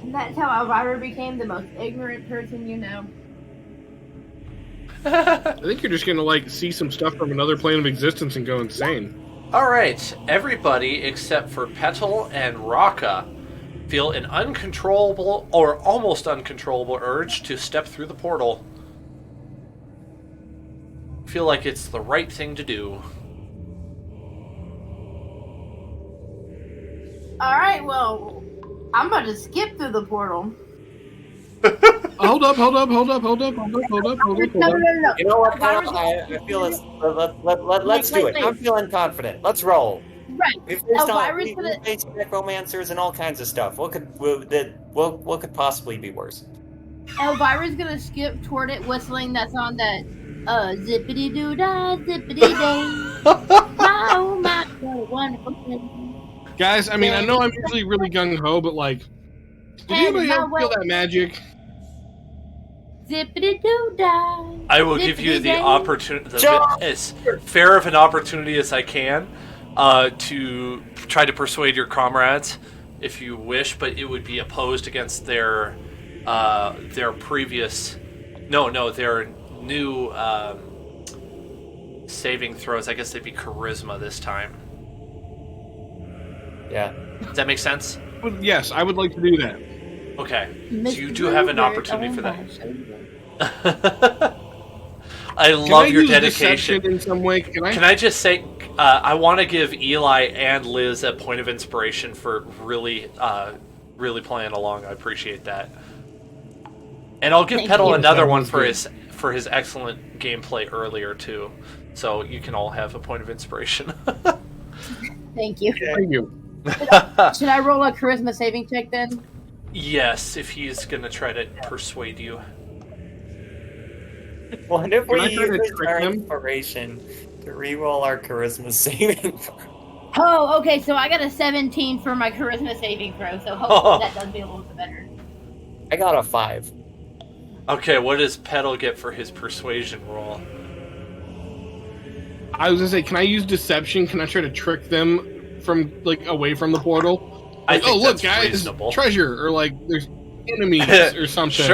And that's how Elvira became the most ignorant person you know. I think you're just gonna like see some stuff from another plane of existence and go insane. Alright, everybody except for Petal and Raka feel an uncontrollable or almost uncontrollable urge to step through the portal. Feel like it's the right thing to do. Alright, well, I'm about to skip through the portal. Hold up. No. You know what, Kyle? I feel it's... Let's do it. Wait. I'm feeling confident. Let's roll. Right. We've faced Elvira's gonna- necromancers and all kinds of stuff. What could possibly be worse? Elvira's gonna skip toward it, whistling that song that zippity doo dah, zippity day. Oh my god, wonderful thing. Guys, I mean, I know I'm usually really gung ho, but like, did anybody ever feel that magic? Zippity doo dah. I will give you the zippity-day. opportunity, as fair of an opportunity as I can, to try to persuade your comrades, if you wish, but it would be opposed against their previous, their new saving throws. I guess they'd be charisma this time. Yeah. Does that make sense? Well, yes, I would like to do that. Okay, so Mr. you do have an Bluebird, opportunity for that. gosh. I Can love I your use dedication. deception in some way? Can I? Can I just say, I want to give Eli and Liz a point of inspiration for really playing along. I appreciate that. And I'll give Thank Petal you. another That one was for good. his excellent gameplay earlier too. So you can all have a point of inspiration. Thank you. Thank you. Should I roll a charisma saving check then? Yes, if he's gonna try to persuade you. What if we use our inspiration to reroll our charisma saving throw? Oh, okay, so I got a 17 for my charisma saving throw, so hopefully that does me a little bit better. I got a 5. Okay, what does Petal get for his persuasion roll? I was gonna say, can I use deception? Can I try to trick them from away from the portal? Like, I think look, that's guys, reasonable. treasure, or there's enemies or something.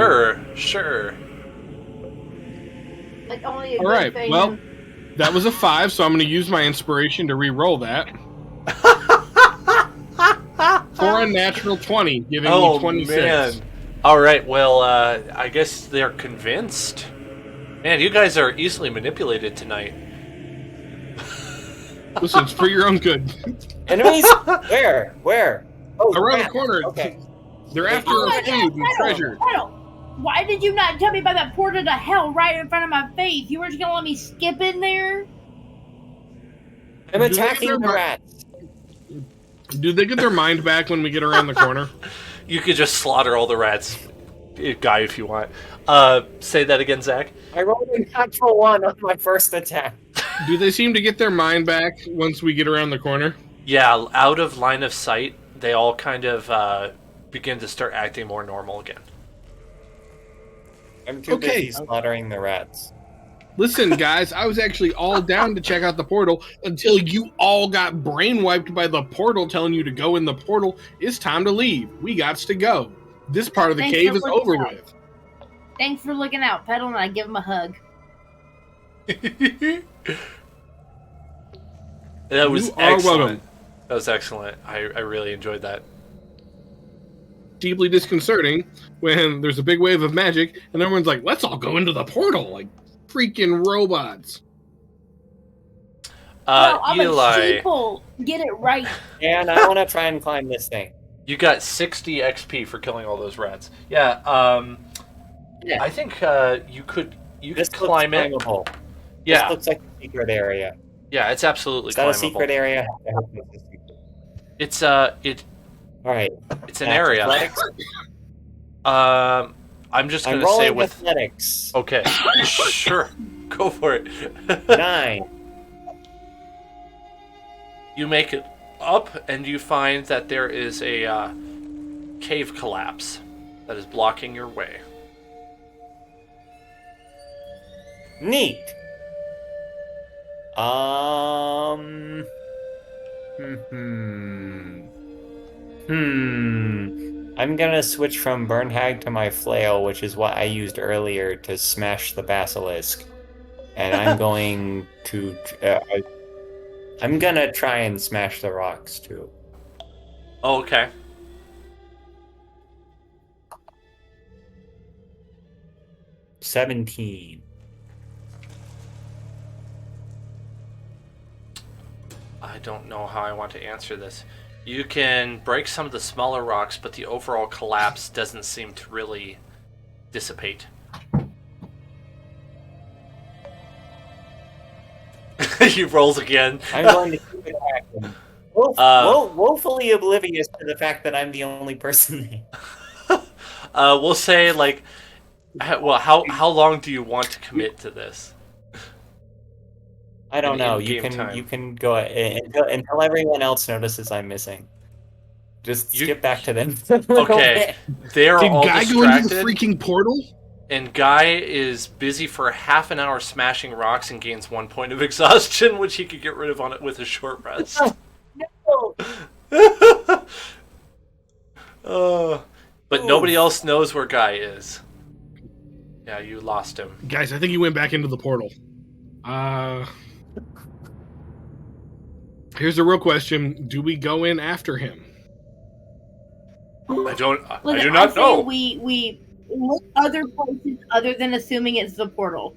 Sure. Like only a All good right, thing. well, that was a 5, so I'm gonna use my inspiration to re-roll that. For a natural 20, giving me 26. Man. All right, well, I guess they're convinced. Man, you guys are easily manipulated tonight. Listen, it's for your own good. Enemies? Where? Oh, around the corner. Okay. They're after our food and treasure. Why did you not tell me about that portal to hell right in front of my face? You were just gonna let me skip in there? I'm attacking the rats. Do they get their mind back when we get around the corner? You could just slaughter all the rats, Guy, if you want. Say that again, Zach. I rolled a natural 1 on my first attack. Do they seem to get their mind back once we get around the corner? Yeah, out of line of sight, they all kind of begin to start acting more normal again. I'm too busy slaughtering the rats. Listen, guys, I was actually all down to check out the portal until you all got brainwiped by the portal telling you to go in the portal. It's time to leave. We gots to go. This part of the cave is over with. Thanks for looking out, Petal, and I give him a hug. That was excellent. That was excellent. I really enjoyed that. Deeply disconcerting when there's a big wave of magic and everyone's like, let's all go into the portal like freaking robots. I'm Eli, a sheeple. Get it right. And I want to try and climb this thing. You got 60 XP for killing all those rats. Yeah, I think you could climb it. Yeah. This looks like a secret area. Yeah, it's absolutely Is that climbable. a secret area? It's all right. It's an area. I'm just gonna say with athletics. Okay, sure, go for it. 9. You make it up, and you find that there is a cave collapse that is blocking your way. Neat. I'm gonna switch from Burn Hag to my flail, which is what I used earlier to smash the basilisk. And I'm going to... I'm gonna try and smash the rocks, too. Oh, okay. $17. I don't know how I want to answer this. You can break some of the smaller rocks, but the overall collapse doesn't seem to really dissipate. He rolls again. I'm going to keep it acting. Woefully oblivious to the fact that I'm the only person there. We'll say, like, well, how long do you want to commit to this? I don't know. You can go until everyone else notices I'm missing. Just skip back to them. Okay, they're all Guy distracted. go into the freaking portal? And Guy is busy for half an hour smashing rocks and gains 1 point of exhaustion, which he could get rid of on it with a short rest. No. But nobody else knows where Guy is. Yeah, you lost him. Guys, I think he went back into the portal. Here's a real question. Do we go in after him? I do not know. We look other places other than assuming it's the portal.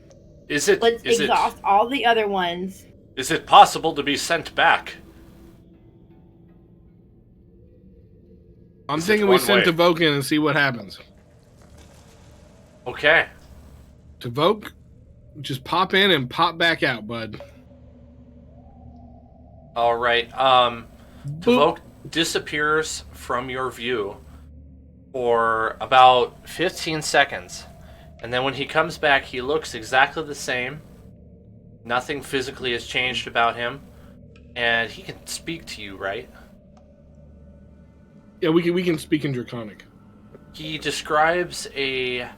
Let's exhaust all the other ones. Is it possible to be sent back? I'm thinking we send Tavoke in and see what happens. Okay. Tavoke, just pop in and pop back out, bud. All right. Tavoke disappears from your view for about 15 seconds. And then when he comes back, he looks exactly the same. Nothing physically has changed about him. And he can speak to you, right? Yeah, we can speak in Draconic. He describes a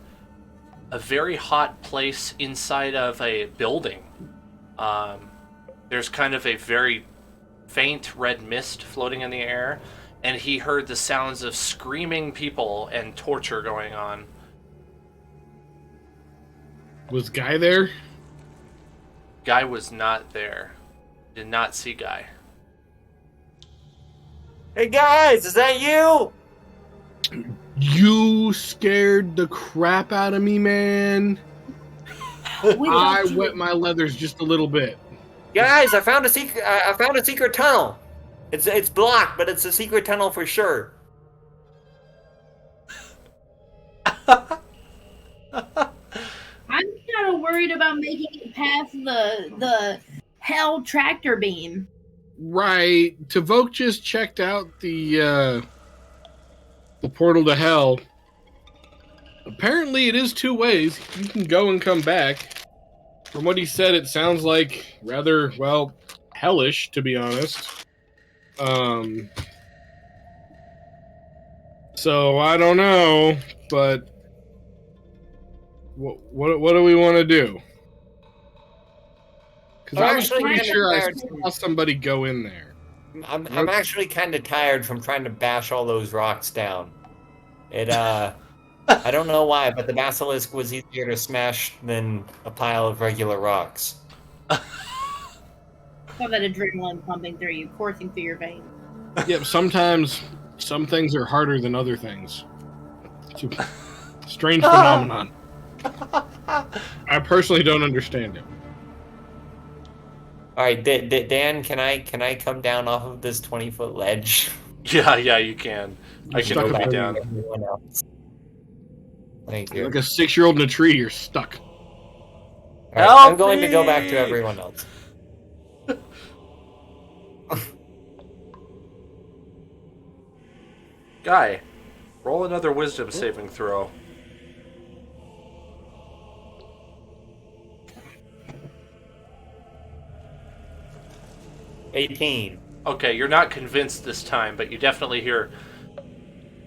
very hot place inside of a building. There's kind of a very faint red mist floating in the air, and he heard the sounds of screaming people and torture going on. Was Guy there? Guy was not there. Did not see Guy. Hey guys, is that you? You scared the crap out of me, man. I wet my leathers just a little bit. Guys, I found a secret. I found a secret tunnel. It's blocked, but it's a secret tunnel for sure. I'm kind of worried about making it past the hell tractor beam. Right. Tavok just checked out the portal to hell. Apparently, it is two ways. You can go and come back. From what he said, it sounds like rather, well, hellish, to be honest. So I don't know, but what do we want to do? Because I was pretty sure I saw somebody go in there. I'm actually kind of tired from trying to bash all those rocks down. It I don't know why, but the basilisk was easier to smash than a pile of regular rocks. Saw that adrenaline pumping through you, coursing through your veins. Yep, sometimes some things are harder than other things. It's a strange phenomenon. I personally don't understand it. All right, Dan, can I come down off of this 20-foot ledge? Yeah, you can. I can hold you down. Everyone else. Thank you. Like a 6-year-old in a tree, you're stuck. All right, I'm going to go back to everyone else. Guy, roll another wisdom saving throw. $18. Okay, you're not convinced this time, but you definitely hear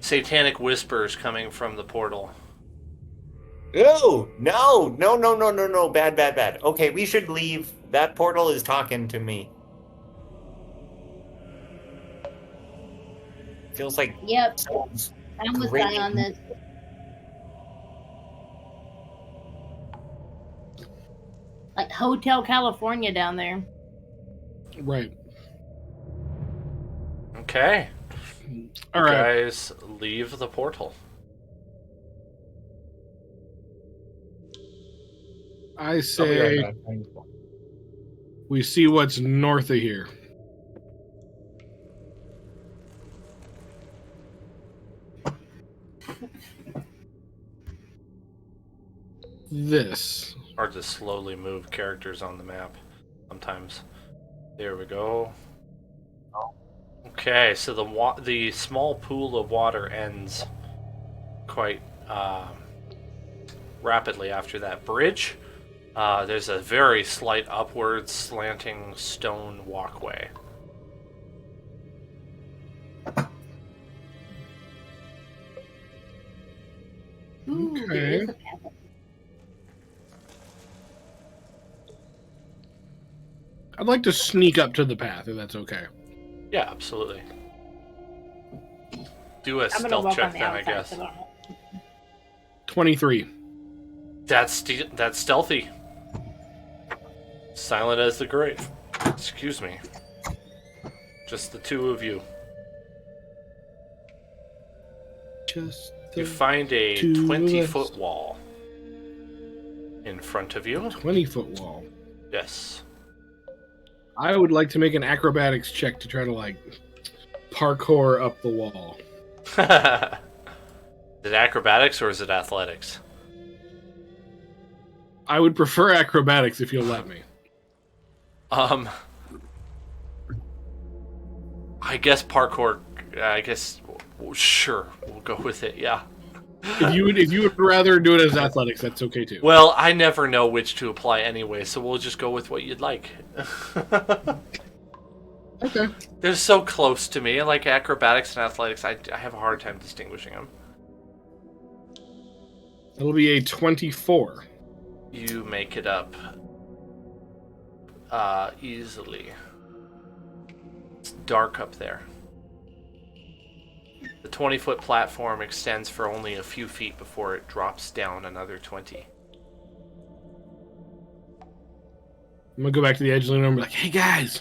satanic whispers coming from the portal. No, bad. Okay, we should leave. That portal is talking to me. Feels like... Yep, I'm with Guy on this. Like Hotel California down there. Right. Okay. All right. Guys, leave the portal. I say we see what's north of here. This. Hard to slowly move characters on the map sometimes. There we go. Okay, so the small pool of water ends quite rapidly after that bridge. There's a very slight upward slanting stone walkway. Ooh, Okay. there is a path. I'd like to sneak up to the path, if that's okay. Yeah, absolutely. Do a I'm gonna stealth walk check on the then, I outside, guess. so I don't- 23. That's stealthy. Silent as the grave. Excuse me. Just the two of you. Just You find a two of 20-foot us. wall in front of you. 20-foot wall. Yes. I would like to make an acrobatics check to try to, like, parkour up the wall. Is it acrobatics or is it athletics? I would prefer acrobatics if you'll let me. I guess parkour. I guess Well, sure, we'll go with it. Yeah. If you would rather do it as athletics, that's okay too. Well, I never know which to apply anyway, so we'll just go with what you'd like. Okay. They're so close to me, like acrobatics and athletics. I have a hard time distinguishing them. It'll be a 24. You make it up easily. It's dark up there. The 20-foot platform extends for only a few feet before it drops down another 20. I'm gonna go back to the edge of the room and be like, "Hey guys,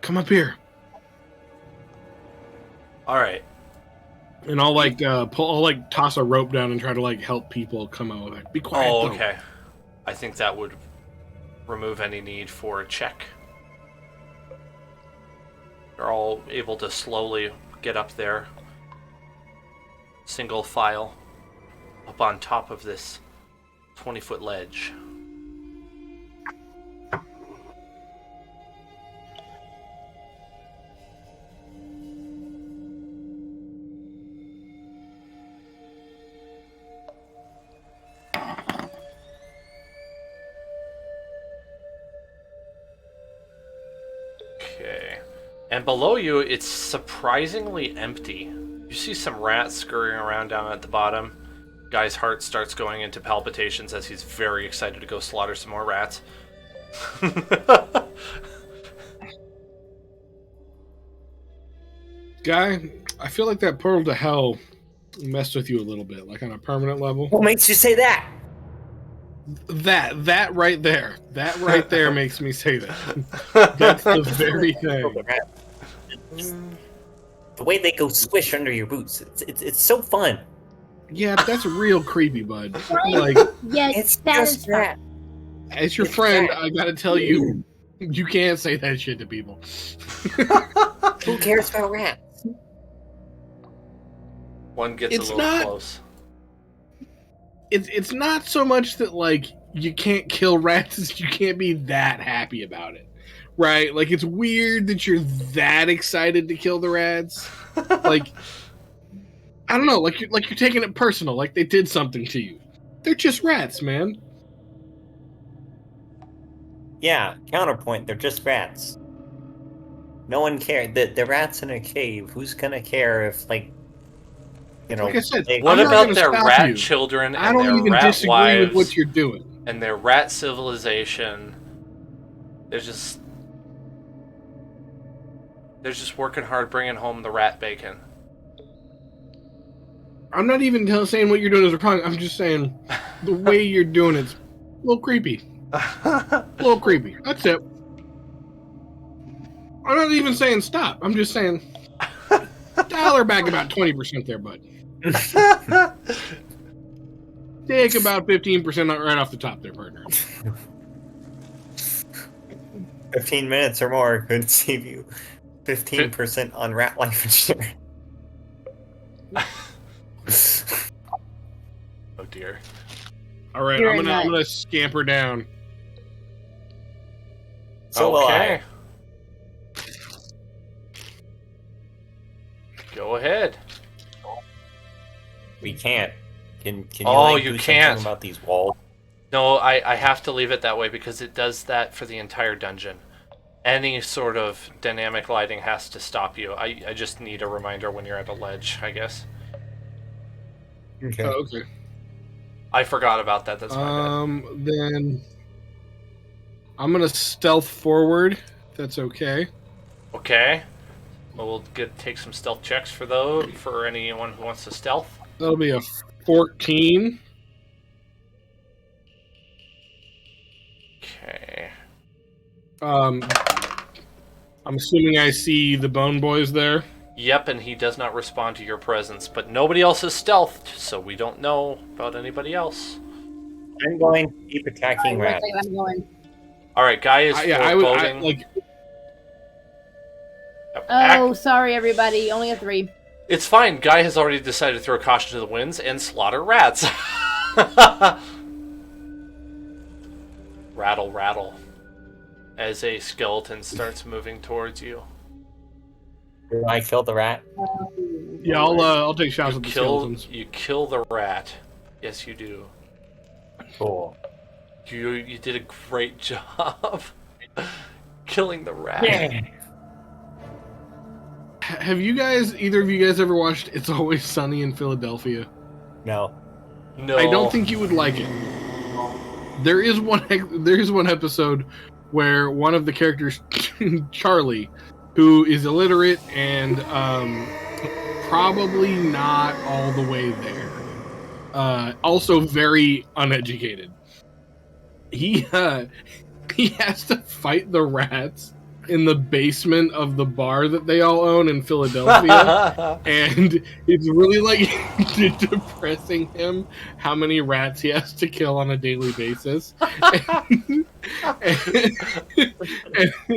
come up here." All right. And I'll I'll toss a rope down and try to help people come out. Like, be quiet. Oh, though. okay. I think that would remove any need for a check. They're all able to slowly get up there, single file, up on top of this 20-foot ledge. Okay. And below you, it's surprisingly empty. You see some rats scurrying around down at the bottom. Guy's heart starts going into palpitations as he's very excited to go slaughter some more rats. Guy, I feel like that portal to hell messed with you a little bit, like on a permanent level. What makes you say that? That right there. That right there makes me say that. That's the very thing. The way they go squish under your boots, it's so fun. Yeah, but that's real creepy, bud. Yes, It's that is just that. As your friend, I gotta tell you, you can't say that shit to people. Who cares about rats? One gets It's a little not- close. It's not so much that you can't kill rats, it's you can't be that happy about it. Right? It's weird that you're that excited to kill the rats. I don't know, you're taking it personal, like they did something to you. They're just rats, man. Yeah, counterpoint, they're just rats. No one cares. The rats in a cave, who's gonna care if, like I said, What I'm not about gonna their stop rat you. children I and don't their even rat disagree wives with what you're doing. and their rat civilization? They're just working hard bringing home the rat bacon. I'm not even saying what you're doing is wrong. I'm just saying the way you're doing it's a little creepy. A little creepy. That's it. I'm not even saying stop. I'm just saying dial her back about 20% there, bud. Take about 15% right off the top there, partner. 15 minutes or more could save you 15% on rat life insurance. Oh dear. All right, You're I'm a gonna scamper down. So will Okay. I. Go ahead. We can't. Can you Oh, like, you do can't. something about these walls? No, I have to leave it that way because it does that for the entire dungeon. Any sort of dynamic lighting has to stop you. I just need a reminder when you're at a ledge, I guess. Okay. Oh, okay. I forgot about that. That's my bad. Then I'm gonna stealth forward. If that's okay. Okay. Well, we'll take some stealth checks for anyone who wants to stealth. That'll be a 14. Okay. I'm assuming I see the Bone Boys there. Yep, and he does not respond to your presence, but nobody else is stealthed, so we don't know about anybody else. I'm going to keep attacking rats. I'm going. All right, Guy is foreboding. Oh, sorry, everybody. Only a 3. It's fine. Guy has already decided to throw caution to the winds and slaughter rats. Rattle, rattle. As a skeleton starts moving towards you. Do I kill the rat? Yeah, I'll take shots at the skeletons. You kill the rat. Yes, you do. Cool. You did a great job killing the rat. Yeah. Have either of you guys ever watched It's Always Sunny in Philadelphia? No. No. I don't think you would like it. There is one episode where one of the characters, Charlie, who is illiterate and probably not all the way there, also very uneducated. He has to fight the rats in the basement of the bar that they all own in Philadelphia, and it's really like depressing him how many rats he has to kill on a daily basis. And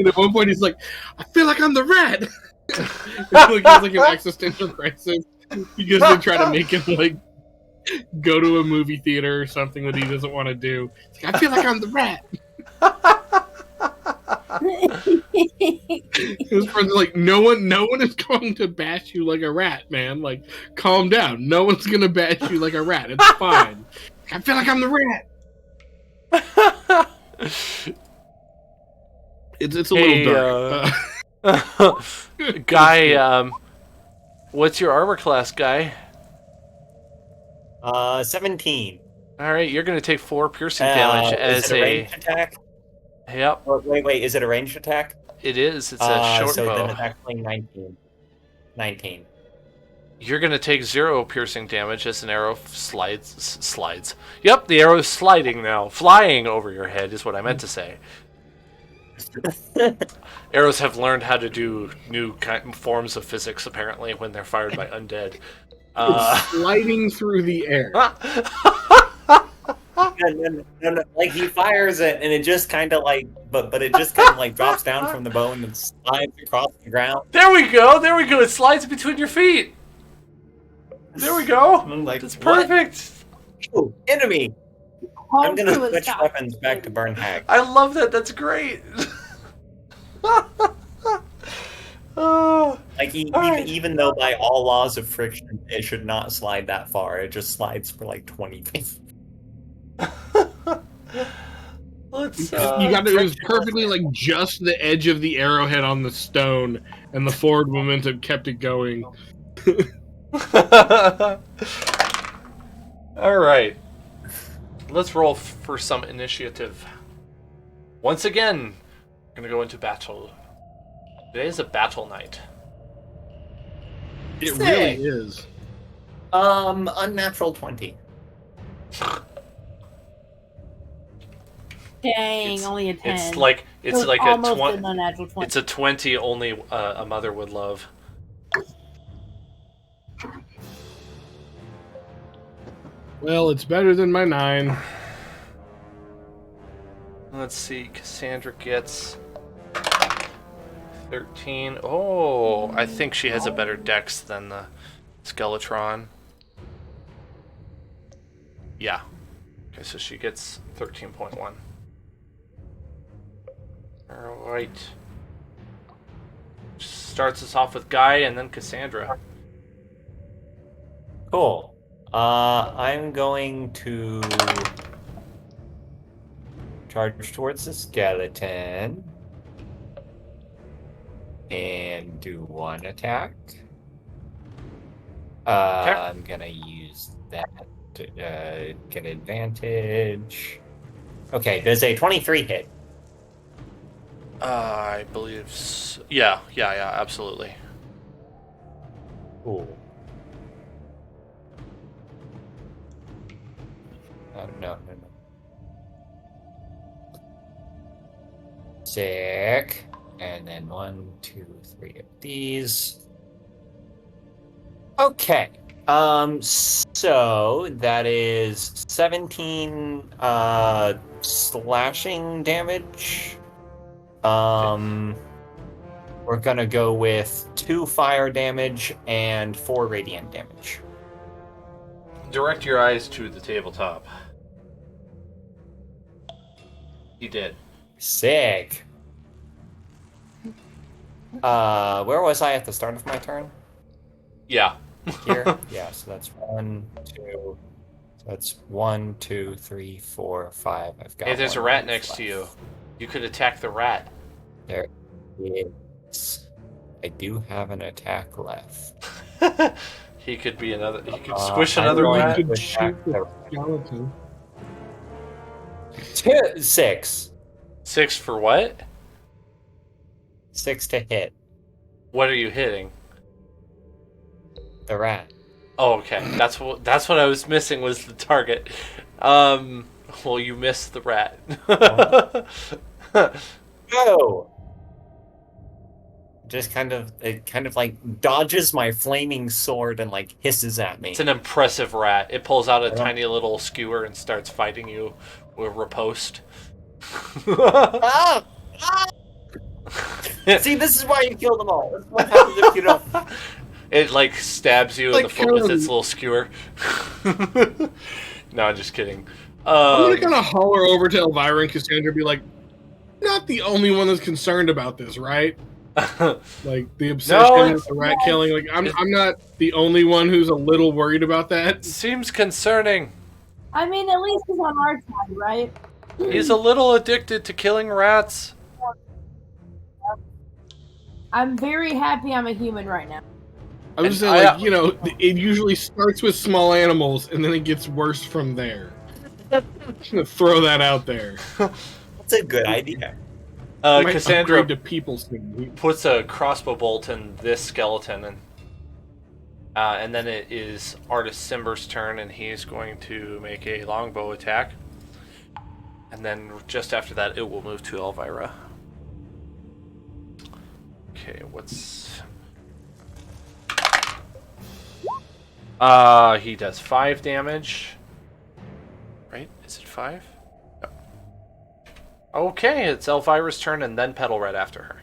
at one point he's like, "I feel like I'm the rat." It's like an existential crisis because they try to make him like go to a movie theater or something that he doesn't want to do. It's like, I feel like I'm the rat. His friends are like, no one is going to bash you like a rat, man. Like, calm down. No one's gonna bash you like a rat. It's fine. I feel like I'm the rat. It's a little dark. Guy, what's your armor class, Guy? 17. All right, you're gonna take 4 piercing damage as a ranged attack. Yep. Oh, wait, is it a ranged attack? It is. It's a short so bow. then it's actually 19. 19. You're going to take 0 piercing damage as an arrow slides. Yep, the arrow is sliding now. Flying over your head is what I meant to say. Arrows have learned how to do new forms of physics, apparently, when they're fired by undead. It's sliding through the air. No, like he fires it, and it just kind of like, but it just kind of like drops down from the bow and then slides across the ground. There we go. It slides between your feet. There we go. Like, that's perfect. Ooh, enemy. I'm gonna switch weapons back to burn hag. I love that. That's great. Like even though by all laws of friction it should not slide that far, it just slides for like 20 feet. Let's. You got it was perfectly like just the edge of the arrowhead on the stone, and the forward momentum kept it going. All right, let's roll for some initiative. Once again, we're gonna go into battle. Today is a battle night. It really is. Unnatural 20. Dang, only a 10. It's like a 20. It's a 20 only a mother would love. Well, it's better than my 9. Let's see. Cassandra gets 13. Oh, I think she has a better dex than the Skeletron. Yeah. Okay, so she gets 13.1. Alright. Starts us off with Guy and then Cassandra. Cool. I'm going to charge towards the skeleton and do 1 attack. I'm gonna use that to get advantage. Okay, does a 23 hit? I believe so. Yeah, absolutely. Cool. Oh, no. Sick. And then 1, 2, 3 of these. Okay. So that is 17 slashing damage. We're gonna go with 2 fire damage and 4 radiant damage. Direct your eyes to the tabletop. He did. Sick. Where was I at the start of my turn? Yeah. Here? Yeah, so that's 1, 2. So that's 1, 2, 3, 4, 5. I've got Hey, there's a one rat move next left. to you. You could attack the rat. There is. I do have an attack left. He could be another. He could squish I'm another going rat. You could to shoot attack the the skeleton. 6. 6 for what? 6 to hit What are you hitting? the rat. Oh, okay. That's what I was missing was the target. Well, you missed the rat. Oh! Just it kind of like dodges my flaming sword and like hisses at me. It's an impressive rat. It pulls out a tiny little skewer and starts fighting you with riposte. Ah! Ah! See, this is why you kill them all. This is what happens if you don't. It like stabs you in Like the foot with its Karen. little skewer. No, I'm just kidding. I'm gonna kind of holler over to Elvira and Cassandra and be like, not the only one that's concerned about this, right? Like the obsession with the rat killing. Like I'm not the only one who's a little worried about that. Seems concerning. I mean, at least he's on our side, right? He's a little addicted to killing rats. I'm very happy I'm a human right now. I was saying, like, you know, it usually starts with small animals and then it gets worse from there. Just gonna throw that out there. That's a good idea. Cassandra to people soon. puts a crossbow bolt in this skeleton, and then it is Artist Simber's turn, and he's going to make a longbow attack. And then just after that, it will move to Elvira. Okay, what's... he does 5 damage. Right? Is it 5? No. Okay, it's Elvira's turn, and then Petal right after her.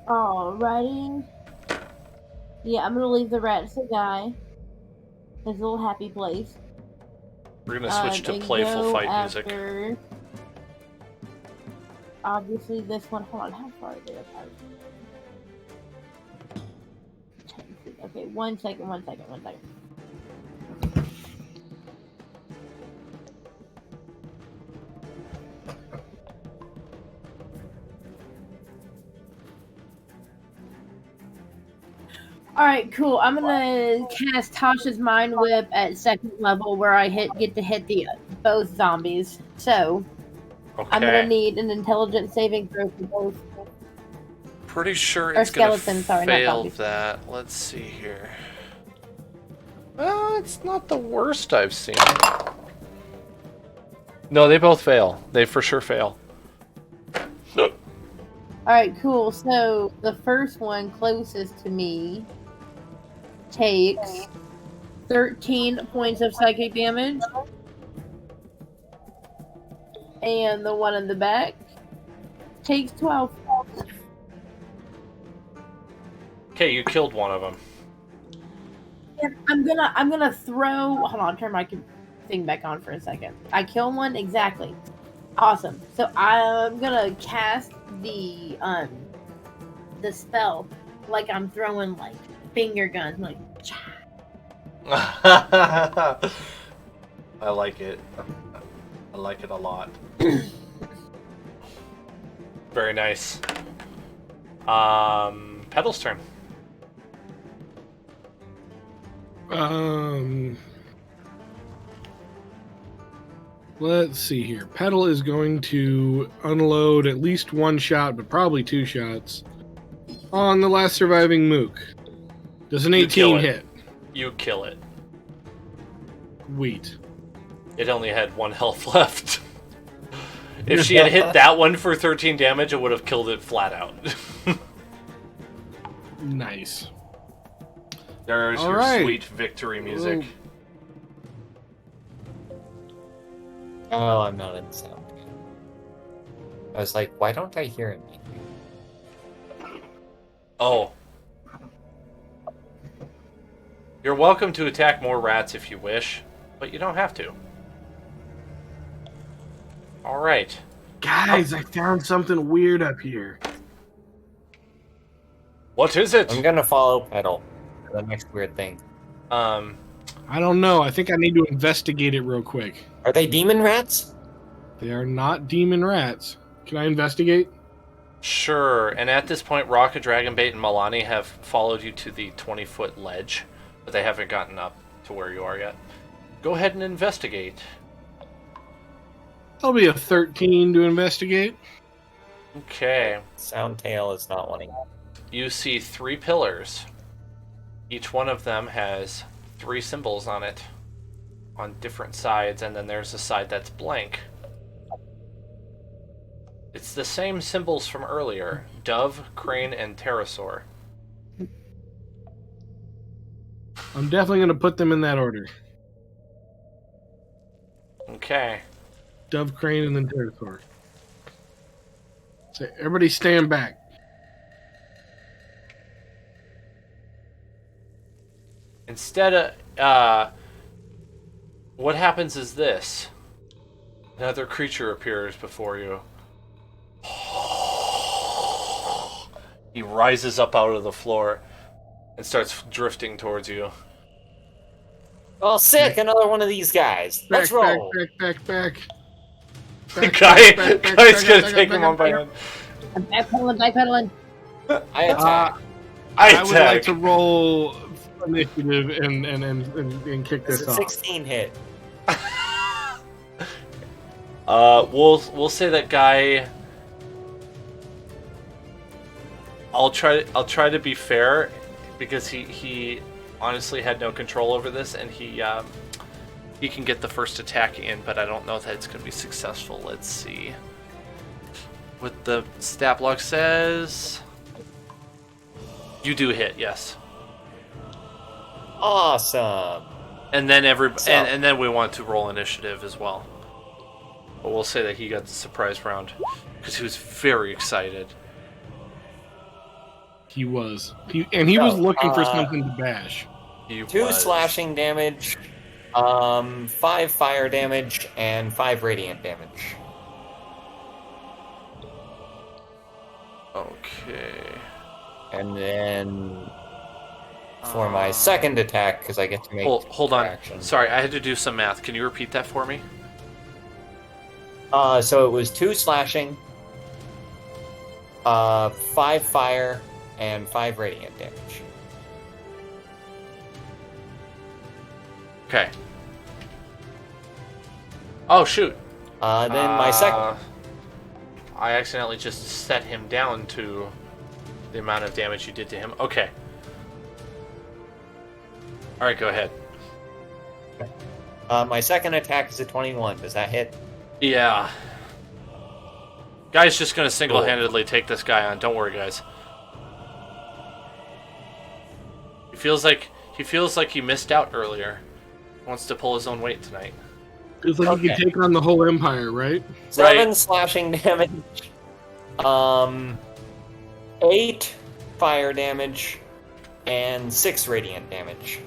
Alrighty. Yeah, I'm gonna leave the rat to the guy. His little happy place. We're gonna switch to playful fight music. Obviously, this one. Hold on, how far is it apart? Okay, one second. Alright, cool. I'm gonna cast Tasha's Mind Whip at 2nd level where I get to hit both zombies. So, Okay. I'm gonna need an intelligence saving throw for both. Pretty sure Or it's gonna skeleton, sorry, not fail zombies. that. Let's see here. Well, it's not the worst I've seen. No, they both fail. They for sure fail. Alright, cool. So, the first one closest to me takes 13 points of psychic damage. And the one in the back takes 12. Okay, you killed one of them. And I'm gonna throw. Hold on, turn my thing back on for a second. I kill one exactly. Awesome. So I'm gonna cast the spell like I'm throwing like finger guns, like. I like it. I like it a lot. Very nice. Petal's turn. Let's see here. Petal is going to unload at least one shot, but probably 2 shots on the last surviving mook. Does an 18 hit? You kill it. Sweet. It only had 1 health left. If she had hit that one for 13 damage, it would have killed it flat out. Nice. There's All your right. sweet victory music. Oh, I'm not in sound. I was like, why don't I hear it? Oh. You're welcome to attack more rats if you wish, but you don't have to. Alright. Guys, I found something weird up here. What is it? I'm gonna follow Petal for the next weird thing. I don't know. I think I need to investigate it real quick. Are they demon rats? They are not demon rats. Can I investigate? Sure. And at this point, Rocket, Dragonbait, and Milani have followed you to the 20-foot ledge, but they haven't gotten up to where you are yet. Go ahead and investigate. That'll be a 13 to investigate. Okay. Soundtail is not wanting. You see 3 pillars. Each one of them has 3 symbols on it on different sides, and then there's a side that's blank. It's the same symbols from earlier: dove, crane, and pterosaur. I'm definitely going to put them in that order. Okay. Dove, crane, and then pterosaur. So everybody stand back. Instead of, what happens is this. Another creature appears before you. He rises up out of the floor and starts drifting towards you. Oh, sick! Another one of these guys. Let's roll. Back. Guy's gonna take him on by hand. I'm backpedaling. I attack. I would like to roll initiative and kick It's this a off. 16 hit. We'll say that guy. I'll try to be fair, because he honestly had no control over this, and he can get the first attack in, but I don't know that it's going to be successful. Let's see what the stat block says. You do hit, yes. Awesome. And then and then we want to roll initiative as well. But we'll say that he got the surprise round because he was very excited. He was. He was looking for something to bash. 2 slashing damage, 5 fire damage, and 5 radiant damage. Okay. And then for my second attack, because I get to make hold on. action. Sorry, I had to do some math. Can you repeat that for me? So it was 2 slashing, 5 fire, and 5 radiant damage. Okay. Oh, shoot. Then my second... I accidentally just set him down to the amount of damage you did to him. Okay. Alright, go ahead. My second attack is a 21. Does that hit? Yeah. Guy's just gonna single-handedly take this guy on. Don't worry, guys. He feels like he missed out earlier. Wants to pull his own weight tonight. Feels like he could take on the whole empire, right? 7 slashing damage. 8 fire damage. And 6 radiant damage.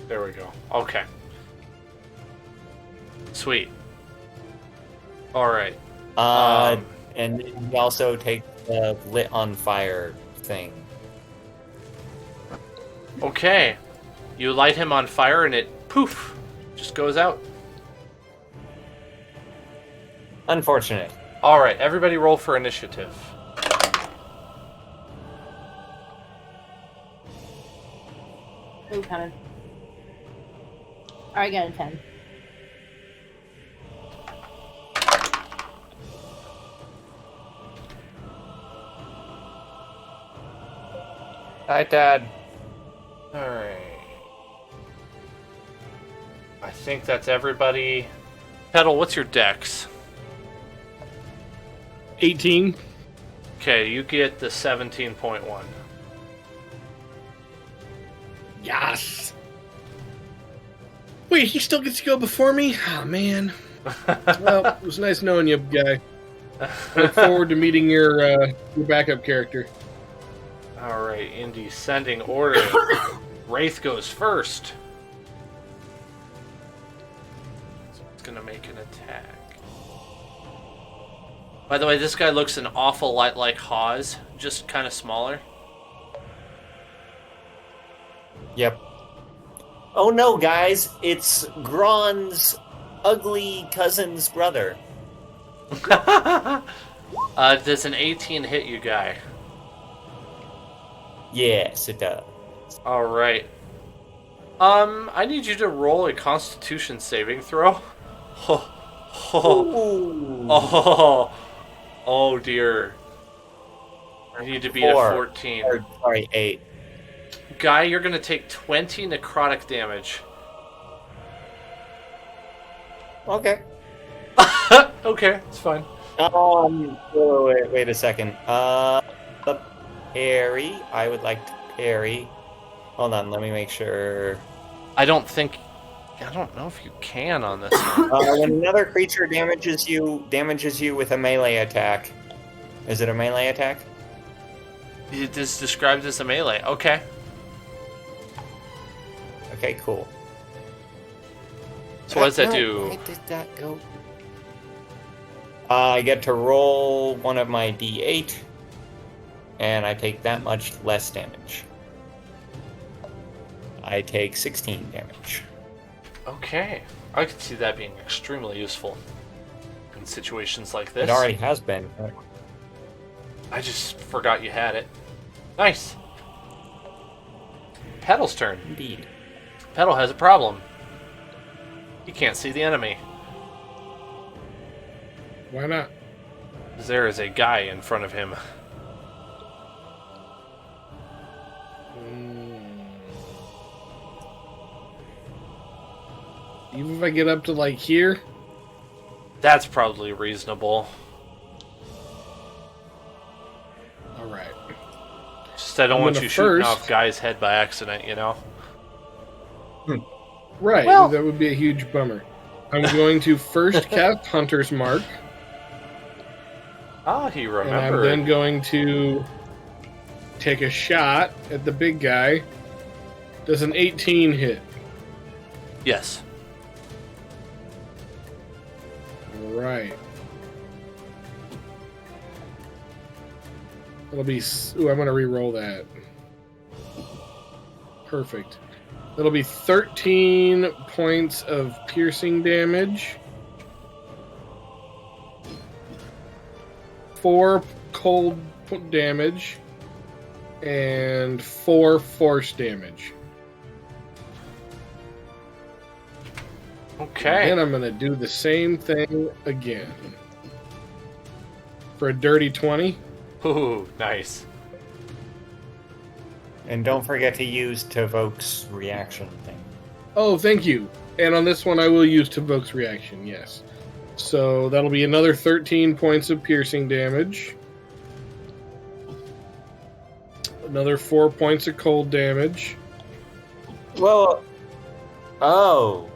There we go. Okay. Sweet. Alright. And he also takes the lit on fire thing. Okay. You light him on fire and it, poof, just goes out. Unfortunate. Alright, everybody roll for initiative. Ooh, coming. Alright, got a 10. Hi, Dad. Alright. I think that's everybody. Petal, what's your dex? 18. Okay, you get the 17.1. Yes. Wait, he still gets to go before me? Oh, man. Well, it was nice knowing you, guy. I look forward to meeting your backup character. Alright, in descending order, Wraith goes first. So it's gonna make an attack. By the way, this guy looks an awful lot like Hawes, just kind of smaller. Yep. Oh no, guys! It's Gron's ugly cousin's brother. Does an 18 hit you, guy? Yes, it does. All right. I need you to roll a Constitution saving throw. Oh dear. I need to beat a 14. Sorry, 8. Guy, you're gonna take 20 necrotic damage. Okay. Okay, it's fine. Wait a second. Parry. I would like to parry. Hold on, let me make sure. I don't know if you can on this one. When another creature damages you with a melee attack. Is it a melee attack? It is described as a melee. Okay. Okay, cool. So what does that do? Where did that go? I get to roll one of my d8, and I take that much less damage. I take 16 damage. Okay. I could see that being extremely useful in situations like this. It already has been. I just forgot you had it. Nice. Petal's turn. Indeed. Petal has a problem. He can't see the enemy. Why not? There is a guy in front of him. Even if I get up to like here? That's probably reasonable. Alright. Just I don't want you shooting off guy's head by accident, you know? Right, well, that would be a huge bummer. I'm going to first cast Hunter's Mark. Ah, he remembered. And I'm then going to take a shot at the big guy. Does an 18 hit? Yes. Right. It'll be... Ooh, I'm going to re-roll that. Perfect. It'll be 13 points of piercing damage. 4 cold damage. And 4 force damage. Okay. And I'm going to do the same thing again. For a dirty 20. Ooh, nice. And don't forget to use Tavoke's reaction thing. Oh, thank you. And on this one, I will use Tavoke's reaction, yes. So that'll be another 13 points of piercing damage. Another 4 points of cold damage. Well, oh.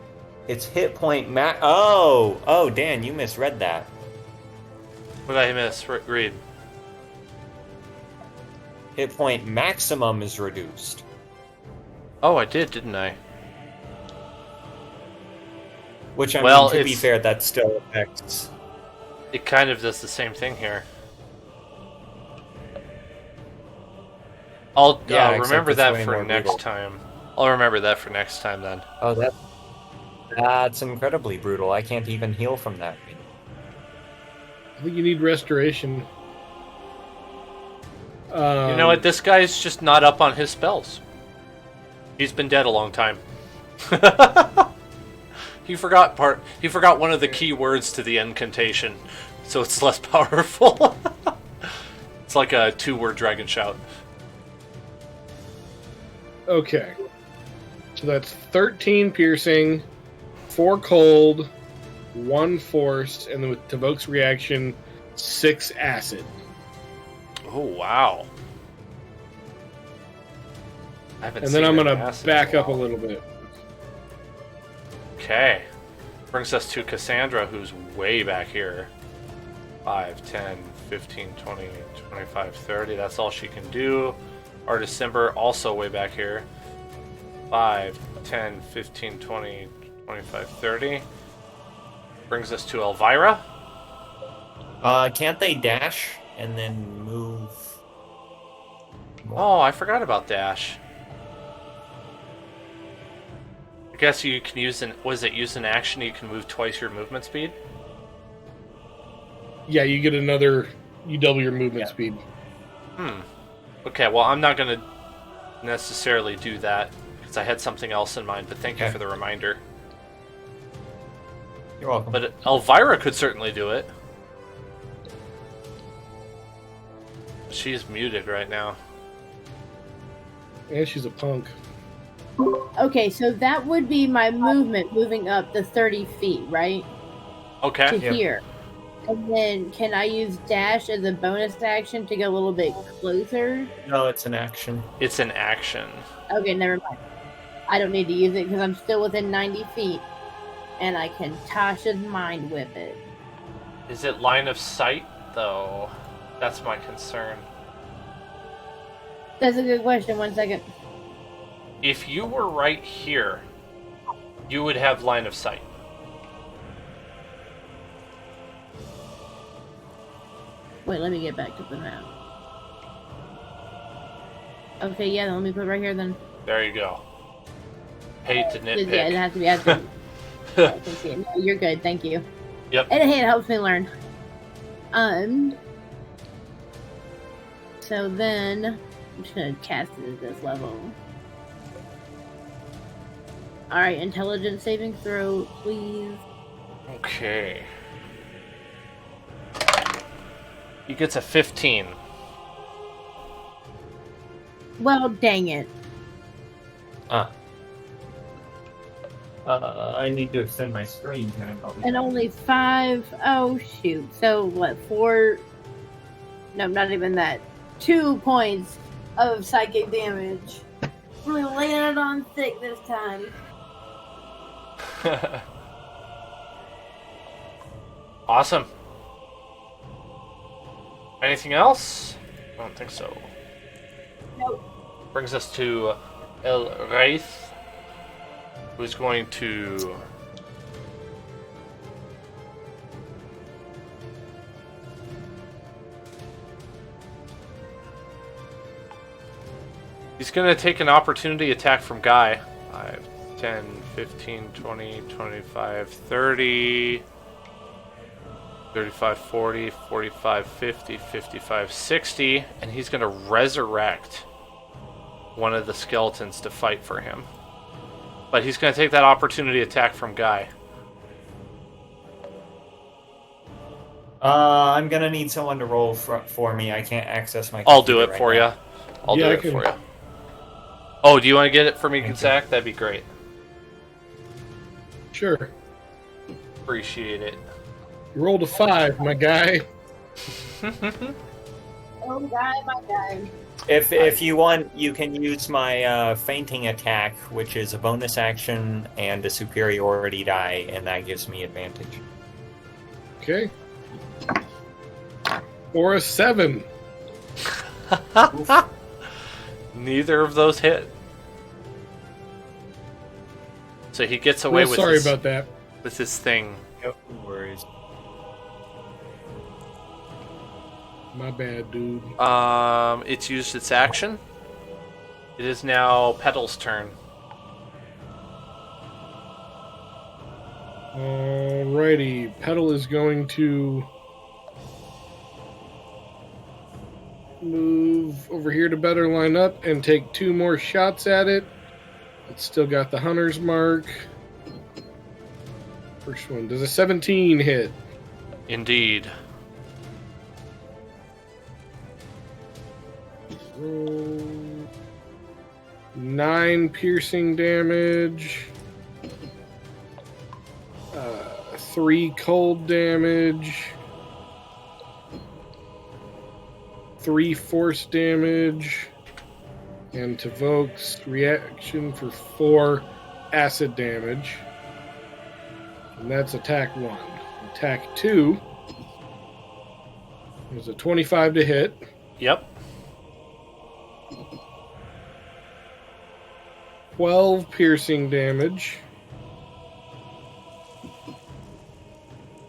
It's hit point Oh, Dan, you misread that. What did I misread? Hit point maximum is reduced. Oh, I did, didn't I? Which, I mean, to be fair, that still affects... It kind of does the same thing here. I'll remember that for next time. I'll remember that for next time, then. Oh, that's incredibly brutal. I can't even heal from that. I think you need restoration. You know what? This guy's just not up on his spells. He's been dead a long time. He forgot one of the key words to the incantation, so it's less powerful. It's like a 2-word dragon shout. Okay. So that's 13 piercing, 4 cold, 1 force, and then with Tavoke's reaction, 6 acid. Oh, wow. And then I'm going to back up a little bit. Okay. Brings us to Cassandra, who's way back here. 5, 10, 15, 20, 25, 30. That's all she can do. Artist Simber, also way back here. 5, 10, 15, 20, 25, 30. Brings us to Elvira. Can't they dash and then move more? Oh, I forgot about dash. I guess you can use use an action, you can move twice your movement speed? Yeah, you get you double your movement speed. Okay, well, I'm not going to necessarily do that, because I had something else in mind, but thank you for the reminder. You're welcome. But Elvira could certainly do it. She's muted right now. And she's a punk. Okay, so that would be my movement moving up the 30 feet, right? Okay. To here. And then can I use dash as a bonus action to go a little bit closer? No, it's an action. It's an action. Okay, never mind. I don't need to use it because I'm still within 90 feet. And I can Tasha's Mind Whip it. Is it line of sight, though? That's my concern. That's a good question. 1 second. If you were right here, you would have line of sight. Wait, let me get back to the map. Okay, yeah, let me put it right here then. There you go. Hate to nitpick. Yeah, it has to be. I can see it. No, you're good, thank you. Yep. And hey, it helps me learn. So then, I'm just gonna cast it at this level. Alright, intelligence saving throw, please. Okay. He gets a 15. Well, dang it. I need to extend my screen. And only 5. Oh, shoot. So, what, 4? No, not even that. 2 points of psychic damage. We landed on thick this time. Awesome. Anything else? I don't think so. Nope. Brings us to El Wraith, who's going to he's going to take an opportunity attack from Guy. 5, 10, 15, 20, 25, 30, 35, 40, 45, 50, 55, 60, and he's going to resurrect one of the skeletons to fight for him. But he's going to take that opportunity attack from Guy. I'm going to need someone to roll for me. I can't access my I'll do it right for now. you. I'll do it for you. Oh, do you want to get it for me, Zach? That'd be great. Sure. Appreciate it. You rolled a 5, my guy. Oh, my guy. If you want, you can use my fainting attack, which is a bonus action and a superiority die, and that gives me advantage. Okay. Or a 7. Neither of those hit. So he gets away with sorry about that. With his thing. No worries. My bad, dude. It's used its action. It is now Petal's turn. Alrighty. Petal is going to move over here to better line up and take 2 more shots at it. It's still got the hunter's mark. First one. Does a 17 hit? Indeed. Roll 9 piercing damage. 3 cold damage. 3 force damage. And Tavok's reaction for 4 acid damage. And that's attack 1. Attack 2 is a 25 to hit. Yep. 12 piercing damage.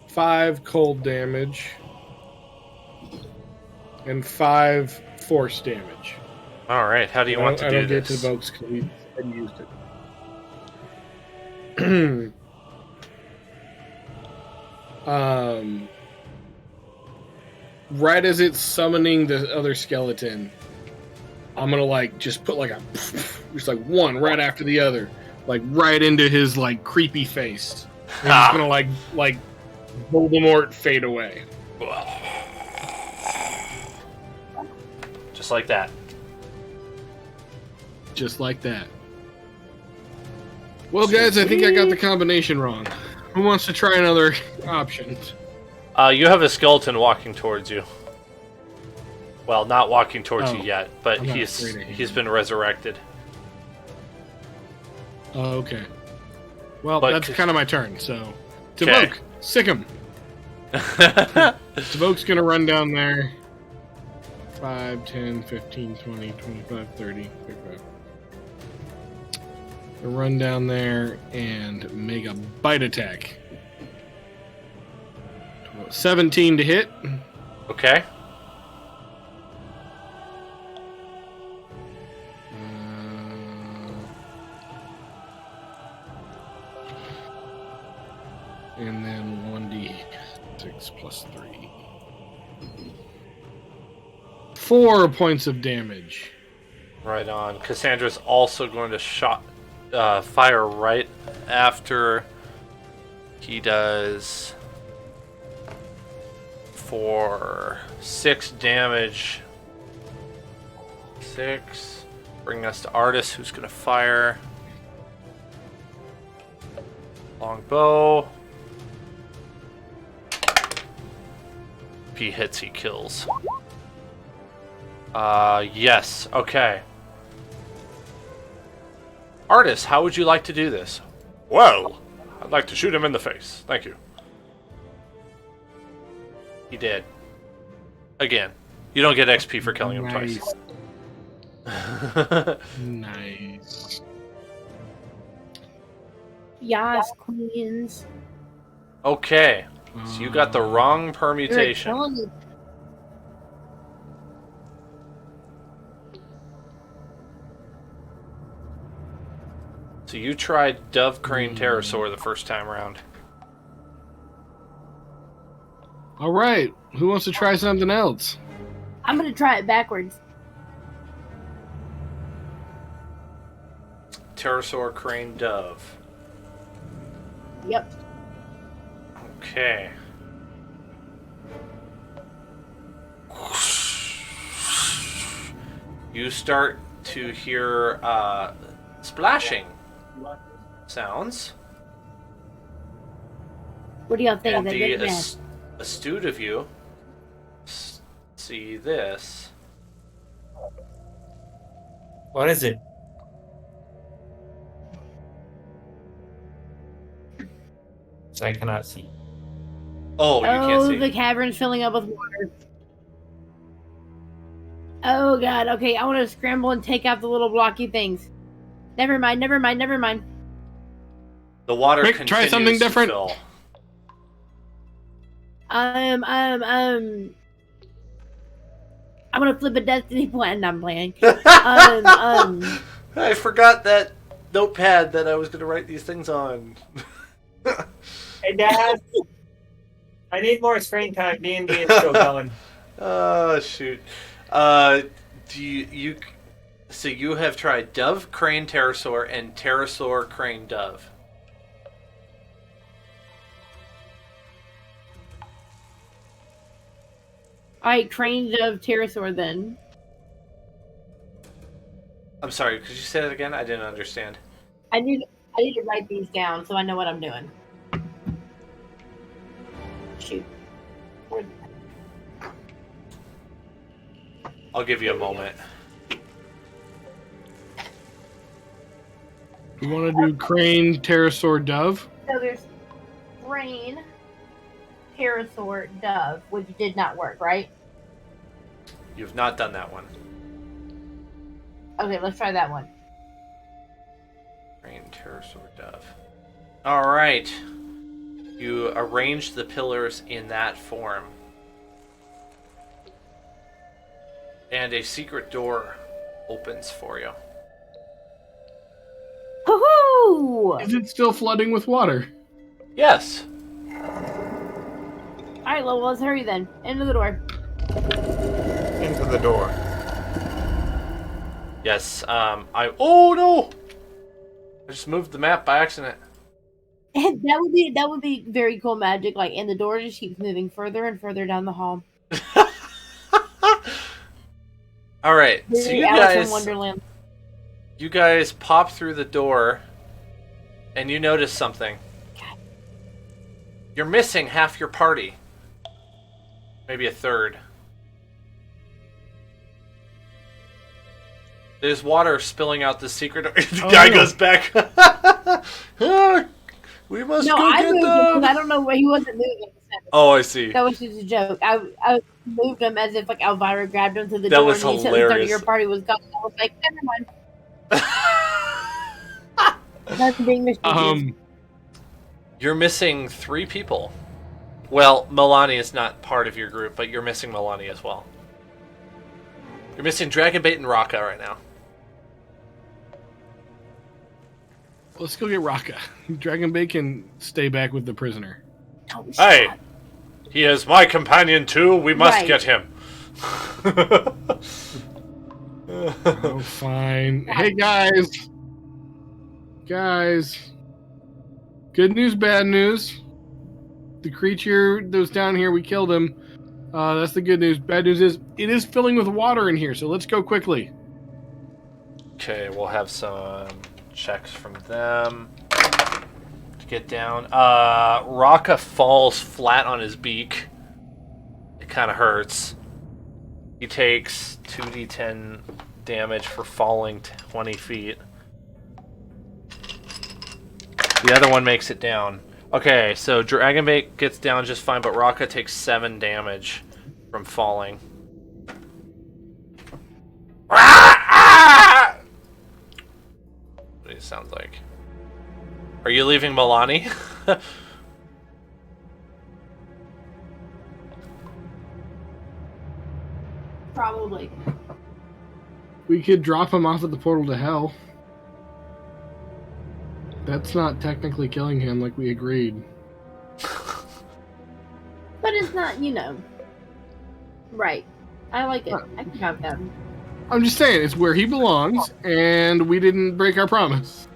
5 cold damage. and 5 force damage. All right. How do you want to do this? I don't get to Vokes because we hadn't used it. Right as it's summoning the other skeleton, I'm gonna like just put like a just like one right after the other, like right into his like creepy face. And he's gonna like Voldemort fade away. Just like that. Just like that. Well, guys, I think I got the combination wrong. Who wants to try another option? You have a skeleton walking towards you. Well, not walking towards you yet, but he's been resurrected. Oh, okay. Well, that's kind of my turn, so... Tavoke, sick him! Tavoke's gonna run down there. 5, 10, 15, 20, 25, 30, 35. Run down there and make a bite attack. 17 to hit. Okay. And then 1d6 plus 3. 4 points of damage. Right on. Cassandra's also going to fire right after he does for 6 damage. 6. Bring us to Artis, who's going to fire. Longbow. If he hits, he kills. Yes. Okay. Artis, how would you like to do this? Well, I'd like to shoot him in the face. Thank you. He did. Again. You don't get XP for killing him twice. Nice. Yas, queens. Okay. So you got the wrong permutation. So you tried Dove Crane Pterosaur the first time around. All right. Who wants to try something else? I'm going to try it backwards. Pterosaur, Crane, Dove. Yep. Okay. You start to hear splashing sounds. What do y'all think? And the astute of you see this. What is it? So I cannot see. Oh, you can't see. The cavern's filling up with water. Oh god, okay, I want to scramble and take out the little blocky things. Never mind. The water Quick, continues try something different. to fill. I'm gonna flip a destiny point. I'm playing. I forgot that notepad that I was gonna write these things on. Hey, Dad. I need more screen time. D&D is still going. Oh, shoot. So you have tried Dove Crane Pterosaur and Pterosaur Crane Dove. Alright, Crane Dove Pterosaur then. I'm sorry, could you say that again? I didn't understand. I need to write these down so I know what I'm doing. Shoot. I'll give you a moment. You want to do Crane, Pterosaur, Dove? So there's Crane, Pterosaur, Dove, which did not work, right? You've not done that one. Okay, let's try that one. Crane, Pterosaur, Dove. Alright. You arrange the pillars in that form. and a secret door opens for you. Woohoo! Is it still flooding with water? Yes. Alright, well, let's hurry then. Into the door. Into the door. Yes, oh no! I just moved the map by accident. That would be very cool magic, like, and the door just keeps moving further and further down the hall. Alright, so you guys pop through the door, and you notice something. You're missing half your party. Maybe a third. There's water spilling out the secret door. The guy goes back. We must go I get moved them. him because I don't know where he wasn't moving. Oh, I see. That was just a joke. I moved him as if like Elvira grabbed him to the door. Was and hilarious. The third of your party was gone. I was like, never mind. That's being mischievous. You're missing 3 people. Well, Milani is not part of your group, but you're missing Milani as well. You're missing Dragonbait and Raka right now. Let's go get Raka. Dragonbait can stay back with the prisoner. Oh, Hey! He is my companion too. We must get him. Oh, fine. Hey, guys. Guys. Good news, bad news. The creature that was down here, we killed him. That's the good news. Bad news is, it is filling with water in here, so let's go quickly. Okay, we'll have some checks from them to get down. Raka falls flat on his beak. It kind of hurts. He takes 2d10 damage for falling 20 feet. The other one makes it down. Okay, so Dragonbait gets down just fine, but Raka takes 7 damage from falling. What it sounds like. Are you leaving Milani? Probably. We could drop him off at the portal to hell. That's not technically killing him like we agreed. But it's not, Right. I like it. I can have that. I'm just saying, it's where he belongs, and we didn't break our promise.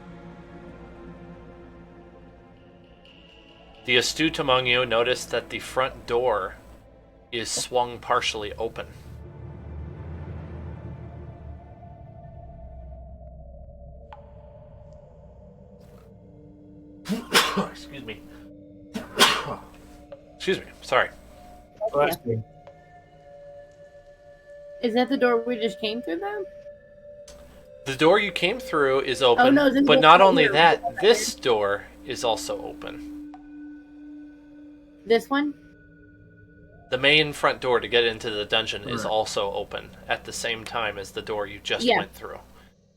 The astute among you notice that the front door is swung partially open. Excuse me. Excuse me. Sorry. Yeah. Is that the door we just came through, though? The door you came through is open, Oh, no, but not only that, this door is also open. This one? The main front door to get into the dungeon is also open at the same time as the door you just went through.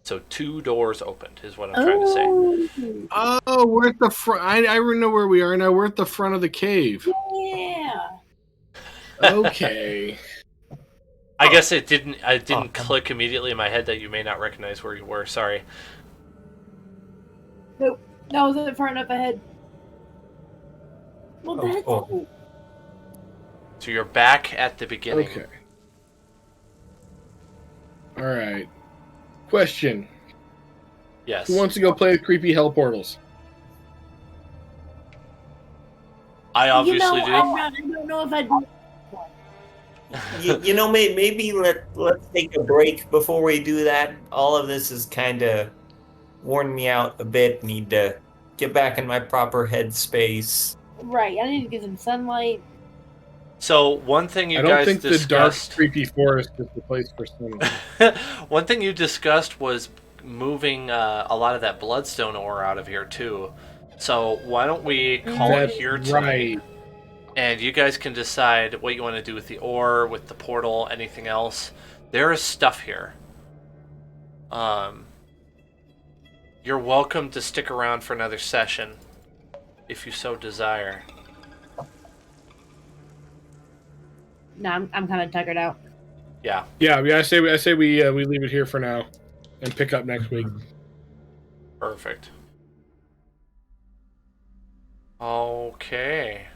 So 2 doors opened is what I'm trying to say. Oh, we're at the front. I know where we are now. We're at the front of the cave. Yeah. Okay. I guess it didn't click immediately in my head that you may not recognize where you were. Sorry. Nope. That wasn't far enough ahead. Well, that's cool. So you're back at the beginning. Okay. All right. Question. Yes. Who wants to go play with creepy hell portals? I obviously do. I don't know if I do. Maybe let's take a break before we do that. All of this has kind of worn me out a bit. Need to get back in my proper headspace. Right, I need to get some sunlight. So one thing you guys discussed... I don't think the dark, creepy forest is the place for sunlight. One thing you discussed was moving a lot of that bloodstone ore out of here too. So why don't we call it here tonight? Right. And you guys can decide what you want to do with the ore, with the portal, anything else. There is stuff here. You're welcome to stick around for another session, if you so desire. No, I'm kind of tuckered out. Yeah. Yeah. I say we leave it here for now, and pick up next week. Perfect. Okay.